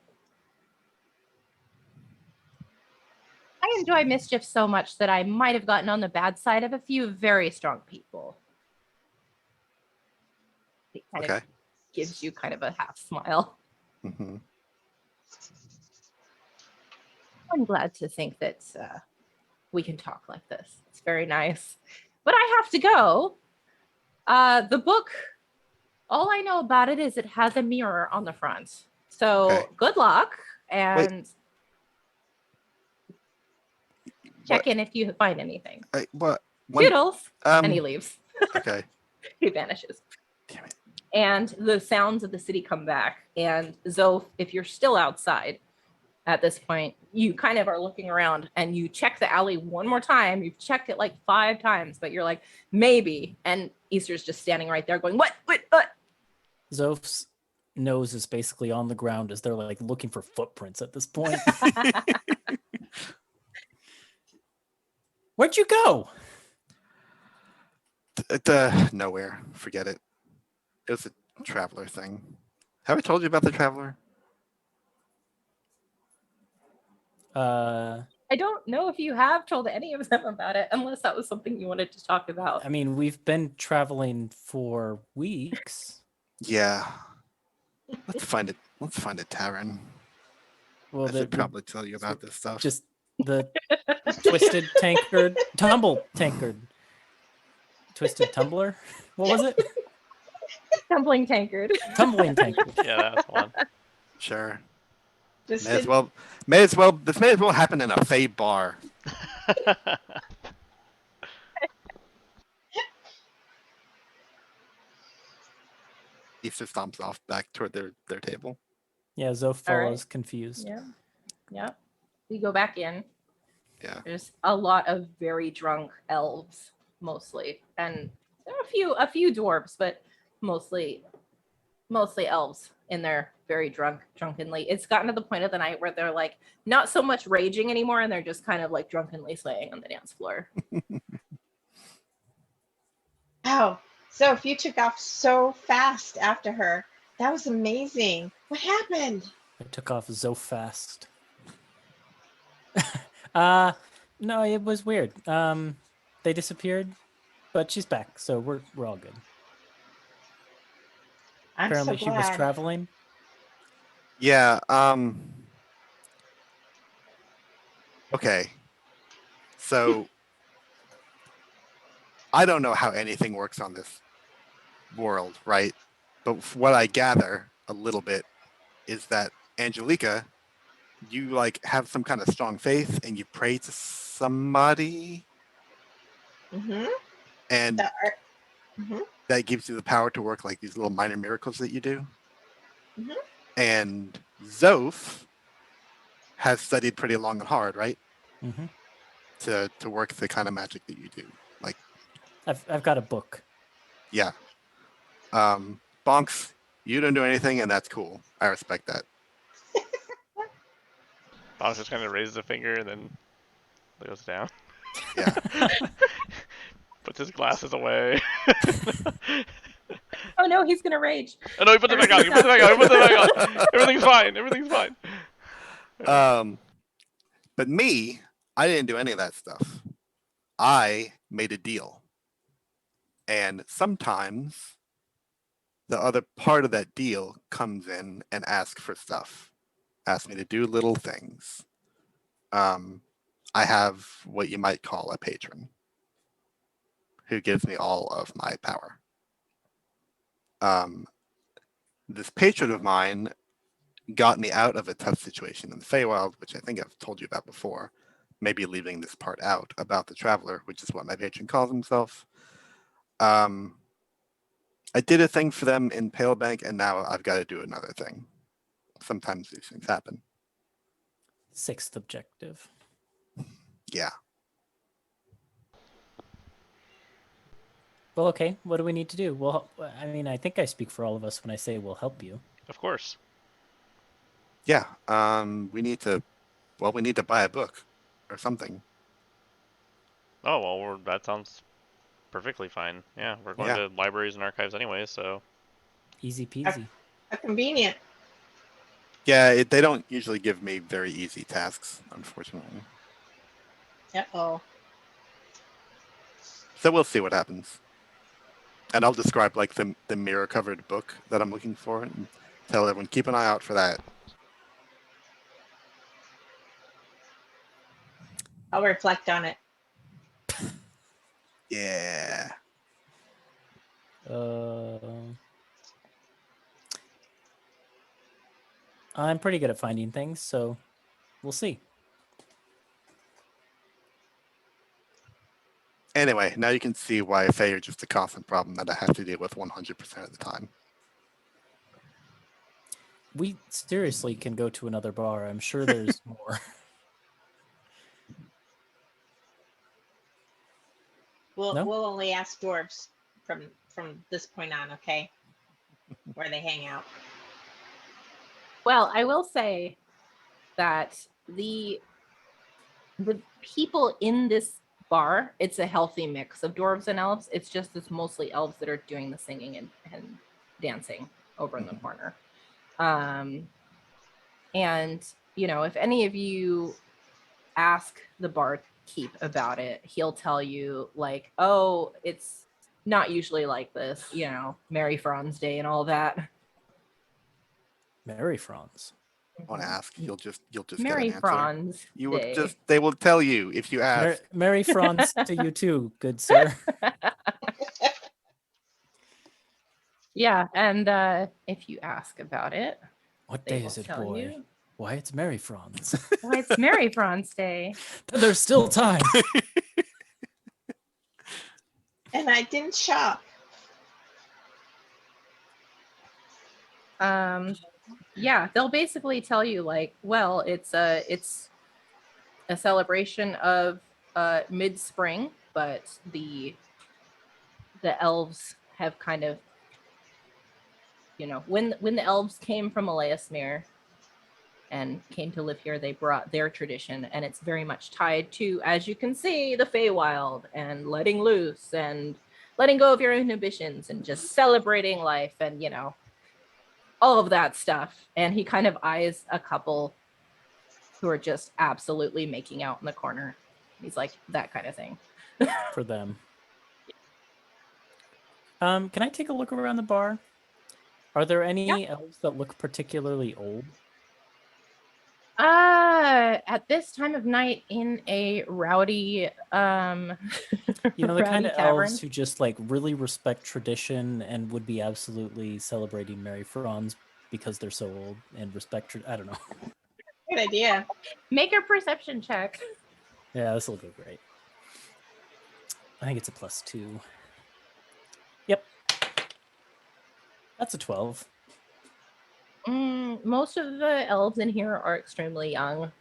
enjoy mischief so much that I might have gotten on the bad side of a few very strong people. It kind okay. of gives you kind of a half smile. Mm-hmm. I'm glad to think that we can talk like this. It's very nice. But I have to go. The book, all I know about it is it has a mirror on the front. So Okay. good luck and check in if you find anything. What? Toodles, and he Um. leaves. Okay. He vanishes. Damn it. And the sounds of the city come back. And Zoph, if you're still outside at this point, you kind of are looking around and you check the alley one more time. You've checked it like 5 times, but you're like, maybe. And Easter's just standing right there going, what? Zoph's nose is basically on the ground as they're like looking for footprints at this point. Where'd you go? Nowhere. Forget it. It was a traveler thing. Have I told you about the traveler? I don't know if you have told any of them about it, unless that was something you wanted to talk about. I mean, we've been traveling for weeks. Yeah. Let's find it. Let's find a tavern. Well, I should probably tell you about this stuff. just the twisted tankard, tumble tankard, twisted tumbler. What was it? Tumbling tankard. Tumbling tankard. Yeah, that's one. Sure. Just May as well. This may as well happen in a Fey bar. Easter stomps off back toward their table. Yeah, Zoph All right. follows, confused. Yeah. We go back in. Yeah. There's a lot of very drunk elves, mostly, and there are a few dwarves, but mostly elves in there, very drunkenly. It's gotten to the point of the night where they're like not so much raging anymore, and they're just kind of like drunkenly swaying on the dance floor. Oh, so if you took off so fast after her, that was amazing. What happened? I took off Zoph fast. No, it was weird. They disappeared, but she's back, so we're all good. I'm Apparently, so she was glad. traveling. Yeah. Okay. So I don't know how anything works on this world, right? But what I gather a little bit is that Angelica, you like have some kind of strong faith and you pray to somebody, Mm-hmm. and Mm-hmm. that gives you the power to work like these little minor miracles that you do. Mhm. And Zoph has studied pretty long and hard, right? Mm-hmm. To work the kind of magic that you do. Like, I've got a book. yeah. Bonks, you don't do anything, and that's cool. I respect that. Bonk's just kind of raises a finger and then goes down. Yeah. Puts his glasses away. Oh no, he's gonna rage. Oh no, he puts it back on. He puts it back on. He puts it back on. Everything's fine. Everything's fine. But me, I didn't do any of that stuff. I made a deal. And sometimes the other part of that deal comes in and asks for stuff. Asks me to do little things. I have what you might call a patron who gives me all of my power. This patron of mine got me out of a tough situation in the Feywild, which I think I've told you about before. Maybe leaving this part out about the Traveler, which is what my patron calls himself. I did a thing for them in Palebank, and now I've got to do another thing. Sometimes these things happen. 6th objective. Yeah. Well, okay. What do we need to do? Well, I mean, I think I speak for all of us when I say we'll help you. Of course. Yeah. We need to buy a book or something. Oh, well, that sounds perfectly fine. Yeah, we're going to libraries and archives anyway, so. Easy peasy. Convenient. Yeah, they don't usually give me very easy tasks, unfortunately. Uh-oh. So we'll see what happens. And I'll describe like the mirror-covered book that I'm looking for and tell everyone, keep an eye out for that. I'll reflect on it. Yeah. I'm pretty good at finding things, so we'll see. Anyway, now you can see why Fae are just a constant problem that I have to deal with 100% of the time. We seriously can go to another bar. I'm sure there's more. We'll No? we'll only ask dwarves from this point on, okay? Where they hang out. Well, I will say that the people in this bar, it's a healthy mix of dwarves and elves. It's just it's mostly elves that are doing the singing and dancing over in the corner. And you know, if any of you ask the barkeep about it, he'll tell you like, oh, it's not usually like this, you know, Mary Franz Day and all that. Mary Franz. Want to ask? You'll just Mary get an answer. Franz You will Day. just they will tell you if you ask. Mary Franz to you too, good sir. Yeah, and if you ask about it, What they day will is it, tell boy? you. Why, it's Mary Franz. Why, it's Mary Franz Day. There's still time. And I didn't shop. Yeah, they'll basically tell you like, well, it's a celebration of mid-spring, but the elves have kind of, you know, when the elves came from Elaesmere and came to live here, they brought their tradition, and it's very much tied to, as you can see, the Feywild and letting loose and letting go of your inhibitions and just celebrating life and, you know, all of that stuff. And he kind of eyes a couple who are just absolutely making out in the corner. He's like, that kind of thing. For them. Can I take a look around the bar? Are there any elves that look particularly old? At this time of night in a rowdy You know, the kind rowdy of tavern. elves who just like really respect tradition and would be absolutely celebrating Mary Franz because they're so old and respect. I don't know. Good idea. Make a perception check. Yeah, this will go great. I think it's a +2. Yep. That's a 12. Most of the elves in here are extremely young,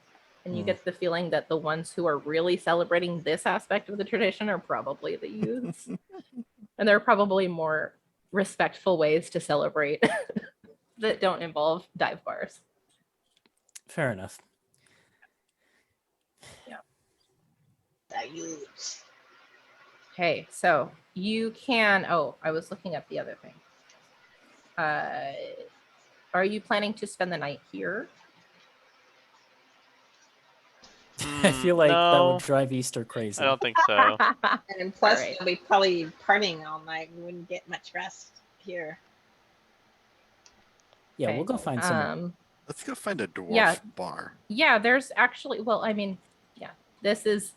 and you get the feeling that the ones who are really celebrating this aspect of the tradition are probably the youths. And there are probably more respectful ways to celebrate that don't involve dive bars. Fair enough. The youths. Okay, so you can. Oh, I was looking up the other thing. Are you planning to spend the night here? I feel like that no, would drive Easter crazy. I don't think so. And plus, Alright. we'll be probably partying all night. We wouldn't get much rest here. Yeah, Okay. we'll go find some. Let's go find a dwarf Yeah. bar. Yeah, there's actually. Well, I mean, yeah. This is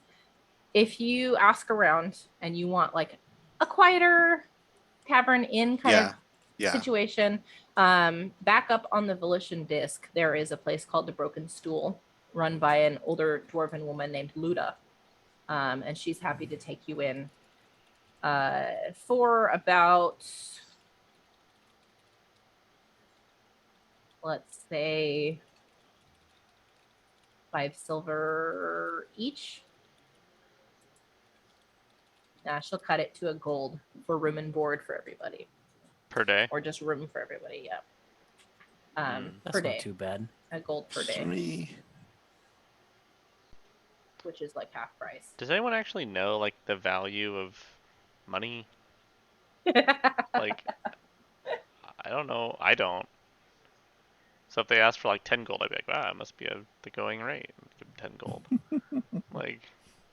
if you ask around and you want like a quieter tavern inn kind of situation. Back up on the Volition disc, there is a place called the Broken Stool, run by an older dwarven woman named Luda, and she's happy to take you in for about, let's say, 5 silver each. She'll cut it to a gold for room and board for everybody. Per day? Or just room for everybody, yeah. That's Per not day. too bad. A gold per day, 3. which is like half price. Does anyone actually know, like, the value of money? Like, I don't know. I don't. So if they ask for, like, 10 gold, I'd be like, wow, it must be the going rate. Give them 10 gold. Like,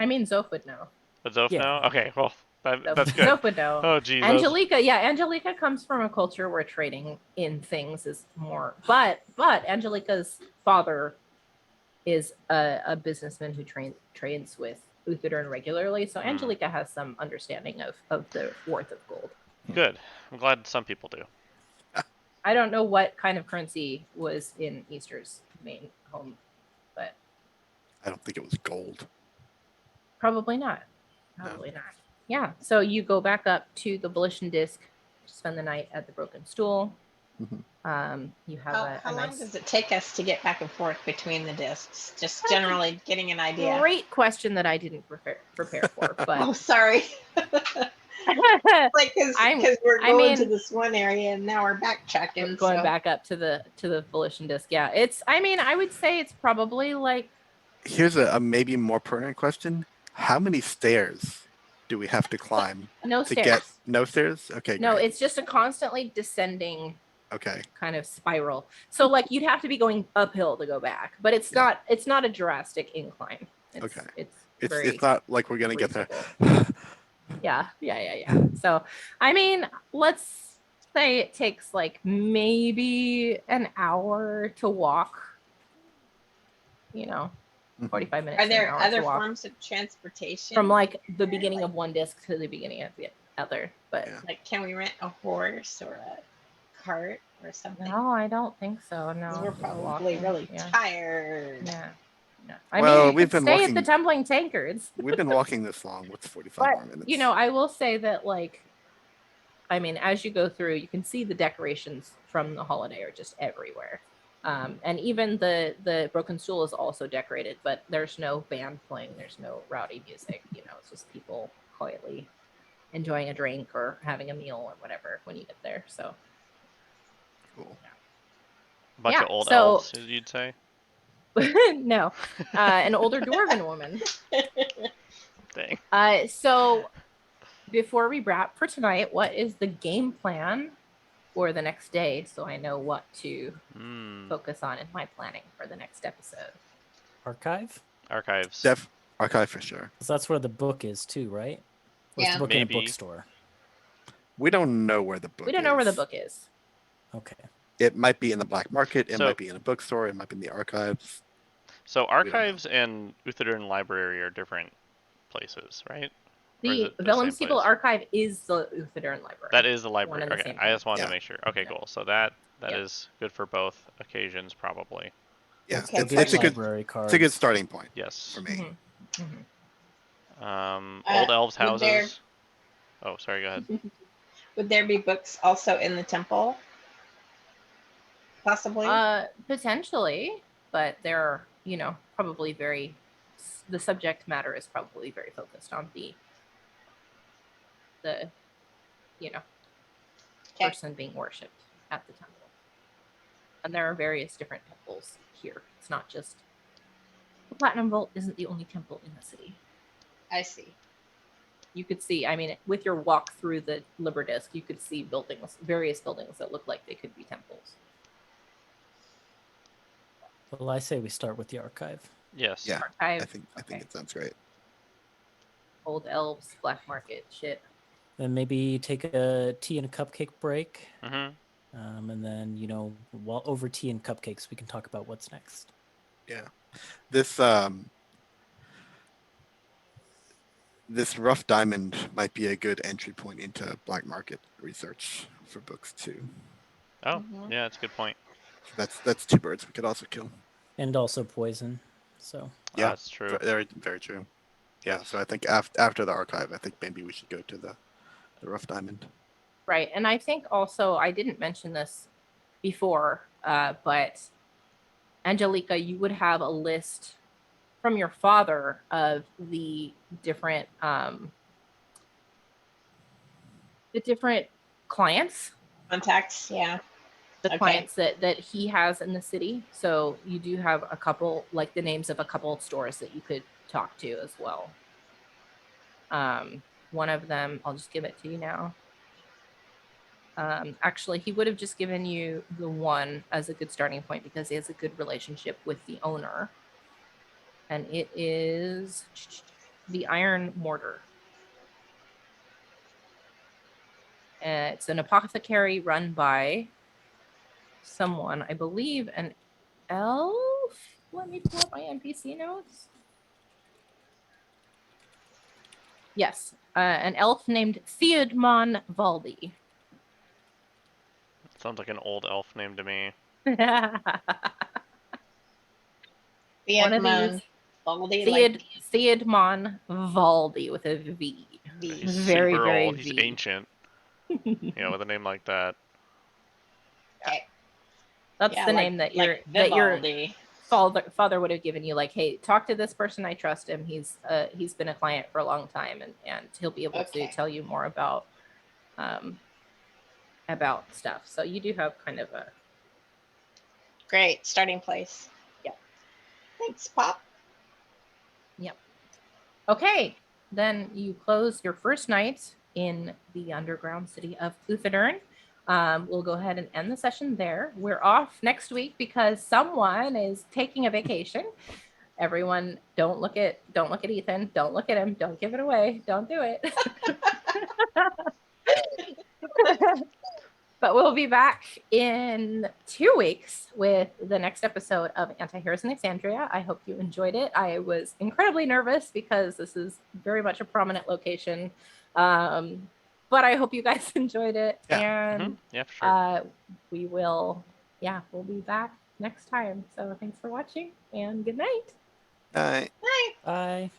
I mean, Zoph would know. would Zoph Yeah. know? Okay, well, that's good. Zoph would know. Oh, geez. Angelica comes from a culture where trading in things is more, but Angelica's father is a businessman who trades with Uthodurn regularly, so Angelica has some understanding of the worth of gold. Good. I'm glad some people do. I don't know what kind of currency was in Easter's main home, but I don't think it was gold. probably not. Probably not. yeah, so you go back up to the Volition Disc, spend the night at the Broken Stool. You have a How long nice. does it take us to get back and forth between the discs? Just generally getting an idea. Great question that I didn't prepare for, but Oh, sorry. Like, because we're going to this one area and now we're backtracking. going so. back up to the Volition Disc. Yeah, it's. I mean, I would say it's probably like. Here's a maybe more pertinent question: how many stairs do we have to climb No to stairs. get? No stairs. Okay. No, great. it's just a constantly descending Okay. kind of spiral. So like you'd have to be going uphill to go back, but it's Yeah. not a drastic incline. It's, Okay. It's very It's not like we're gonna get there. Yeah. So I mean, let's say it takes like maybe an hour to walk. 45 minutes. Are there an hour other to walk forms of transportation from like the beginning of one disc to the beginning of the other? But Yeah. Like, can we rent a horse or a cart or something? no, I don't think so. No, 'Cause we're just probably walking. really Yeah. tired. Yeah. No. I Well, mean, we've you can been stay walking- at the Tumbling Tankards. We've been walking this long. What's 45 more But, minutes? I will say that, like, I mean, as you go through, you can see the decorations from the holiday are just everywhere. And even the Broken Stool is also decorated, but there's no band playing. There's no rowdy music. It's just people quietly enjoying a drink or having a meal or whatever when you get there. So Cool. Bunch Yeah, of old so- elves, you'd say. no, an older dwarven woman. Dang. So before we wrap for tonight, what is the game plan for the next day so I know what to focus on in my planning for the next episode? Archive? Archives. Archive for sure. Because that's where the book is too, right? Or is Yeah. the book in a Maybe. bookstore? We don't know where the book. We don't know where the book is. Okay. It might be in the black market. It So- might be in a bookstore. It might be in the archives. So archives and Uthodurn Library are different places, right? Or is The it the Vellum same Siegel place? Archive is the Uthodurn Library. That is the One library. and the Okay, same I just wanted Yeah. to make sure. Okay, Yeah. cool. So that Yeah. is good for both occasions, probably. Yeah, Okay. it's a good library card. it's a good starting point Yes. for me. Mhm. Mhm. Old elves' would there- houses. Oh, sorry. Go ahead. Would there be books also in the temple? Possibly. Potentially, but they're, probably the subject matter is probably very focused on the Okay. person being worshipped at the temple. And there are various different temples here. It's not just the Platinum Vault isn't the only temple in the city. I see. You could see, I mean, with your walk through the Liber Disc, you could see various buildings that look like they could be temples. Well, I say we start with the archive. Yes. Yeah, Archive, I think okay. it sounds great. Old elves, black market, shit. Then maybe take a tea and a cupcake break. Mm-hmm. And then, while over tea and cupcakes, we can talk about what's next. Yeah, this this rough diamond might be a good entry point into black market research for books too. Oh, Mhm. yeah, that's a good point. That's two birds we could also kill. And also poison. So Yeah, That's true. Very, very true. Yeah, so I think after the archive, I think maybe we should go to the rough diamond. Right. And I think also, I didn't mention this before, but Angelica, you would have a list from your father of the different clients, Contacts. Yeah. the Okay. clients that he has in the city. So you do have a couple, like the names of a couple of stores that you could talk to as well. One of them, I'll just give it to you now. Actually, he would have just given you the one as a good starting point because he has a good relationship with the owner. And it is the Iron Mortar. It's an apothecary run by someone, I believe, an elf. Let me pull up my NPC notes. Yes, an elf named Theodmon Valdi. Sounds like an old elf name to me. One of Vietman. these. Baldy, like Theodmon Valdi with a V. V. He's Very, super very old. He's V. ancient. You know, with a name like that. Okay. That's Yeah, the like, name that like your Vivaldi. father would have given you. Like, hey, talk to this person. I trust him. He's been a client for a long time, and he'll be able to Okay. tell you more about stuff. So you do have kind of a Great starting place. Yep. Thanks, Pop. Yep. Okay, then you close your first night in the underground city of Uthodurn. We'll go ahead and end the session there. We're off next week because someone is taking a vacation. Everyone, don't look at Ethan. Don't look at him. Don't give it away. Don't do it. But we'll be back in 2 weeks with the next episode of Antiheroes in Exandria. I hope you enjoyed it. I was incredibly nervous because this is very much a prominent location. But I hope you guys enjoyed it. Yeah. And Yeah, for sure. we'll be back next time. So thanks for watching and good night. Uh, Bye. Bye.